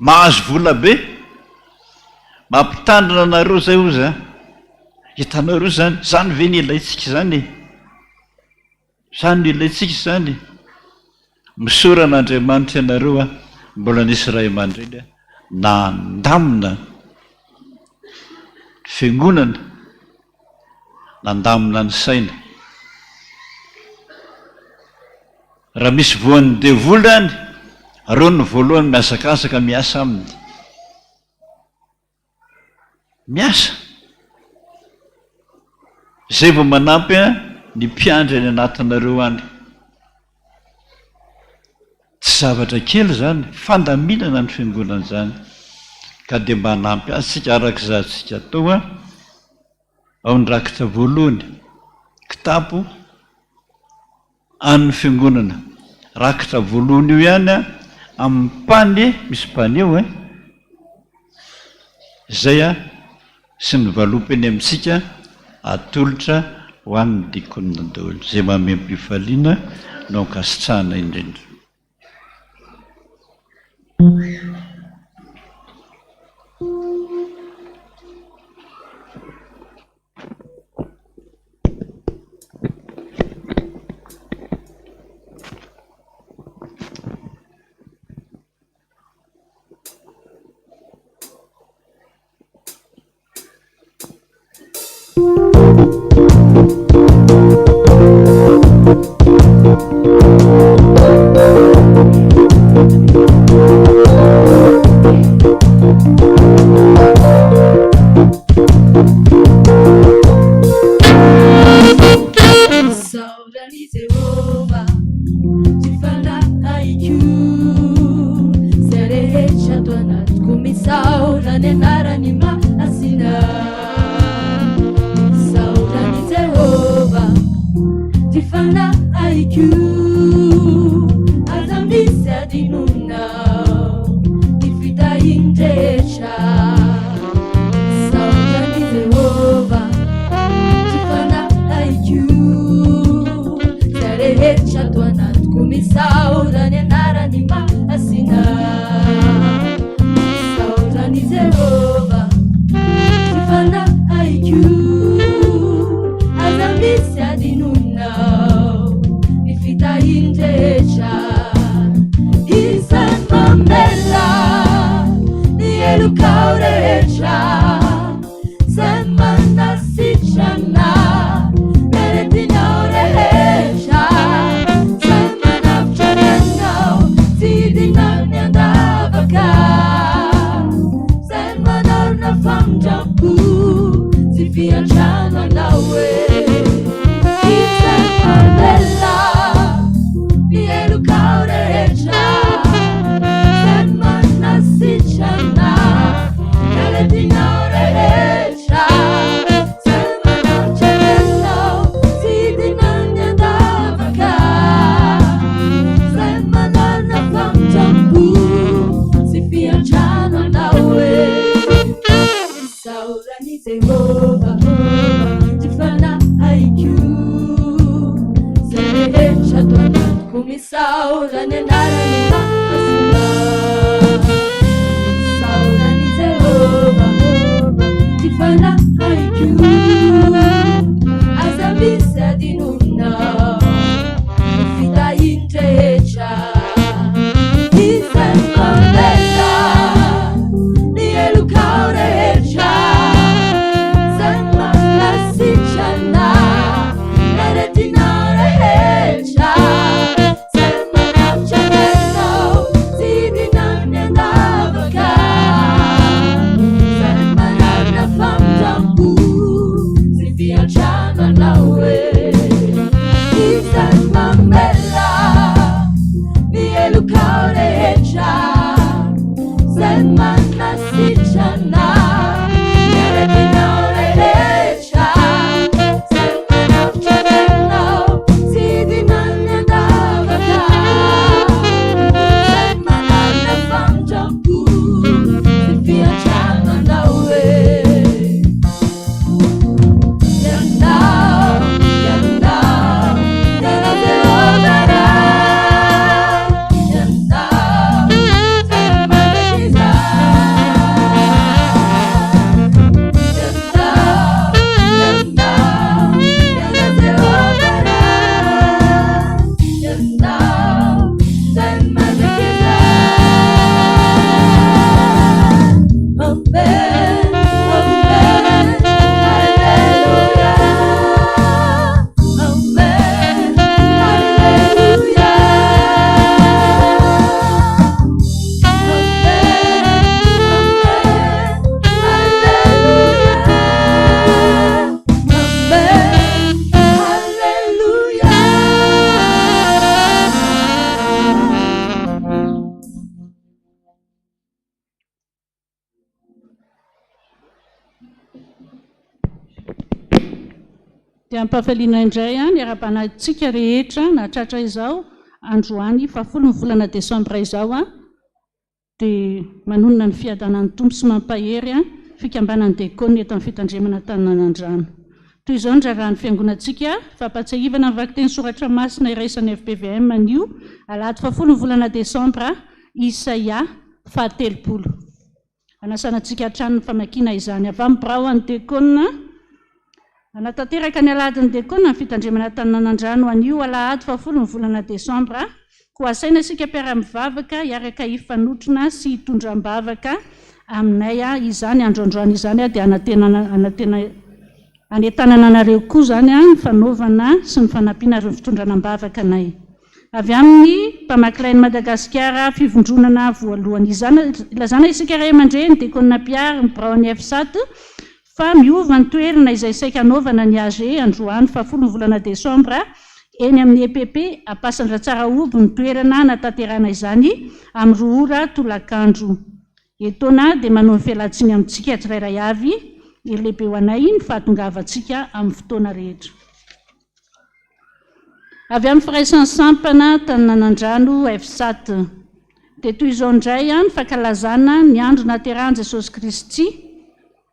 mahazo vola be, mampitandrina nareo zay oza. Hitanareo zany, zany ve ny ilaitsika zany? Zany ny ilaitsika zany. Misoran'Andriamanitra ianareo mbola nisy ray aman-dreny nandamina fiangonana, nandamina ny saina. Raha misy voan'ny devoly any, reo ny voalohany miazakazaka miasa aminy. Miasa. Zay vao manampy ny mpiandry any anatinareo any. Tsy zavatra kely zany, fandaminana ny fiangonana zany. Ka dia mba hanampy azy araka izantsika atao ao ny rakitra voalohany, kitapo an'ny fiangonana. Rakitra voalohany io ihany amin'ny pany, misy pany eo zay sy ny valopany amintsika atolotra ho an'ny diakona daholo. Zay mamem-pifaliana no ankasitrahana indrindra. dia ampafaliana indray a ny ara-panahintsika rehetra nahatratra izao androany fa 10 ny volana desambra izao a dia manonona ny fiadanan'ny tompo sy mampahery a fikambanan'ny diakona eto amin'ny fitandremana Taninanandrano. Toy izao ny raha ny fiangonantsika fampatsiahivana ny vakiteny soratra masina iraisan'ny FPVM anio alahady fa 10 ny volana desambra Isaia 70. Anasanantsika hatrany ny famakiana izany avy amin'ny birao an'ny diakona. Anatanteraka ny aladin'ny diakona ny fitandremana Taninanandrano anio alahady fa 10 ny volana desambra. Koa asaina isika mpiara-mivavaka hiaraka hifanotrona sy hitondram-bavaka aminay izany androandroany izany dia anentanana anareo koa zany ny fanaovana sy ny fanampiana ireo fitondranam-bavaka anay. Avy amin'ny mpamakilain'i Madagasikara fivondronana voalohany ilazana isika ray aman-dreny diakona Piara ny biraony F7 fa miova ny toerana izay saika anaovana ny AG androany fa 10 volana desambra eny amin'ny EPP Ampasandratsara Obo ny toerana natanterana izany amin'ny roa ora tolakandro. Etona dia manao ny fialantsiny amintsika tsirairay avy lehibe ho anay ny fahatongavantsika amin'ny fotoana rehetra. avy amin'ny firaisan'ny sampana Taninanandrano F7 dia toy izao indray ny fankalazana ny andro nahaterahany Jesosy Kristy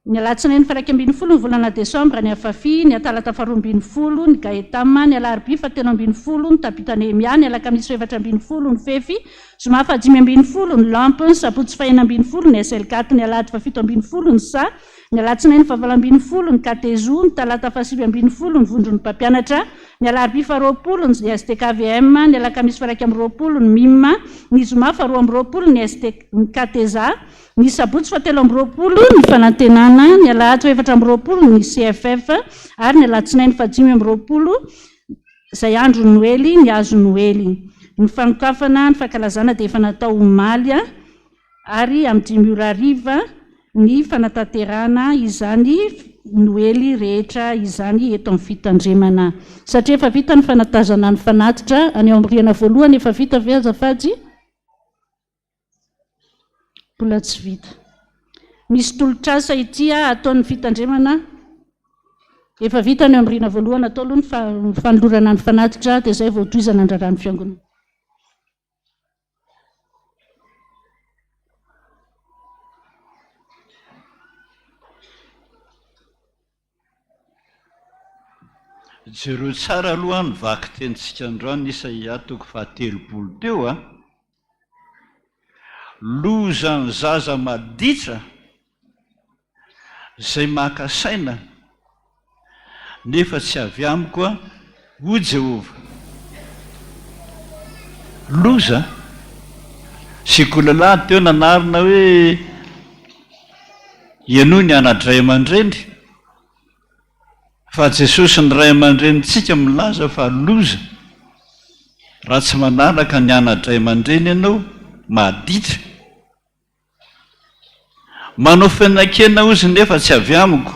ny alatsinainy fairaika ambin'ny folo ny volana desambra ny afafi ny atalata faharoa ambin'ny folo ny gaetama ny alarobia fatelo ambin'ny folo ny tapita Nehemia ny alakamisy efatra ambin'ny folo ny fefy zoma fahadimy ambin'ny folo ny lampe ny sabotsy fahena ambin'ny folo ny SL4 ny alahady fafito ambin'ny folo ny sa ny alatsinainy fahavalo ambin'ny folo ny katezo ny talata fahasivy ambin'ny folo ny vondro ny mpampianatra ny alarobia faharoapolo ny FPVM ny alakamisy fairaika amin'ny roapolo ny mima ny zoma faharoa amin'ny roapolo ny ny kateza ny sabotsy fahatelo amin'ny roapolo ny fanatenana ny alahady faefatra amin'ny roapolo ny CFF ary ny alatsinainy fahadimy amin'ny roapolo izay andro noely ny azo noely ny fanokafana ny fankalazana dia efa natao omaly ary amin'ny 5:00 ny fanatanterahana izany noely rehetra izany eto amin'ny fitandremana satria efa vita ny fanatazana ny fanatitra any ao amin'ny rihana voalohany efa vita ve azafady mbola tsy vita misy tolotrasa itya ataon'ny fitandremana efa vita ny ao amin'ny rihana voalohany atao aloha ny fanolorana ny fanatitra dia izay vao toizana andrarany fiangonana. Jero tsara aloha ny vaky tenitsika androany isa iatoko fahatelopolo teo loza ny zaza maditra izay makasaina nefa tsy avy amiko ho Jehova loza sikolalahy teo nanarina hoe ianoho ny anadray aman-dreny fa Jesosy ny ray aman-drenitsika milaza fa loza raha tsy manaraka ny anadray aman-dreny ianao maditra manao fenakena ozy nefa tsy avy amiko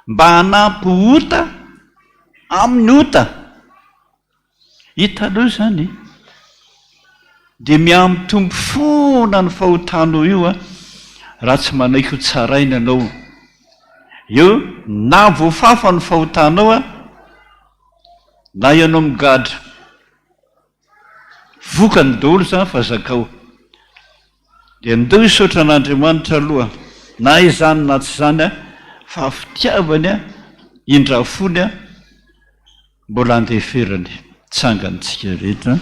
mba hanampy ota amin'ny ota hita aloha zany dia miamitombo fona ny fahotanao io raha tsy manaiky ho tsaraina ianao eo na voafafa ny fahotanao na ianao migadra voka ny daholo zany fa zakao dia ndeo hisaotra an'Andriamanitra aloha na izany na tsy zany fa fitiavany indrafony mbola andeferany tsangantsika rehetra.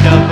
Come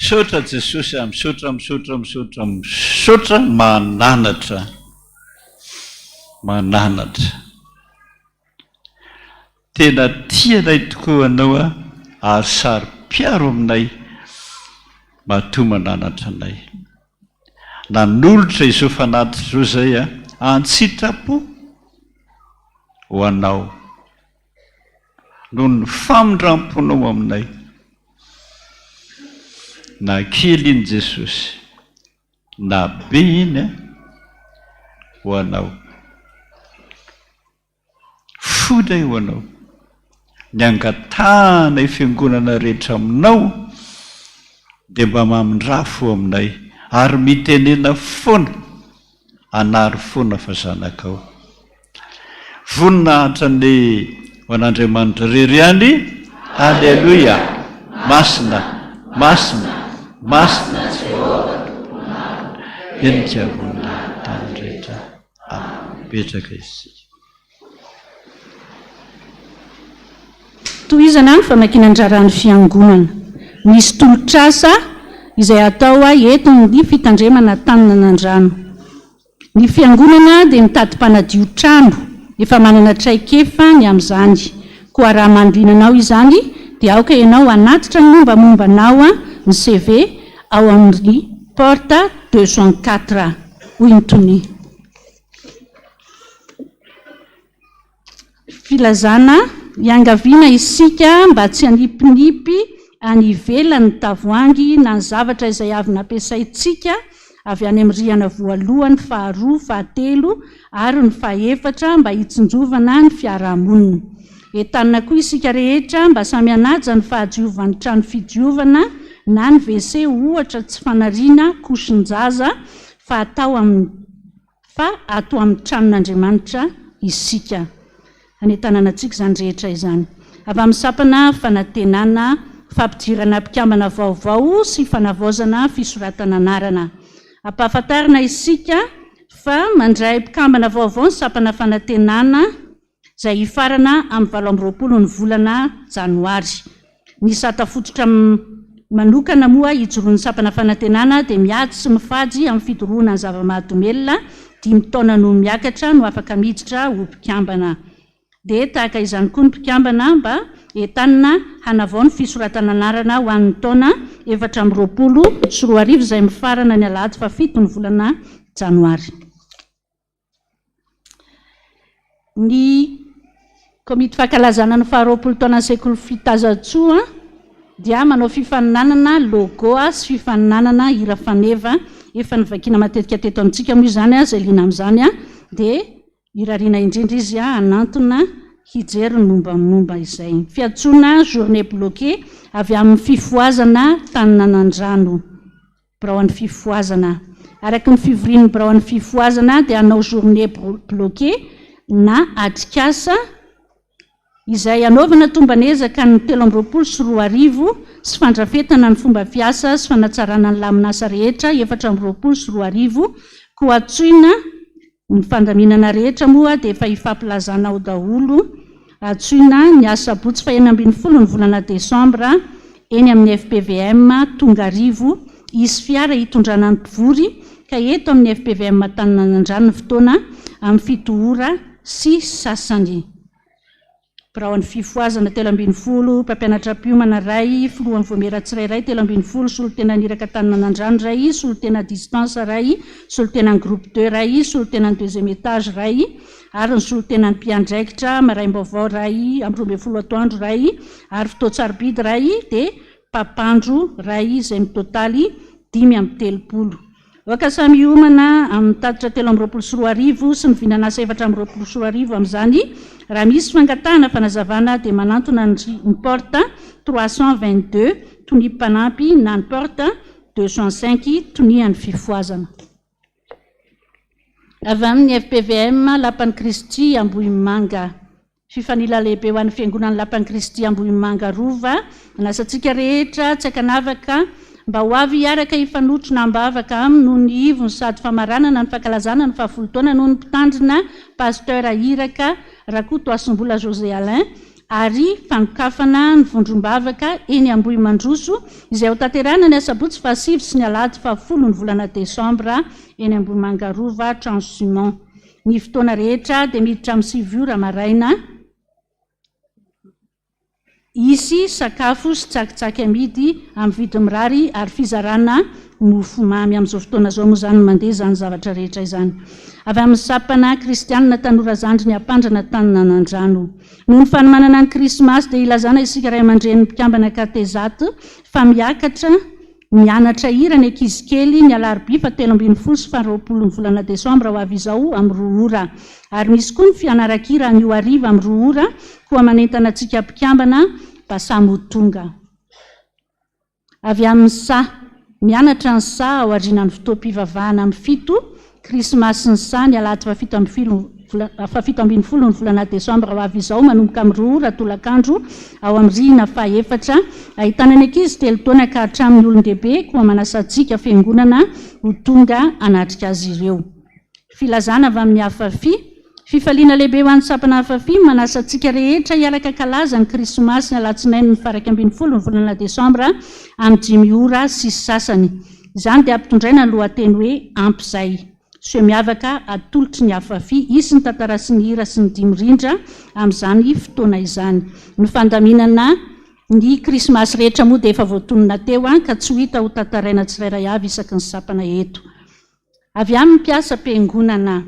misaotra Jesosy misaotra mananatra tena tianay tokoa anao ary sary-piaro aminay matoa mananatra anay nanolotra izao fanatitra izao zay antsitrapo ho anao noho ny famindramponao aminay na kely iny Jesosy na be iny ho anao foday ho anao ny angatahana fiangonana rehetra aminao dia mba mamindrafo aminay ary mitenena foana anary foana fa zanakao voninahitra ny ho an'Andriamanitra rery any alleluia masina enika vonina tany rehetra apetraka isika toy izana ny famakinan-draran'ny fiangonana misy tolotrasa izay atao eto ny fitandremana Taninanandrano ny fiangonana dia mitady-panadio trano efa manana traikefa ny amin'izany koa raha mandrinanao izany dia aoka ianao anatitra ny mombamombanao ny CV ao amin'ny porte 204 hoy ny tony filazana iangaviana isika mba tsy hanipinipy any ivelan'ny tavoangy na ny zavatra izay avy nampiasaintsika avy any amin'ny rihana voalohany, faharoa, fahatelo ary ny fahefatra mba hitsinjovana ny fiarahamonina. Entanina koa isika rehetra mba samy hanaja ny fahadiovan'ny trano fidiovana na ny WC ohatra tsy fanariana kosin-jaza fa atao amin'ny tranon'Andriamanitra isika. Anentanana antsika izany rehetra izany. Avy amin'ny sapana fanantenana, fampidirana mpikambana vaovao sy fanavaozana fisoratana anarana. Ampahafantarina isika fa mandray mpikambana vaovao ny sapana fanantenana izay hifarana amin'ny 12 ny volana janoary. Ny satafototra manokana moa hijoroan'ny sapana fanantenana dia miady sy mifady amin'ny fidoroana ny zava-mahadomelona 5 taona no miakatra no afaka miditra ho mpikambana. Dia tahaka izany koa ny mpikambana mba entanina hanavao ny fisoratana anarana ho an'ny taona 2024 izay mifarana ny alahady 7 ny volana janoary. Ny komity fankalazana ny 20 taona sekoly fitazatsoa dia manao fifaninanana logo sy fifaninanana hira faneva efa nivakiana matetika teto amintsika moa izany izay liana amin'izany dia irariana indrindra izy anantona hijery ny mombamomba izay. Fiantsoana journée bloquée avy amin'ny fifoazana Taninanandrano biraon'ny fifoazana. Araka ny fivorian'ny biraon'ny fifoazana dia hanao journée bloquée na atrikasa izay anaovana tombanezaka ny 13 sy fandrafetana ny fomba fiasa sy fanatsarana ny laminasa rehetra 14 koa atsoina ny fandaminana rehetra moa dia efa hifampilazana ao daholo. Atsoina ny asabotsy fa 12 ny volana desambra eny amin'ny FPVM Tongarivo isy fiara hitondrana ny mpivory ka eto amin'ny FPVM Taninanandrano ny fotoana amin'ny fitohora sy sasany. Biraon'ny fifoazana 13 mpampianatra piomana ray filohan'ny voamera tsirairay 13 solon-tenaniraka Taninanandrano ray solon-tena distance ray solon-tenan'ny groupe 2 ray solon-tenan'ny 2e étage ray ary ny solon-tenan'ny mpiandraikitra maraim-baovao ray amin'ny 12 atoandro ray ary fotoatsarbidy ray dia papandro ray izay mitotaly 5/30. Oka samy homana amin'ny tatitra 13 sy ny vinanasa 4 amin'izany raha misy fangatahana fanazavana dia manantona ny porte 322 tony mpanampy na ny porte 205 tony an'ny fifoazana. Avy amin'ny FPVM Lapan'ny Kristy Ambohimanga. Fifanila lehibe ho an'ny fiangonan'ny Lapan'ny Kristy Ambohimanga Rova nasantsika rehetra tsy akanavaka mba ho avy hiaraka hifanotrona ambavaka aminy noho ny ivony sady famaranana ny fankalazana ny 10 taona noho ny mpitandrina pasteur iraka Rakoto Asimbola José Alain ary fanokafana ny vondrom-bavaka eny Ambohimandroso izay ho tanterahana ny asabotsy 7 sy ny alahady 10 ny volana desambra eny Ambohimangarova Transimon. Ny fotoana rehetra dia miditra amin'ny 7 ora maraina. Isy sakafo sy tsakitsaky amidy amin'ny vidiny mirary ary fizarana mofo mamy amin'izao fotoana izao moa izany mandeha izany zavatra rehetra izany. Avy amin'ny sapana kristianina tanora zandry ny Ampandrana Taninanandrano. Noho ny fanomanana ny krismasy dia ilazana isika ray aman-dren'ny mpikambana katezato fa mianatra hira ny ankizy kely ny alarobia 17 sy 20 ny volana desambra ho avy izao amin'ny 2 ora. Ary misy koa ny fianaran-kira ny hariva amin'ny 2 ora koa manentana antsika mpikambana mpasamy ho tonga. Avy amin'ny mianatra ny ao aorianan'ny fotoam-pivavahana amin'ny 7 krismasy ny ny alahady 17 ny volana desambra ho avy izao manomboka amin'ny 2 ora tolakandro ao amin'ny rihana 4 ahitana ny ankizy 3 taona ka hatramin'ny olon-dehibe koa manasa antsika fiangonana ho tonga anatrika azy ireo. Filazana avy amin'ny hafafi, fifaliana lehibe ho an'ny sapana hafafi manasa antsika rehetra hiaraka kalaza ny krismasy ny alatsinainy ny faraka 12 ny volana desambra amin'ny 5 ora sy sasany. Izany dia ampitondraina ny lohateny hoe ampy izay. Sy miavaka atolotry ny hafafi, isy ny tantara sy ny hira sy ny dimirindra amin'izany fotoana izany. Ny fandaminana ny krismasy rehetra moa dia efa voatonona teo ka tsy ho hita ho tantaraina tsirairay avy isaky ny sapana eto. Avy amin'ny mpiasa fiangonana.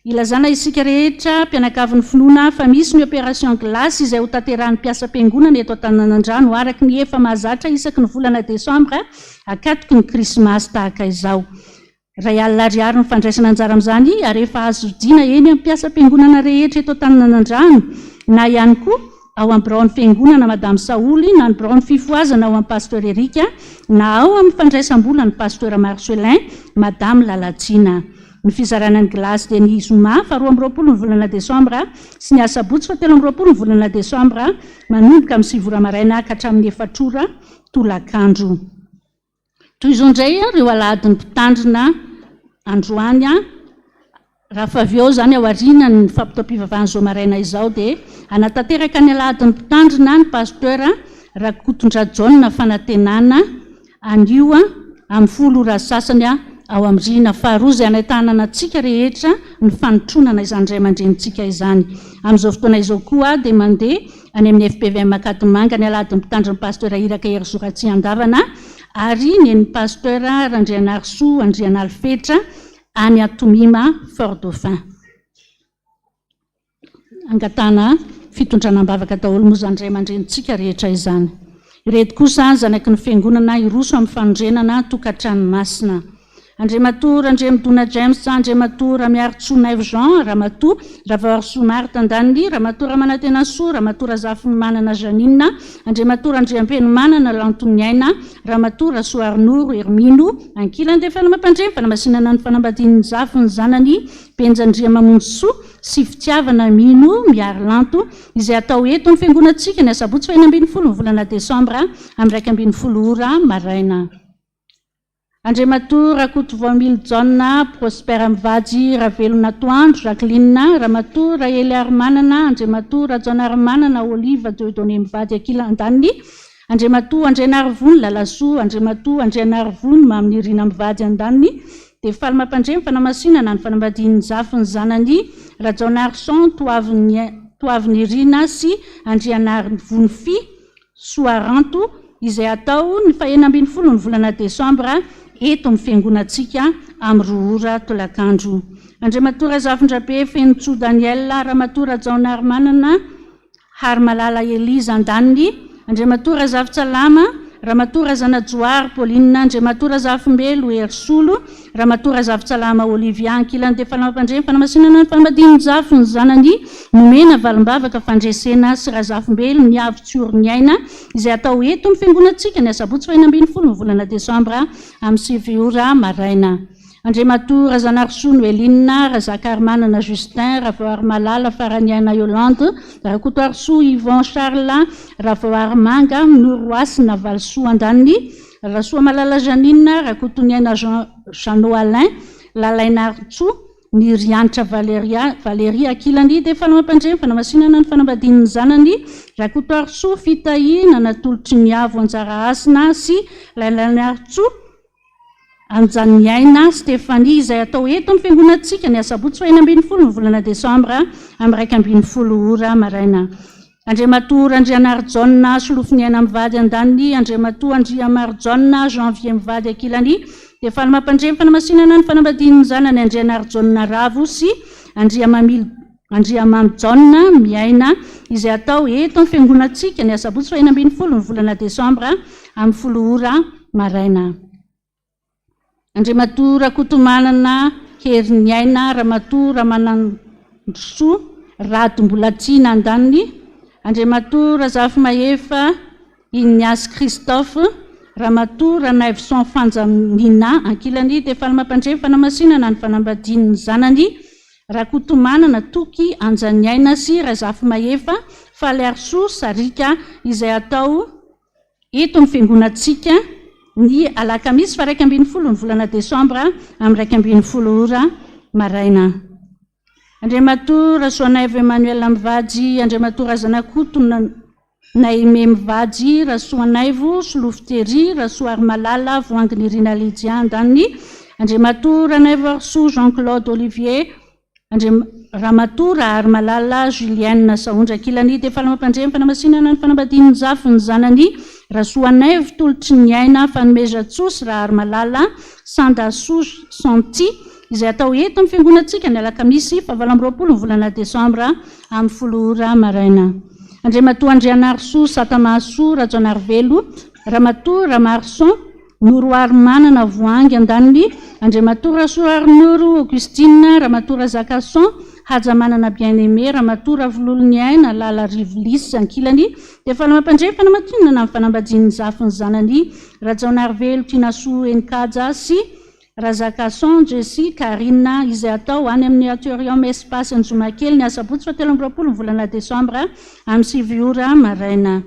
Ilazana isika rehetra mpianakavin'ny finoana fa misy ny opération glace izay ho tanterahan'ny mpiasa fiangonana eto Taninanandrano araky ny efa mahazatra isaky ny volana desambra akatoky ny krismasy tahaka izao. Ray alina ariary ny fandraisana anjara amin'izany ary efa azo dina eny amin'ny mpiasa fiangonana rehetra eto Taninanandrano na ihany koa ao amin'ny biraon'ny fiangonana Madame Saoly na ny biraon'ny fifoazana ao amin'ny pasteur Erika na ao amin'ny fandraisam-bola ny pasteur Marcelin Madame Lalatsina. Ny fizarana ny glace dia ny zoma 20 ny volana desambra sy ny asabotsy 17 ny volana desambra manomboka amin'ny 7 ora maraina ka hatramin'ny 4 ora tolakandro. Toy izao indray ireo alahadin'ny mpitandrina androany raha fa avy eo izany ao aoriana ny fampitoam-pivavahana izao maraina izao dia anatanteraka ny alahadin'ny mpitandrina ny pasteur Rakotondra John fanatenana anio amin'ny 10 ora sasany ao amin'ny rihana faharoa izay anatanana antsika rehetra ny fanotronana izany ray aman-drenitsika izany. Amin'izao fotoana izao koa dia mandeha any amin'ny FPVM Makatomanga ny alahadin'ny mpitandrina ny pasteur Iraka Herzoratsi Andavana ary ny pasteur Randrianarso Andrianalfetra any Atomima Fort Dauphin. Angatana fitondranam-bavaka daholo moa izany ray aman-drenitsika rehetra izany. Ireto kosa zanaky ny fiangonana iroso amin'ny fanondrenana tokantranomasina. Andriamatoa Andriamidona James, Andriamatoa Miartso Naive Jean, Ramatoa Ravaorso Marta Ndani, Ramatoa Manatena Soa, Ramatoa Zafiny Manana Janina, Andriamatoa Andriampeno Manana Lantoniaina, Ramatoa Soarnoro Hermino, ankilany dia fanamapandreny fanamasinana ny fanambadian'ny zafiny zanany Benjandriamamonso sy fitiavana mino miary lanto izay atao eto ny fiangonantsika ny asabotsy 12 ny volana desambra amin'ny 12 ora maraina. Andriamatoa Rakotovamily Jonna, Prospera Mivady, Ravelona Toandro, Jacqueline, Ramatoa Raely Armanana, Andriamatoa Jona Armanana, Oliva Dieudonné Mivady Akila Andani, Andriamatoa Andrianarivony Lalasoa, Andriamatoa Andrianarivony Maminirina Mivady Andani, dia falimapandreny fanamasinana ny fanambadian'ny zafiny zanany Rajonarson Toavinirina sy Andrianarivony Fi Soaranto izay atao ny 12 ny volana desambra eto amin'ny fiangonantsika amin'ny 2 ora tolakandro. Andriamatoa Zafindrabe Fenotso Daniel, Ramatoa Jaona Armanana, Harmalala Eliza Andani, Andriamatoa Zavitsalama, Ramatoa Zanajoary Pauline, Andriamatoa Zafimbelo Ersolo, Ramatoa Zavitsalama Olivia ankilany dia falimapandreny fanamasinana ny fanambadian'ny zafiny zanany nomena valimbavaka fandresena sy Razafimbelo ny avy Tsorniaina izay atao eto ny fiangonantsika ny asabotsy 12 ny volana desambra amin'ny 7 ora maraina. Andriamatoa Zanarso Noeline, Razaka Armanana Justin, Ravoar Malala Faraniana Yolande, Rakotoarso Yvon Charles, Ravoar Manga, Noroasina Valso Andani, Rasoa Malala Janine, Rakotoniaina Jean Alain, Lalaina Artso, ny rianitra Valeria Akilany dia fanomam-pandreny fanamasinana ny fanambadian'ny zanany Rakotoarsoa fitahinana tolotry ny avo anjara asina sy Lailanartsoa Anjaniaina Stefania izay atao eto amin'ny fiangonantsika ny asabotsy 20 ny volana Desambra amin'ny 20 ora maraina. Andriamatoa Andrianarjona solofiny aina mivady andaniny Andriamatoa Andriamarjona janvier mivady Akilany dia fanomam-pandreny fanamasinana ny fanambadian'ny zanany Andrianarjona Ravo sy Andriamamjona miaina izay atao eto amin'ny fiangonantsika ny asabotsy 20 ny volana Desambra amin'ny 10 ora maraina. Andriamatoa Rakotomanana Heriniaina Ramatoa Ramanandrosoa Radombolatsina andaniny Andriamatoa Razafy Mahefa Ignace Christophe Ramatoa Ranaivson Fanjamina Ankilany dia fanomam-pandreny fanamasinana ny fanambadian'ny zanany Rakotomanana Toky Anjaniaina sy Razafy Mahefa Faliarsoa Sarika izay atao eto amin'ny fiangonantsika ny alakamisy 20 ny volana Desambra amin'ny 20 ora maraina. Andriamatoa Rasoanaivo Emmanuel mivady Andriamatoa Razanakoto Naime mivady Rasoanaivo Solofitery Rasoa Armalala voanginy Rina Lidia andaniny Andriamatoa Ranaivo Arsoa Jean-Claude Olivier Ramatoa Armalala Julienne Saondra Akilany dia fanomam-pandreny fanamasinana ny fanambadian'ny zafy ny zanany Rasoanaivo tolotry ny aina Fanomezantsosy Armalala Sandasoa Santi izay atao eto amin'ny fiangonantsika ny alakamisy 20 ny volana Desambra amin'ny 10 ora maraina. Andriamatoa Andrianarsoa Satamasoa Rajanarvelo Ramatoa Ramarson Noroarmanana voangy andaniny Andriamatoa Rasoa Arnoro Augustine Ramatoa Zakason Hajamanana Bien-Aimé Ramatoa Vololony aina Lala Rivolisy Ankilany dia fanomam-pandreny fanamasinana ny fanambadian'ny zafy ny zanany Rajanarvelo Tinasoa Enkaja sy Razakason Jessie Karina izay atao any amin'ny atorium espace Anjomakely ny asabotsy 17 ny volana Desambra amin'ny 7 ora maraina.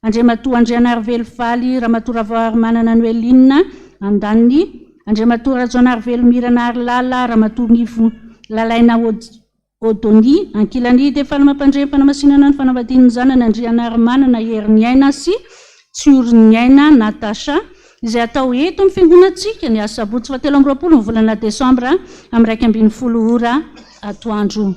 Andriamatoa Andrianarvelo Faly Ramatoa Ravoarmanana Noeline andaniny Andriamatoa Rajanarvelo Mirana Arlala Ramatoa Nivo Lalaina Odoni Ankilany dia fanomam-pandreny fanamasinana ny fanambadian'ny zanany Andrianarmanana Heriniaina sy Tsioriniaina Natasha izay atao eto amin'ny fiangonantsika ny asabotsy 17 ny volana Desambra amin'ny 20 ora atoandro.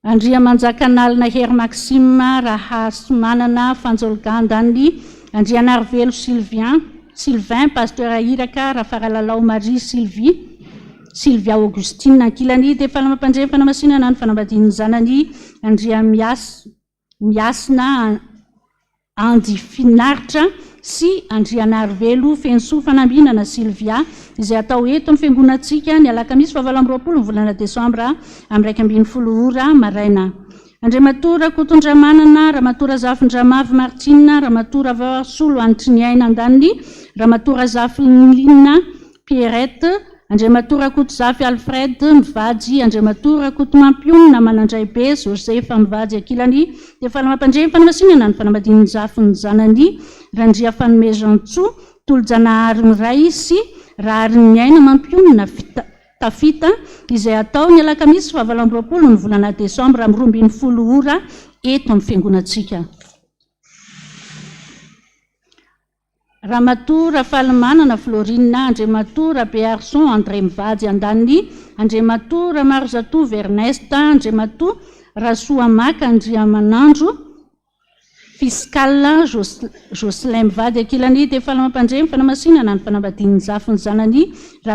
Andriamanjakanalina Hery Maxime Rahasmanana Fanjolga andaniny Andrianarvelo Sylvain Pasteur Ahiraka Rafaralalao Marie Sylvia Augustine Ankilany dia fanomam-pandreny fanamasinana ny fanambadian'ny zanany Miasina Andi Finaritra sy Andrianarvelo Fenso Fanambinana Sylvia izay atao eto amin'ny fiangonantsika ny alakamisy 20 ny volana Desambra amin'ny 20 ora maraina. Andriamatoa Rakotondramanana Ramatoa Razafindramavy Martina Ramatoa Ravarsolo Antriniaina andaniny Ramatoa Razafilina Pierrette Andriamatoa Rakotozafy Alfred mivady Andriamatoa Rakotomampiona Manandray be Josefa mivady Akilany dia fanomam-pandreny fanamasinana ny fanambadian'ny zafy ny zanany Randria Fanomezantsoa Tolojanahary Miray sy Rahariny aina Mampiona Tafita izay atao ny alakamisy 17 ny volana Desambra amin'ny 20 ora eto amin'ny fiangonantsika. Ramatoa Rafalimanana Florina Andriamatoa Bearson André mivady andaniny Andriamatoa Marzatoa Vernesta Andriamatoa Rasoamaka Andriamanandro Fiscal Jocelyn mivady Akilany dia fanomam-pandreny fanamasinana ny fanambadian'ny zafy ny zanany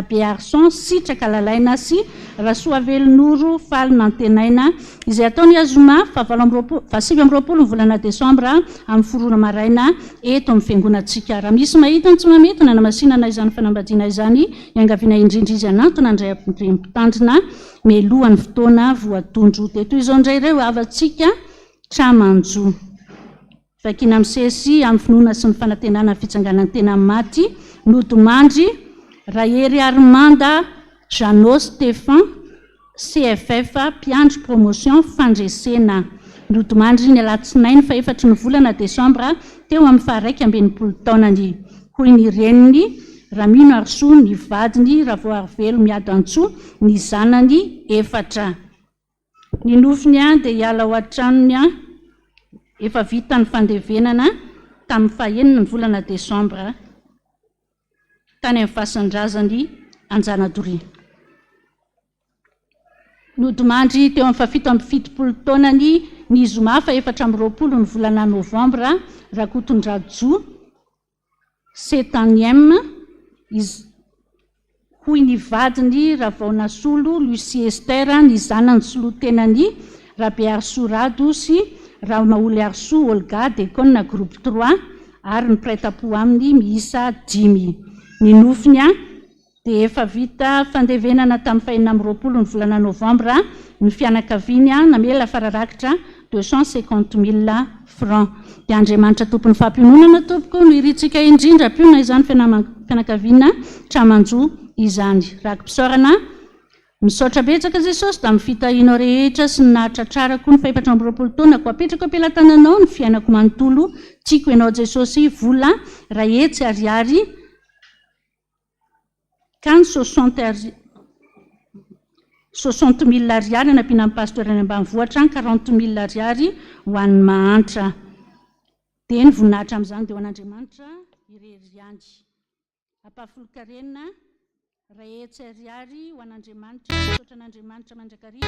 Bearson Sitraka Lalaina sy Rasoavelonoro Faly Nantenaina izay ataony azoma 17 ny volana Desambra amin'ny 4 ora maraina eto amin'ny fiangonantsika. Raha misy mahita ny tsy mamety na namasinana izany fanambadiana izany iangaviana indrindra izy anantona indray mpitandrina melohan'ny fotoana voatondro dia toy izao indray ireo avantsika tramanjo. Vakina misesy amin'ny finoana sy ny fanantenana fitsanganan'ny tena maty Nodomandry Rahery Armanda Jeannot Stéphane CFF mpiandry promotion fandresena Nodomandry ny alatsinainy 4 ny volana Desambra teo amin'ny 12 taonany. Hoy ny reniny raha mino arysoa ny vadiny raha vao ary velo miady antsoa ny zanany efatra. Ny nofiny a dia hiala ao an-tranony a efa vita ny fandevenana tamin'ny fahaenina ny volana desambra tany amin'ny fasan-drazany Anjanadoria. Nodimandry teo amin'ny fafito amby fitopolo taonany ny zoma fa 420 ny volana novambra Rakotondrajo 7e izy hoy ny vadiny Ravaonasolo Lucie Esther ny zanany solotenany Rabearsorado sy Ramaoly Arso Olga diakona groupe 3 ary ny prêt-à-pot aminy miisa 5. Ny nofiny a dia efa vita fandevenana tamin'ny fahaenina amby 20 ny volana novambra ny fianakaviana namela fararakitra 250 000 francs. Dia Andriamanitra tompon'ny fampiononana tompoko no iritsika indrindra piona izany fianakaviana tramanjo izany. Rakim-pisaorana misaotra betsaka Jesosy da mifitahinao rehetra sy ny nahatratrarako ny 420 taonako apetrako ampelantananao ny fiainako manontolo tiako ianao Jesosy vola raha etsy ariary ka ny 60 000 ariary anampiana amin'ny pasteur any ambanivohitra 40 000 ariary ho an'ny mahantra. Dia ny voninahitra amin'izany dia ho an'Andriamanitra irery ihany. Ampahafolokarenina raha etsy ariary ho an'Andriamanitra misaotra an'Andriamanitra mandrakariva.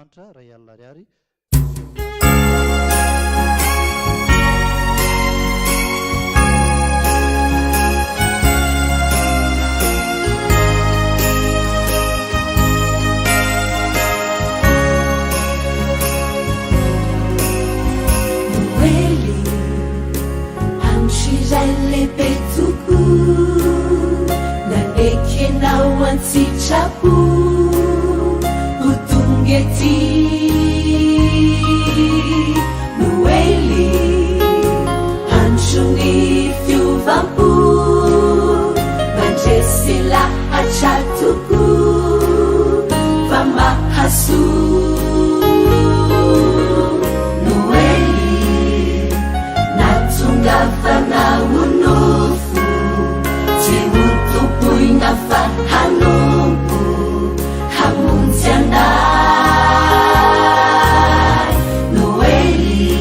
lanitra ray alina ariary. Lehibe tokoa na ekenao antsitrapo ho tonga ety Noely andro ny fiovampo mandresy lahatra tokoa fa mahasoa Noely natongavanao nofo tsy ho tompoina fa hanompo hamonjy anay Noely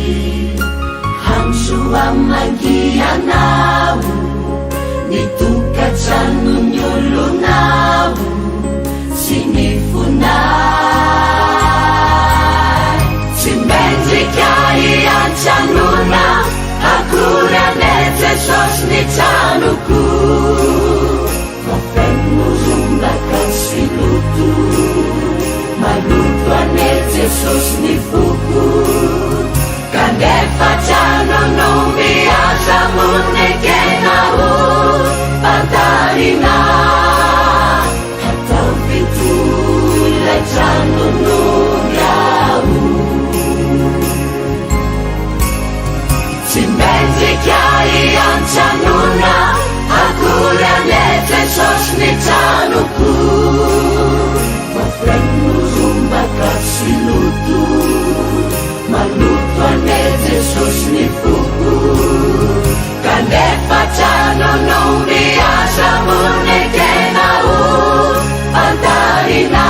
andro amangianao ny tokantrano ny olonao sy ny fonay tsy mendrika iantranona akorane Jesosy ny tranoko mafeno rombaka sy loto maloto ane Jesosy ny foko kanefa tranono miasa monekenao pantarina atao fito ilay tranono miao tsy mendrika iantranona akorane Jesosy ny tranoko mafeno rombaka sy loto maloto ane Jesosy ny foko kanefa tranono miasa monekenao pantarina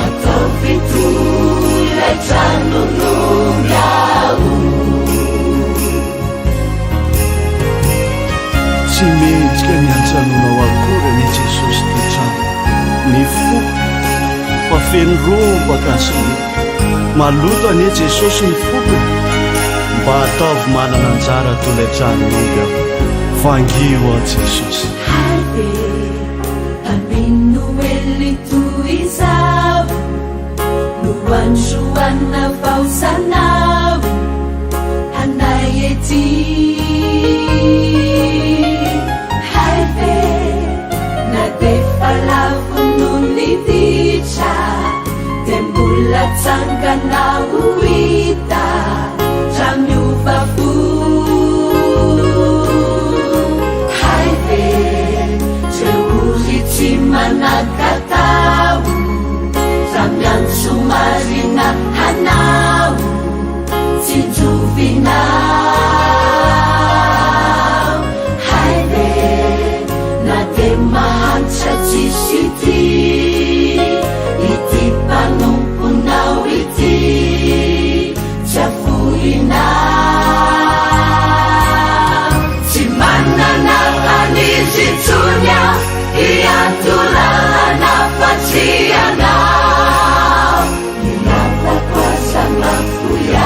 atao fito ilay tranono miao tsy mendrika ny antranonao akory ny Jesosy ny trano ny foko fa feno rombaka sy maloto ane Jesosy ny fokony mba ataovy manana anjara tolay tranonao vangio a Jesosy Haide amino Noely toy izao no androana vaosanao anay ety Haide na defa lavo noho ny ditra de mbola tsanganao hita ra miova fo Haide treo ory tsy manakatao ra miantso marina hanao tsy jovinao Haide na de mahantra tsisy ty ity mpanomponao ity tsy aforinao tsy manana anizy tsonya iantorana fatsianao inatako asanafuyay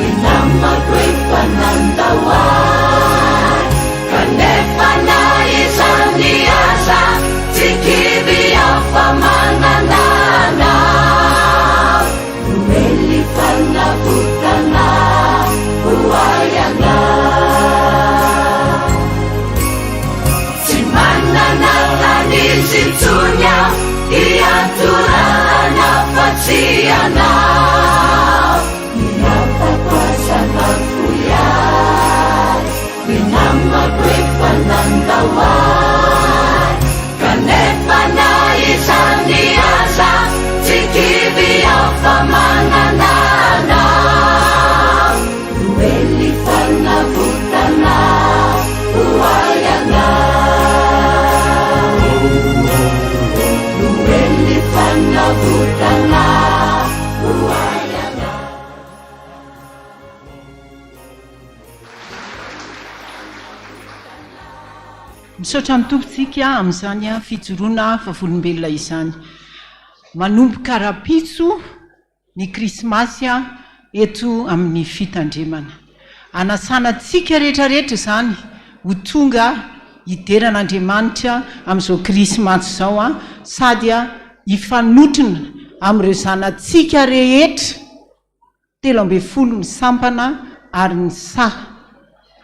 inamako efanandaway kanefa na izany asa tsy kiry afamanananao Noely fanavotana hoayana tsy manana anizy tsonya iantorana fatsianao inatako asanafuyay inamako efanandaway kanefa na izany asa tsy kiry afamanananao Noely fanavotana hoayana Noely fanavotana hoayana misaotra ny tompontsika amin'izany fijoroana vavolombelona izany manomboka rapitso ny krismasy a eto amin'ny fitandremana anasanantsika rehetrarehetra zany ho tonga hideran'andriamanitra amin'izao krismasy zao a sady a hifanotrina amin'ireo zanantsika rehetra 12 ny sampana ary ny saha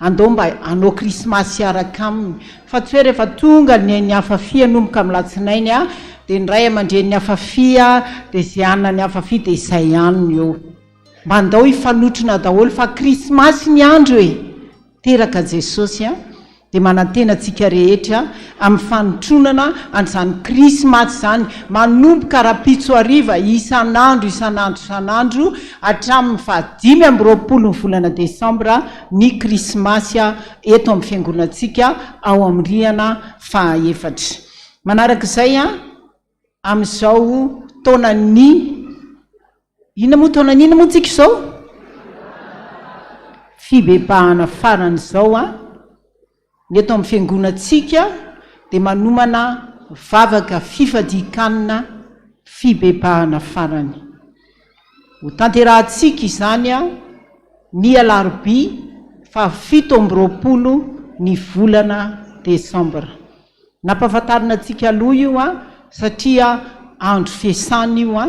andao mba anao krismasy araka aminy fa tsy hoe rehefa tonga ny afafia nomboka amin'ny latsinainy a dia nyray amandre ny afafia dia zay anna ny afafia dia izay aniny eo mba andao hifanotrina daholo fa krismasy ny andro e teraka jesosy a dia manantena antsika rehetra amin'ny fanotronana an'izany krismasy zany manomboka rapitso ariva isan'andro hatramin'ny 25 ny volana desambra ny krismasy eto amin'ny fiangonantsika ao amin'ny rihana 4 manarak'izay a amin'izao taonany inona moa tsika izao fibebahana farany zao a ny eto amin'ny fiangonantsika dia manomana vavaka fifadikanina fibebahana farany ho tanterahantsika izany a ny alarobia 17 ny volana desambra nampahafantarina antsika aloha io a satria andro fiasana io a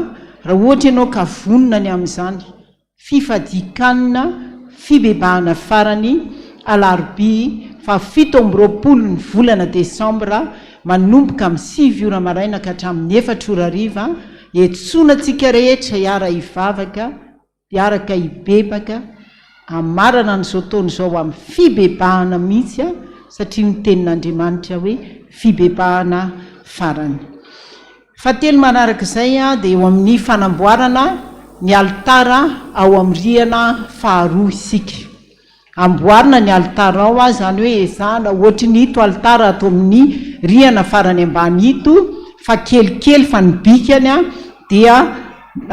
raha ohatra ianao ka vonona ny amin'izany fifadikanina fibebahana farany alarobia 17 ny volana desambra manomboka amin'ny 7 ora maraina ka hatramin'ny 4 ora hariva etsona antsika rehetra hiara hivavaka hiaraka hibebaka amarana n'izao taona izao amin'ny fibebahana mihitsy a satria ny tenin'andriamanitra hoe fibebahana farany fatelo manarak'izay a dia eo amin'ny fanamboarana ny altara ao amin'ny rihana 2 isika amboarina ny altara ao a zany hoe ezana ohatra ny hito altara ato amin'ny rihana farany ambany hito fa kelikely fa ny bikany a dia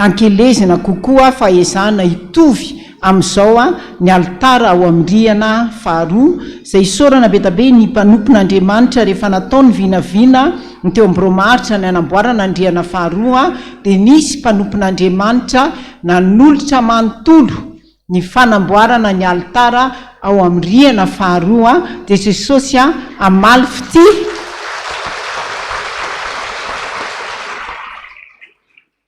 ankelezina kokoa fa ezana hitovy amin'izao a ny altara ao amin'ny rihana 2 izay isorana betabe ny mpanompon'andriamanitra rehefa natao ny vinavina ny teo amboromaritra ny anamboarana ny rihana 2 a dia nisy mpanompon'andriamanitra nanolotra manontolo ny fanamboarana ny altara ao amin'ny rihana 2 a dia jesosy a amaly fity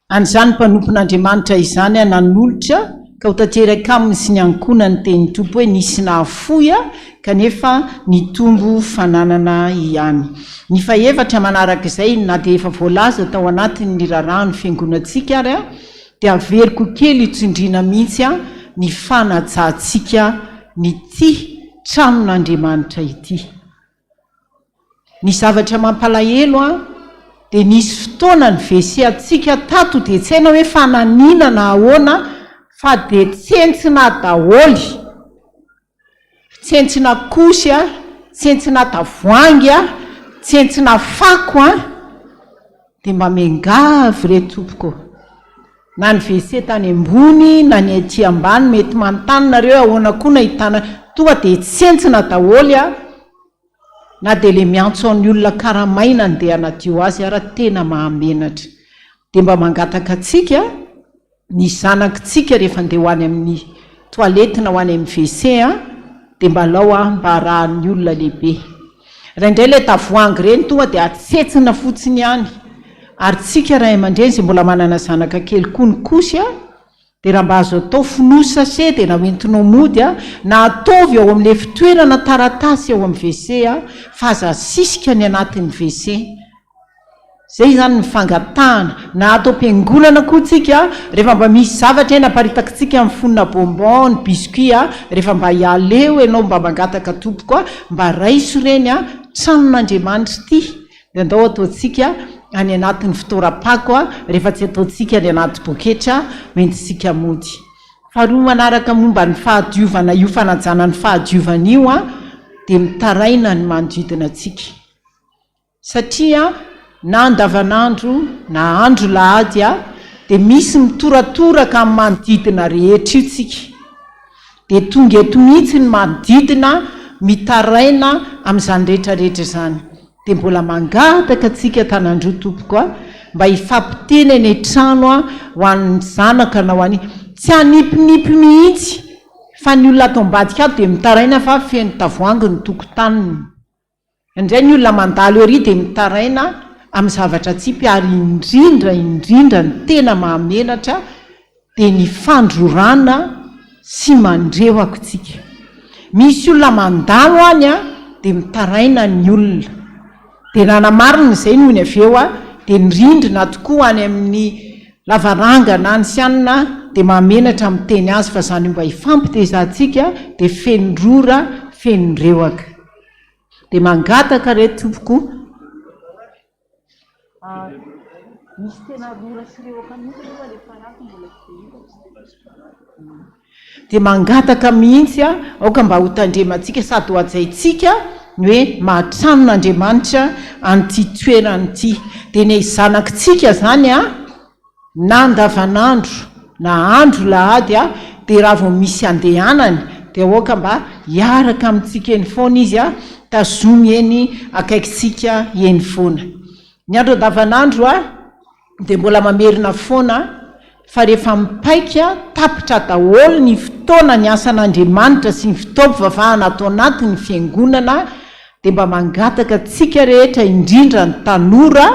an'izany mpanompon'andriamanitra izany a nanolotra ka ho tanteraka aminy sy ny ankona ny teny tompo hoe nisy nahafoy a kanefa ny tombo fananana ihany ny faevatra manarak'izay na dia efa voalaza tao anatin'ny rarahany fiangonantsika ary a dia averiko kely hitsindriana mihitsy a ny fanajantsika ny ty tranon'andriamanitra ity ny zavatra mampalahelo a dia nisy fotoana ny vese atsika tato dia tsy haina hoe fananinana ahoana fa dia tsentsina daholy tsentsina kosy a tsentsina tavoangy a tsentsina fako a dia mba mengavy re tompoko na ny vese tany ambony na ny aty ambany mety mantanonareo ahoana koa na hitana toa dia tsentsina daholy a na dia le miantso amin'ny olona karamaina ny dia anadio azy ara tena mahamenatra dia mba mangataka atsika ny zanakitsika rehefa ndeha ho any amin'ny toalety na ho any amin'ny wc a dia mba lao a mba arahan'ny olona lehibe raha indray le tavoangy reny tonga dia atsetsina fotsiny ihany ary tsika raha aman-dreny zay mbola manana zanaka kely koa ny kosy a dia raha mba azo atao finosy sase dia na hoentinao mody a na ataovy ao amin'le fitoerana taratasy ao amin'ny wc a fa aza sisika ny anatin'ny wc zay zany ny fangatahana na atao mpiangonana koa tsika rehefa mba misy zavatra eny aparitakitsika amin'ny fonina bonbon ny biscuit a rehefa mba hialeo ianao mba mangataka tompoko a mba raiso reny a tranon'andriamanitra ity dia andao ataontsika any anatin'ny fitoram-pako a rehefa tsy ataontsika ny anaty boketra mentsika mody faharoa manaraka momba ny fahadiovana io fanajana ny fahadiovana io a dia mitaraina ny manodidina atsika satria na andavanandro na andro lahady a dia misy mitoratoraka amin'ny manodidina rehetra io tsika dia tonga eto mihitsy ny manodidina mitaraina amin'izany rehetrarehetra izany dia mbola mangataka atsika tanandroa tompoko a mba hifampiteny eny trano a ho an'ny zanaka na ho any tsy hanipinipy mihitsy fa ny olona atao ambadika ato dia mitaraina fa feno tavoangy ny tokotaniny indray ny olona mandalo ery dia mitaraina amin'ny zavatra tsipy ary indrindra ny tena mahamenatra dia ny fandrorana sy mandrewako tsika misy olona mandalo any a dia mitaraina ny olona dia nanamarina izay noho ny aveo a dia indrindrina tokoa any amin'ny lavarangana any sianina dia mahamenatra miteny azy fa zany mba hifampitezantsika dia fenodrora fenondrewaka dia mangataka re tompoko misy tena rora sy rewaka mihitsy le farako mbola dia mangataka mihitsy a aoka mba ho tandremantsika sady ho ajaintsika ny hoe mahatranon'Andriamanitra an'ity toerany ity dia ny zanakitsika zany a na andavanandro na andro lahady a dia raha vao misy andehanany dia aoka mba hiaraka amintsika eny foana izy a tazomy eny akaikitsika eny foana ny andro andavanandro a dia mbola mamerina foana fa rehefa mipaika tapitra daholo ny fotoana ny asan'Andriamanitra sy ny fotoam-pivavahana atao anatin'ny fiangonana dia mba mangataka atsika rehetra indrindra ny tanora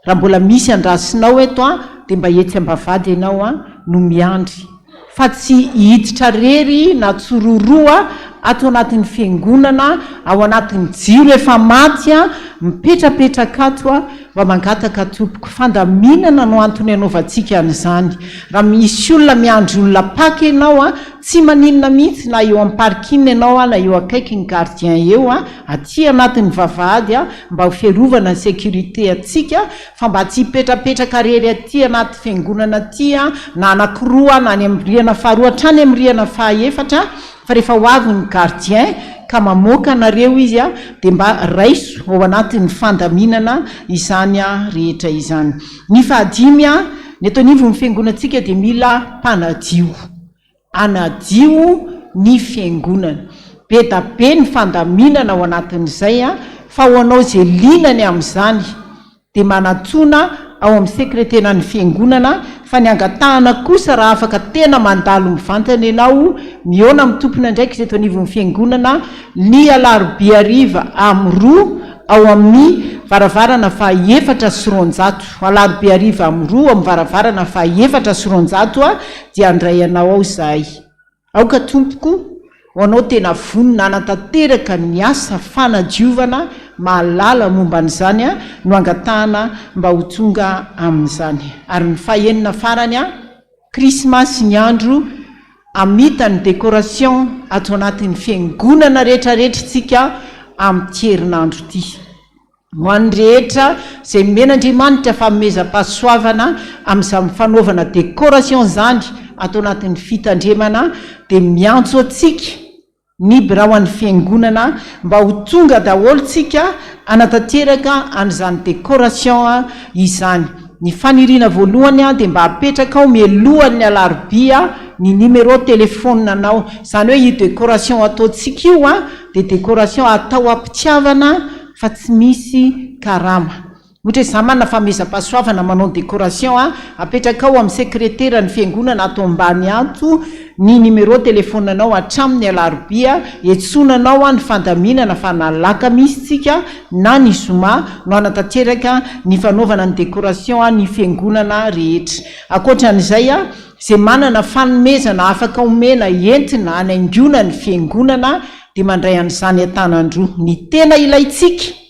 raha mbola misy andrasinao eto a dia mba etsy ambavady ianao a no miandry fa tsy hiditra rery na tsororoa atao anatin'ny fiangonana ao anatin'ny jiro efa maty a mipetrapetraka ato a mba mangataka tompoko fandaminana no antony anaovantsika an'izany raha misy olona miandry olona paky ianao a tsy maninona mihitsy na eo amin'ny parkina ianao a na eo akaiky ny gardien eo a aty anatin'ny vavahady a mba ho fiarovana ny sécurité atsika fa mba tsy hipetrapetraka rery aty anaty fiangonana aty a na anakiroa na any amin'ny rihana faharoa hatrany amin'ny rihana fahaefatra fa rehefa ho avy ny gardien ka mamoaka anareo izy a dia mba raiso ao anatin'ny fandaminana izany a rehetra izany ny fahadimy a ny atao nivo ny fiangonantsika dia mila mpanadio anadio ny fiangonana be da be ny fandaminana ao anatin'izay a fa ho anao zay linany amin'izany dia manatsoana ao amin'ny sekretenan'ny fiangonana fa ny angatahana kosa raha afaka tena mandalo mivantana ianao miona amin'ny tompona ndraiky izay tonivon'ny fiangonana ny alarobia ariva amin'ny roa ao amin'ny varavarana fahaefatra sy roanjato alarobia ariva amin'ny roa amin'ny varavarana fahaefatra sy roanjato a dia andray anao ao zahay aoka tompoko ho anao tena vonina anatanteraka ny asa fanadiovana mahalala momba an'izany a no angatahana mba ho tonga amin'izany ary ny fahenina farany a krismasy ny andro amita ny décoration atao anatin'ny fiangonana rehetrarehetritsika amin'ity herinandro ity ho an'ny rehetra izay men'Andriamanitra famezam-pahasoavana amin'izany fanaovana décoration zany atao anatin'ny fitandremana dia miantso atsika ny birao an'ny fiangonana mba ho tonga daholo tsika anatanteraka an'izany décoration a izany ny faniriana voalohany a dia mba hapetraka ao mialohan'ny alarobia ny numéro telefona anao izany hoe io décoration ataontsika io a dia décoration atao ampitiavana fa tsy misy karama ohatra hoe zaho manana famezam-pahasoavana manao décoration a apetraka ao amin'ny sekretera ny fiangonana atao ambany ato ny numéro telefona anao hatramin'ny alarobia etsonanao a ny fandaminana fa nalaka misy tsika na ny zoma no anatanteraka ny fanaovana ny décoration a ny fiangonana rehetra akoatran'izay a izay manana fanomezana afaka omena entina anaingona ny fiangonana dia mandray an'izany an-tanandroa ny tena ilaitsika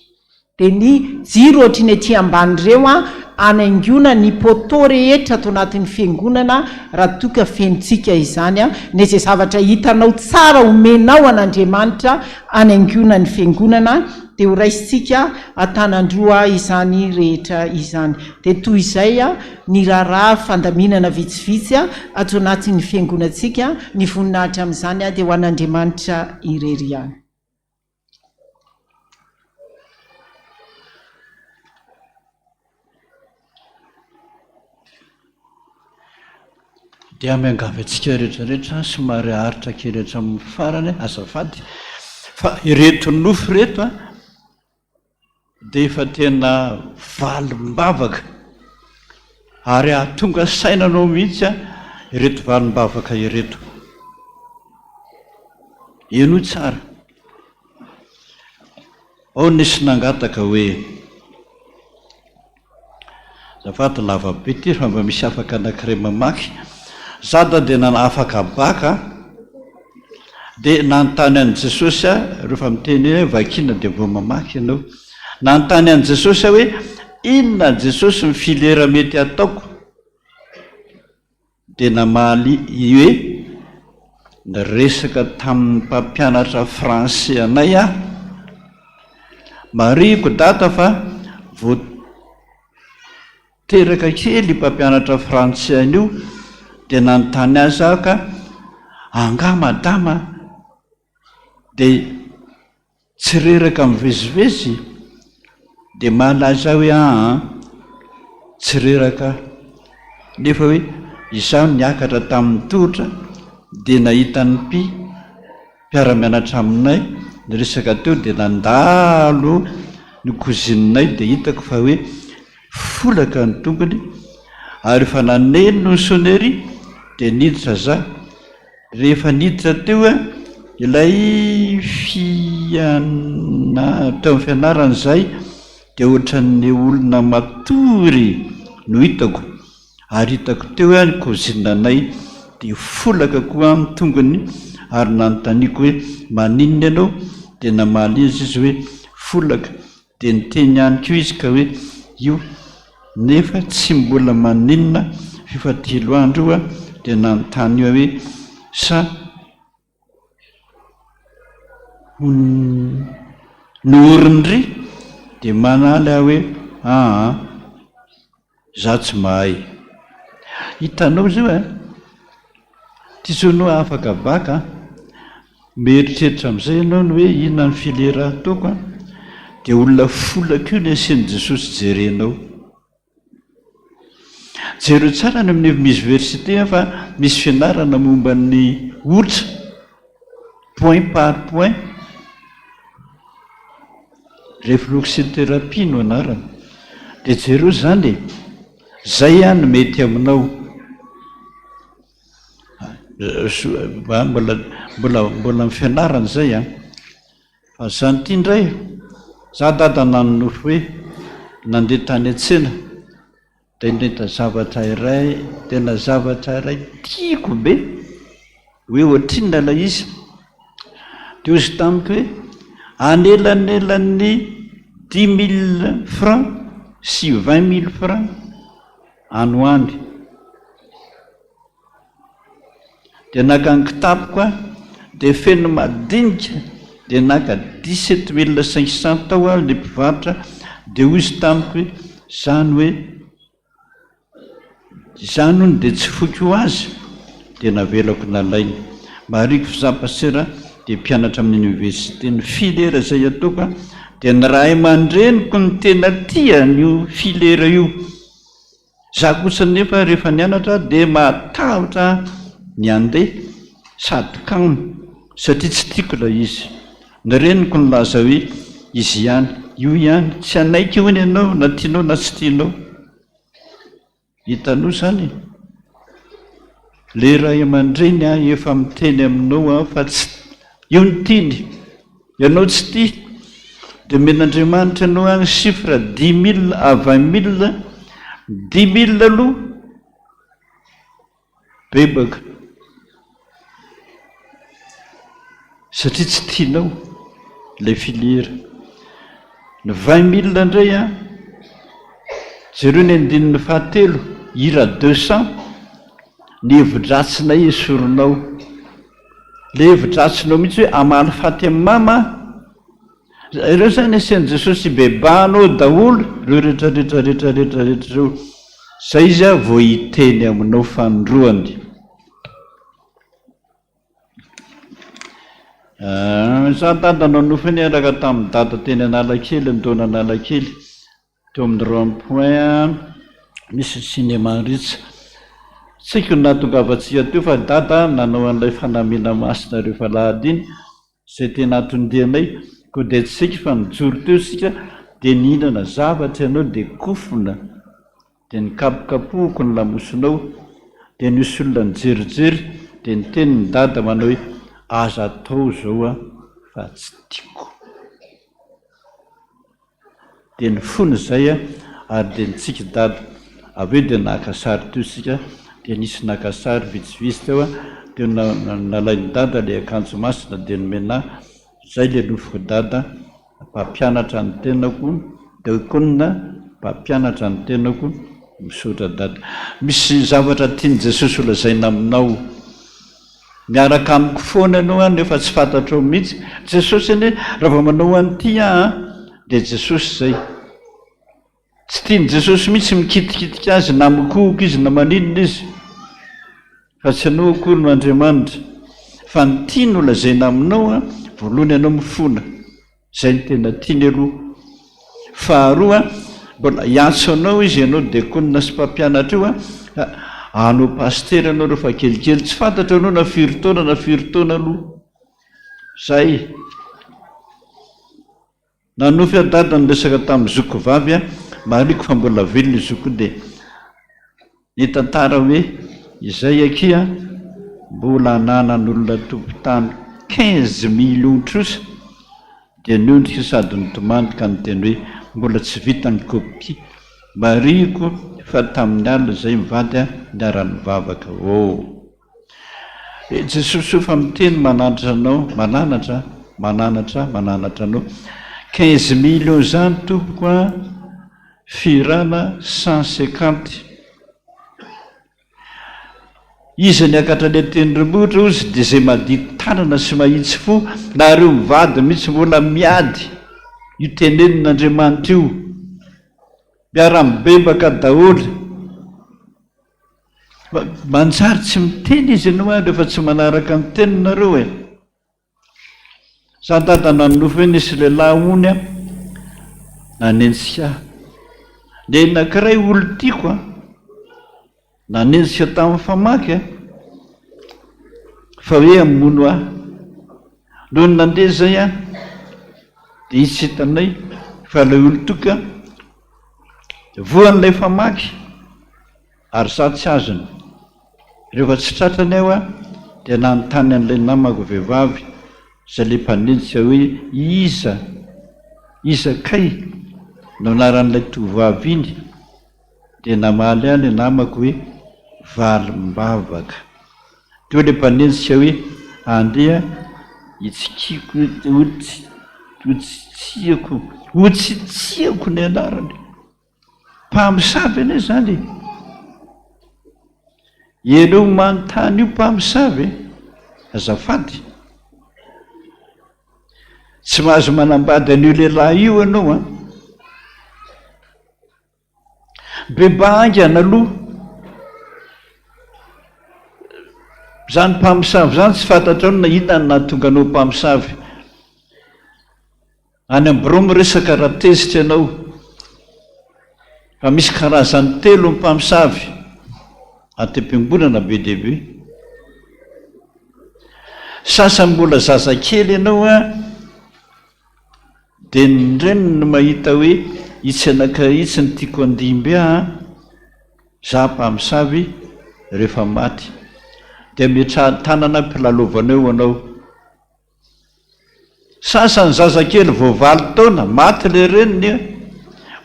dia ny jiro ohatrany aty ambany ireo a anaingona ny poto rehetra atao anatin'ny fiangonana raha toka fenontsika izany a ny izay zavatra hitanao tsara omenao an'Andriamanitra anaingona ny fiangonana dia ho raisitsika an-tanandroa izany rehetra izany dia toy izay a ny raharaha fandaminana vitsivitsy a atao anatin'ny fiangonantsika ny voninahitra amin'izany a dia ho an'Andriamanitra irery any dia miangavy antsika rehetrarehetra somary aritra kerehetra amin'ny farany azafady fa ireto nofo reto a dia efa tena valim-bavaka ary ahatonga sainanao mihitsy ireto valim-bavaka ireto. Eno tsara. Ao nisy nangataka hoe zafady lava be ty fa mba misy afaka anankiray mamaky. Zada dia afaka baka dia nanontany an' Jesosy rehefa miteny hoe vakina dia mbo mamaky ianao. Nanontany an' Jesosy hoe inona Jesosy ny filera mety ataoko, dia namaly hoe resaka tamin'ny mpampianatra français anay mariko data fa teraka kely mpampianatra français an'io dia nanontany azy aho ka anga madama dia tsy reraka mivezivezy, dia malaza hoe tsy reraka, nefa hoe izaho niakatra tamin'ny tohatra dia nahitany mpiara-mianatra aminay niresaka teo dia nandalo ny kozininay dia hitako fa hoe folaka ny tompony, ary efa naneno ny sonery dia niditra za. Rehefa niditra teo ilay teo amin'ny fianarana izay dia ohatran'ny olona matory no hitako, ary hitako teo ny kozininanay dia folaka koa amin'ny tongony, ary nanontaniako hoe maninona ianao, dia namaly izy hoe folaka, dia niteny ihany koa izy ka hoe io nefa tsy mbola maninona fifatilo andro dia nanontany hoe sa noorindry, dia manaly aho hoe za tsy mahay. Hitanao zao ty zonao afaka baka mieritreritra amin'izay ianao ny hoe inona ny filera ataoko dia olona folaka io ny asian'i Jesosy jerenao. Jereo tsara ny amin'ny université fa misy fianarana momba ny ohatra point par point, réflexithérapie no anarana, dia jereo zany zay no mety aminao. Mbola mifianarana zay fa zany ity indray za dada nanonofo hoe nandeha tany an-tsena dia nahita zavatra iray, tena zavatra iray tiako be hoe ohatrinona ilay izy, dia ozy tamiko hoe anelanelan'ny 10 000 francs sy 20 000 francs anoany. Dia naka ny kitapoko dia feno madinika dia naka 17 500 tao ilay mpivarotra, dia ozy tamiko hoe zany hoe zany hono dia tsy foky ho azy, dia navelako nalainy. Mariko fizampasera dia mpianatra amin'ny université ny filera izay ataoko dia ny ray aman-dreniko ny tena tia nyo filera io. Za kosa nefa rehefa nianatra dia matahotra ny andeha sady kamo satria tsy tiako ilay izy. Ny reniko ny laza hoe izy ihany, io ihany, tsy anaiky hono ianao na tianao na tsy tianao. Hitanao zany le ray aman-dreny efa miteny aminao fa tsy io ny tiany, ianao tsy tia dia men'Andriamanitra ianao ny chiffre 10 000 à 20 000, 10 000 aloha bebaka satria tsy tianao ilay filiera. Ny 20 000 indray jereo ny andinin'ny fahatelo ira 200 ny hevi-dratsinay esoronao, le hevi-dratsinao mihitsy hoe amaly faty amin'ny mama. Ireo zany asian'i Jesosy bebanao daholo reo rehetrarehetrarehetra reo, zay izy vao hiteny aminao fanondroany. Za dada nanofo niaraka tamin'ny dada teny Analakely, nitaona Analakely teo amin'ny rond-point misy cinéma Ritsa. Tsy haiko nahatongavantsika teo fa dada nanao an'ilay fanamina masina rehefa lahady iny izay tena atondianay, koa dia tsy haiko fa nijoro teo sika dia nihinana zavatra ianao dia kofona dia nikapokapohako ny lamosonao, dia nisy olona nijerijery, dia niteny ny dada manao hoe aza atao zao a fa tsy tiako. Dia nifony zay a, ary dia nitsika dada avy eo dia naka sary teo sika, dia nisy naka sary vitsivitsy teo a, dia nalainy dada le akanjo masina dia nomena zay le nofoko dada, mpampianatra ny tenako, diakona mpampianatra ny tenako, misaotra dada. Misy zavatra tiany Jesosy olazaina aminao, miaraka amiko foana ianao a nefa tsy fantatrao mihitsy. Jesosy anie raha vao manao an'ity dia Jesosy zay. Tsy tiany Jesosy mihitsy mikitikitika azy na mikohoka izy na maninona izy, fa tsy anao akory no Andriamanitra, fa ny tiany olazaina aminao a, voalohany ianao mifona, zay ny tena tiany aloha. Faharoa, mbola hiantso anao izy, ianao diakona sy mpampianatra io a, anao pastery anao rehefa kelikely, tsy fantatra anao na firy taona aloha. Zay nanofy dada ny resaka tamin'ny zoko vavy a, mariko fa mbola velona zoko dia nitantara hoe izay aky a mbola nanan'olona tompon-tany 15 millions trosa, dia niondrika sady nitomany ka niteny hoe mbola tsy vita ny kopia. Mariko fa tamin'ny alina zay mivady a niara-ny vavaka. Jesosy fa miteny mananatra anao, mananatra anao 15 millions zany tompoko a, firana 150. Izy niakatra le tendrombohitra ozy dia zay madity tanana sy mahitsy fo, na reo mivady mihitsy mbola miady io tenenin'Andriamanitra io, miara-mibebaka daholo. Manjary tsy miteny izy ianao a rehefa tsy manaraka ny teninareo e. Za dada nanofy hoe nisy lehilahy ony a nanenjika le nakiray olo tiako a, nanenjika tamin'ny famaky a, fa hoe amono aho. Noho ny nandeha zay a dia izy hitanay fa ilay olo toka voan'ilay famaky ary za tsy azony. Rehefa tsy tratrany aho a dia nanontany an'ilay namako vehivavy zay le mpanenjika hoe iza kay no anaran'ilay tovovavy iny, dia namaly ahy le namako hoe valim-bavaka. Teo le mpanenjika hoe andeha hitsikiko hotsitsiako ny anarany. Mpamosavy anie zany, ianao manontany io mpamosavy, azafady tsy mahazo manambady an'io lehilahy io ianao a. Beba angana aloha zany mpamosavy zany, tsy fantatrao na hitany na tonga anao mpamosavy. Any amboro miresaka raha tezitra ianao, fa misy karazany telo ny mpamosavy atem-piangonana be dehibe. Sasany mbola zazakely ianao a, dia ny reniny no mahita hoe itsy anakahitsy ny tiako andimby aho za mpamosavy rehefa maty, dia mitrahany tanana mpilalovanao eo anao. Sasany zazakely vao 9 taona maty le reniny a,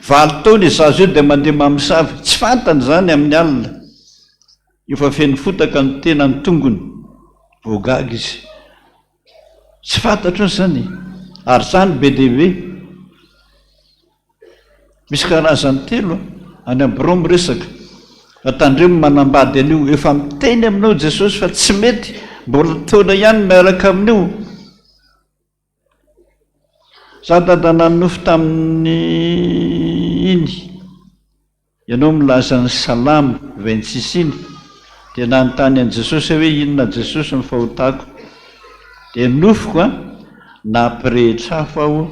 9 taona izazo eo dia mandeha mamosavy, tsy fantany zany amin'ny alina, efa feno fotaka ny tena ny tongony, voagaga izy, tsy fantatro zany. Ary zany be dehibe, misy karazany telo any amboro miresaka. Tandremo manambady an'io, efa miteny aminao Jesosy fa tsy mety, mbola taona ihany miaraka amin'io. Za dada nanofy tamin'ny iny, ianao milaza ny salamo 26 iny, dia nanontany an'i Jesosy hoe inona Jesosy ny fahotako, dia nofiko a nampirehitra hafa aho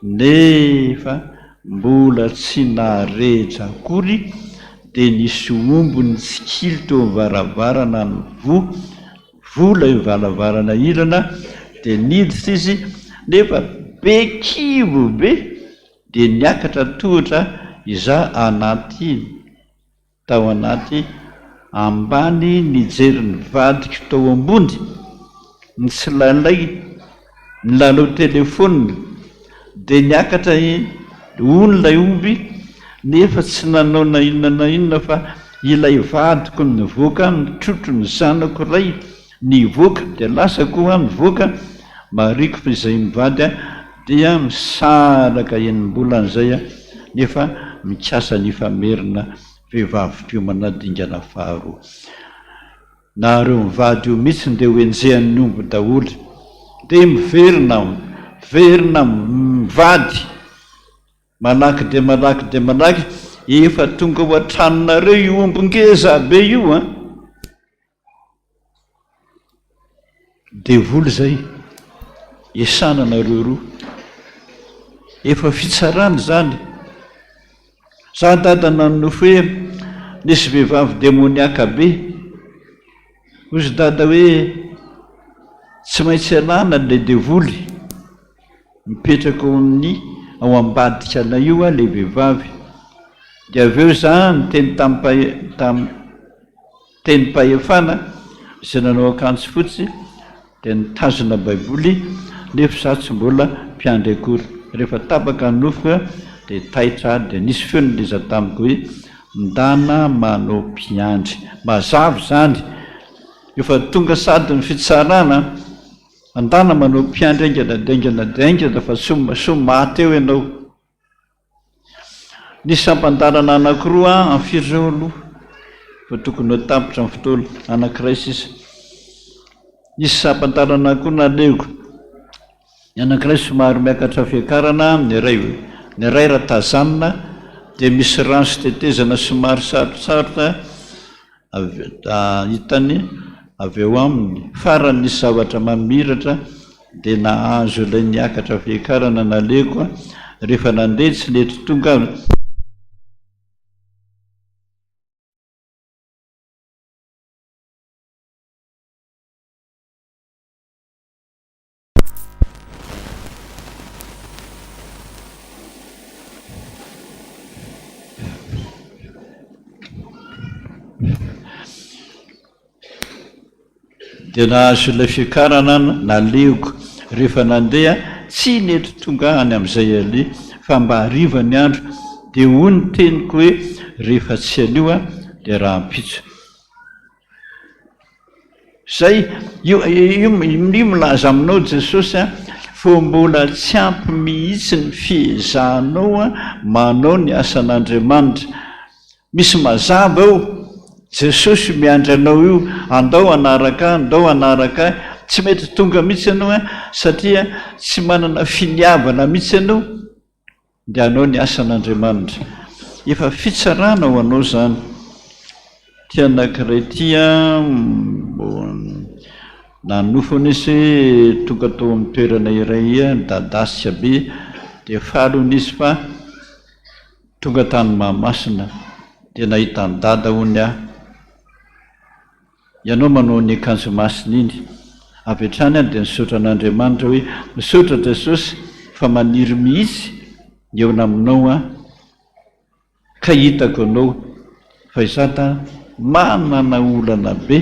nefa mbola tsy naharehitra akory, dia nisy ombony tsikily teo amin'ny varavarana ny vola io varavarana ilana, dia niditra izy nefa be kibo be, dia niakatra tohatra iza anaty tao anaty ambany nijery ny vadiko tao ambony ny tsy lalay ny lalao telefônina dia niakatra ony lay omby nefa tsy nanao na inona fa ilay vadiko nivoaka nitrotro ny zanako ray nivoaka dia lasa koa mivoaka mariko fa izay mivady dia misaraka enim-bolan'izay nefa mikasa ny famerina vehivavy-piomana dingana faharoa. Nareo mivady io mihitsy dia hoenjehan'ny omby daholo dia miverina mivady malaky dia malaky efa tonga ho an-tranonareo io ombongeza be io dia voly zay esananareo roa efa fitsarany zany. Za dadana nofo hoe nisy vehivavy demoniaka be ozy dada hoe tsy maintsy alana le devoly mipetraka ao ambadika na io le vehivavy dia avy eo za nyteny teny pahefana izay nanao akanjo fotsy dia nitazona baiboly nefa za tsy mbola mpiandry akory. Rehefa tapaka ny nofo dia taitra dia nisy feo nyleza tamiko hoe ndana manao mpiandry mazava zany efa tonga sady ny fitsarana andana manao mpiandry aingana fa somaty eo ianao. Nisy ampandarana anankiroa amin'ny fireo aloha fa tokony ho tapitra amin'ny fotoana anankiray sisa. Nisy ampandarana koa naleko ny anankiray somary miakatra fiakarana ny iray ratazanina dia misy rano sy tetezana somary sarosarotra hitany avy eo aminy farany nisy zavatra mamiratra dia nahazo ilay niakatra fiakarana naleko rehefa nandeha tsy letry tonga dia nahazo ilay fiakarana naleoko rehefa nandeha tsy nety tonga any amin'izay ale fa mba hariva ny andro dia hoy ny teniko hoe rehefa tsy anio dia raha mpitso zay io milaza aminao Jesosy fa mbola tsy ampy mihitsy ny fiezahanao manao ny asan'Andriamanitra. Misy mazava ao Jesosy miandry anao io andao anaraka tsy mety tonga mihitsy ianao satria tsy manana finiavana mihitsy ianao dia anao ny asan'Andriamanitra efa fitsarana ho anao zany. Ty anankiray tya nanofo nisy tonga tao amin'ny toerana iray dadasika be dia falo nisy fa tonga tany Mahamasina dia nahita ny dada hony ianao manao ny akanjo masina iny avy hatrany dia nisaotra an'Andriamanitra hoe misaotra Jesosy fa maniry mihitsy eo naminao ka hitako anao fa izata manana olana be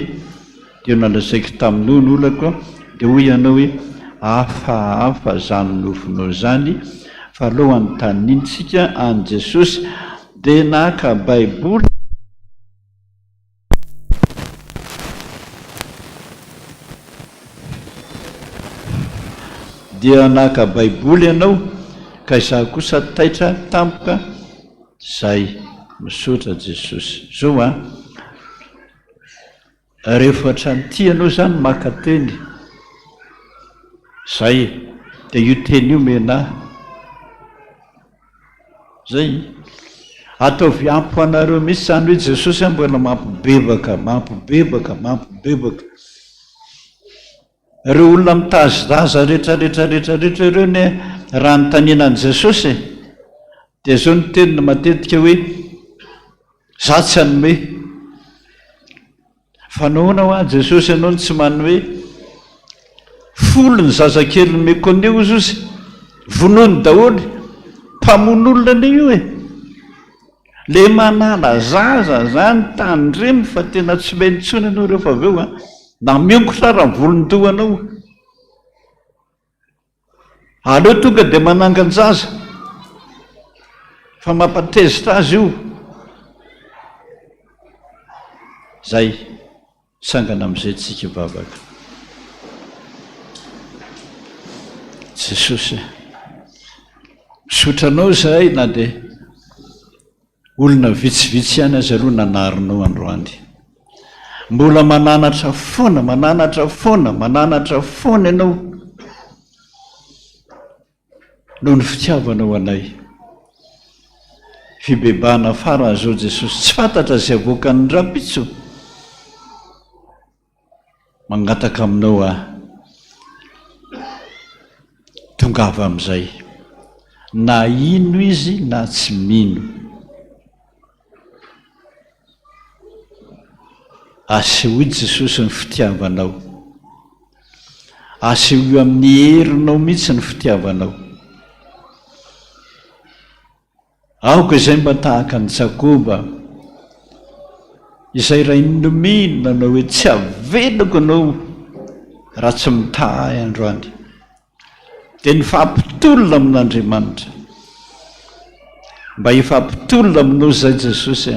dia nalazaiko taminao ny olako dia hoy ianao hoe hafahafa zany nofinao zany fa alohan'ny tanintsika any Jesosy dia naka baiboly dia naka baiboly ianao ka izaho kosa taitra tampoka zay misaotra Jesosy zao rehefa hatrany ty ianao zany maka teny zay dia io teny io menahy zay ataovy ampy anareo mihitsy zany hoe Jesosy mbola mampibebaka reo olona mitazaza rehetrarehetra ireo ny raha ny taninan'i Jesosy dia zao ny teniny matetika hoe za tsy hanome fa nahoana Jesosy ianao ny tsy manome folo ny zazakely ny meko anio izy ozy vonoany daholo mpamono olona anio le manala zaza zany tandremy fa tena tsy mentsona anao rehefa avy eo a na miongotra raha volondohanao aleo tonga dia manangan-jaza fa mampatezitra azy io zay sangana amin'izay tsika vavaka Jesosy misotranao zahay na dia olona vitsivitsy ihany azy aloha nanarinao androany mbola mananatra foana ianao noho ny fitiavanao anay fibebahana fara zao Jesosy tsy fantatra zay avoakan'ny rapitso mangataka aminao tongava amin'izay na ino izy na tsy mino aseho Jesosy ny fitiavanao aseho amin'ny herinao mihitsy ny fitiavanao aoka izay mba tahaka ny Jakoba izay raha inominona anao hoe tsy aveloko anao raha tsy mitahay androany dia nifampitolona amin'Andriamanitra mba hifampitolona aminao zay Jesosy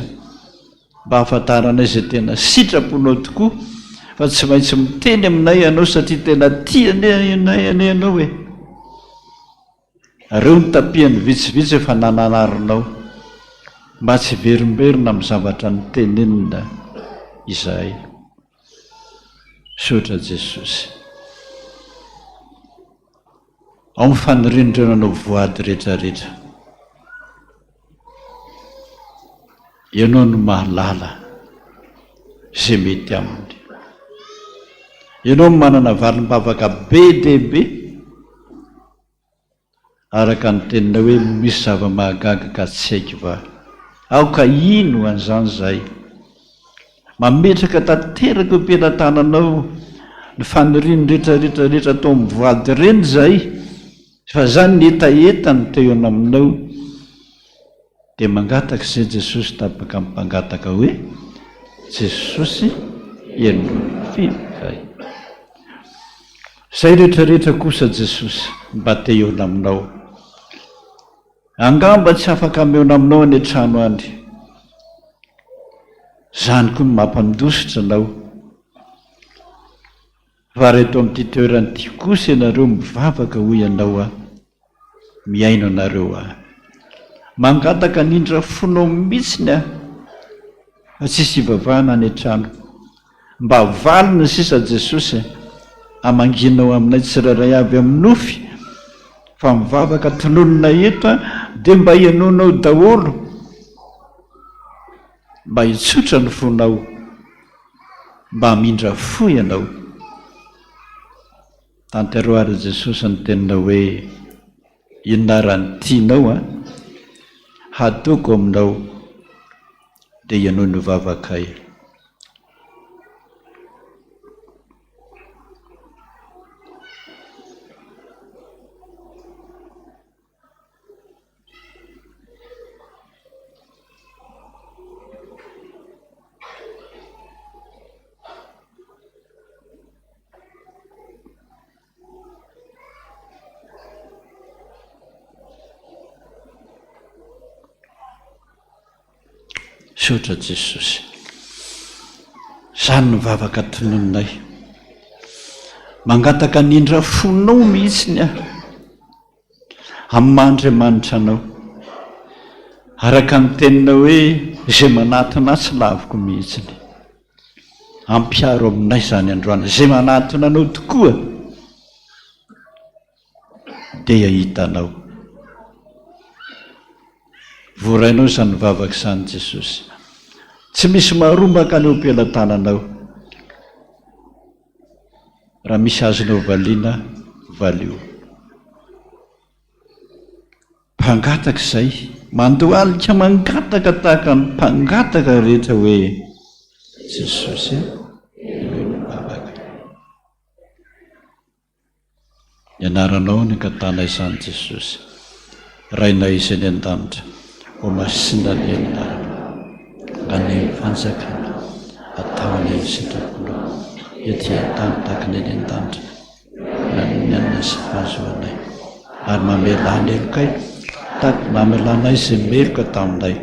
mba hahafantaranay izay tena sitraponao tokoa fa tsy maintsy miteny aminay ianao satria tena tianay ianao hoe reo ny tapiany vitsivitsy efa nananarinao mba tsy verimberina amin'ny zavatra nytenenina izahay sotra Jesosy ao mifanirindrina anao voady rehetrarehetra ianao no mahalala izay mety aminy ianao manana valim-bavaka be dehibe araka ny tenina hoe misy zava-mahagaga ka tsy haiko va aoka ino an'izany zay mametraka tanteraka eo am-pelantananao ny faniriny rehetrarehetrarehetra atao amin'ny voady reny zay fa zany ny etaetany teo eo aminao dia mangataka izay Jesosy tapaka mpangataka hoe Jesosy enofizay zay rehetrarehetra kosa Jesosy mba te eona aminao angamba tsy afaka meona aminao any an-trano any zany koa mampandositra anao fa reto amin'ity toeran'ity kosa ianareo mivavaka hoy ianao miaino anareo mangataka nindra fonao mihitsiny fa tsisy ivavahana any an-trano mba valina sisa Jesosy amanginao aminay tsiraray avy amin'ny nofy fa mivavaka tononona eto dia mba hianoanao daholo mba hitsotra ny fonao mba hamindra fo ianao tanteroary Jesosy ny tenina hoe inona raha ny tianao hataoko aminao dia ianao ny vavakay sotra Jesosy zany nivavaka tonononay mangataka nindra fonao mihitsiny amin'ny Andriamanitra anao araka ny tenina hoe izay manatona tsy laviko mihitsiny ampiaro aminay zany androany izay manatona anao tokoa dia hitanao vorainao zany vavaka izany Jesosy tsy misy maharombaka aneo am-pelantananao raha misy azonao valiana valio mpangataka izay mandohalika mangataka tahaka ny mpangataka rehetra hoe Jesosy vavaka ianaranao ny katana izany Jesosy rainay izay ny an-danitra o masinany anara ka ny fansakana ataony sitrapolo etia tany tahaka ny eny an-danitra na ny anina sy fahazoanay ary mamelana elokay taky mamelanay sy meloka taminay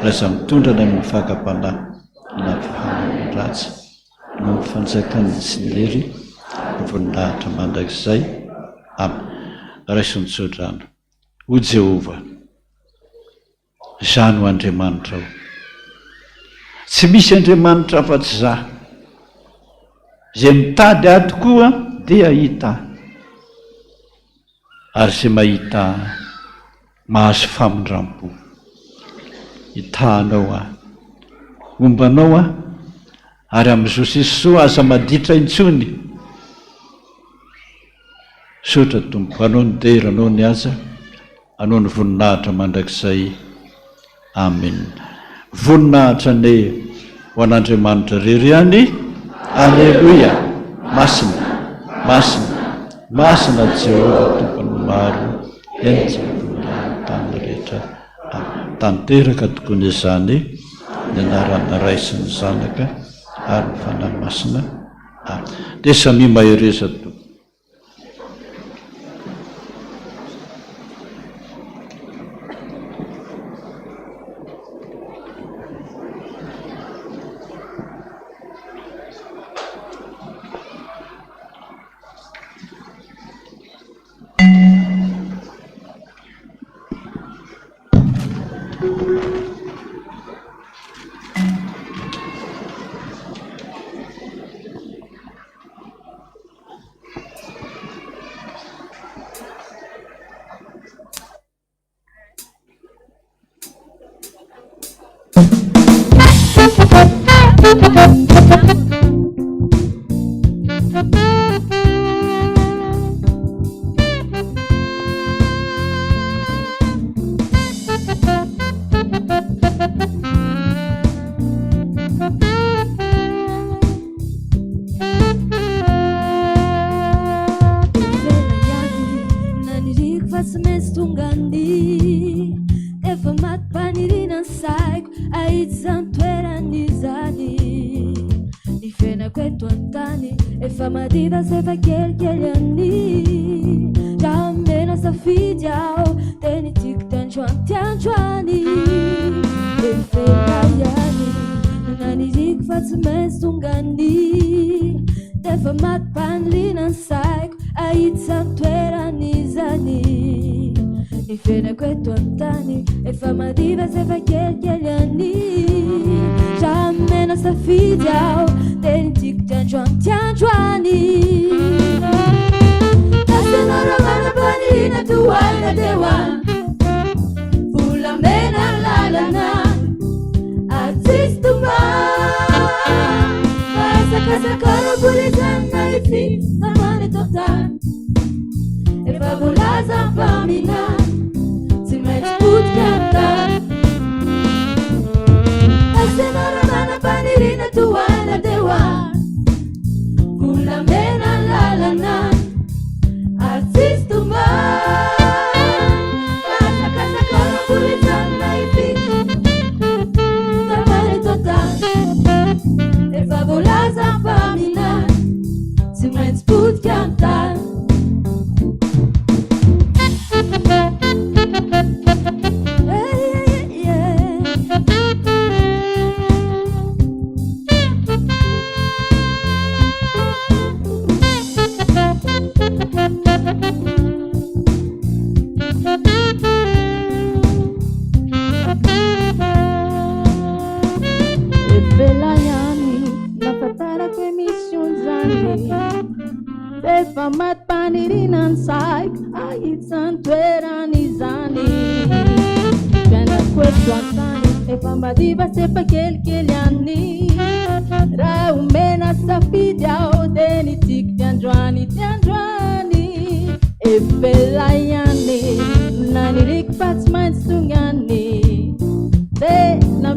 lasa mitondra ny amin'ny fakapanahy na fahanany ratsy no fansakany sy lery voninahitra mandrakizay amin'ny raison'Tsodrano ho Jehova za no Andriamanitra ao tsy misy Andriamanitra afa-tsy za zay mitady ahy tokoa dia hita ary zay mahita mahazo famindram-po hitanao ahy ombanao ahy ary amin'izao sisy aza maditra intsony sotra tompo anao ny dera anao ny aza anao ny voninahitra mandrakizay amen voninahitra ny ho an'Andriamanitra rery any alleluia masina masina masina Jehova tompony maro eny tany rehetra tanteraka tokony izany ny anarana ray sy ny zanaka ary ny fanahy masina dia samy mahereza tompony.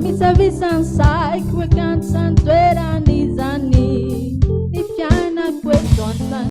Misa visan sai, kwe kan san tuera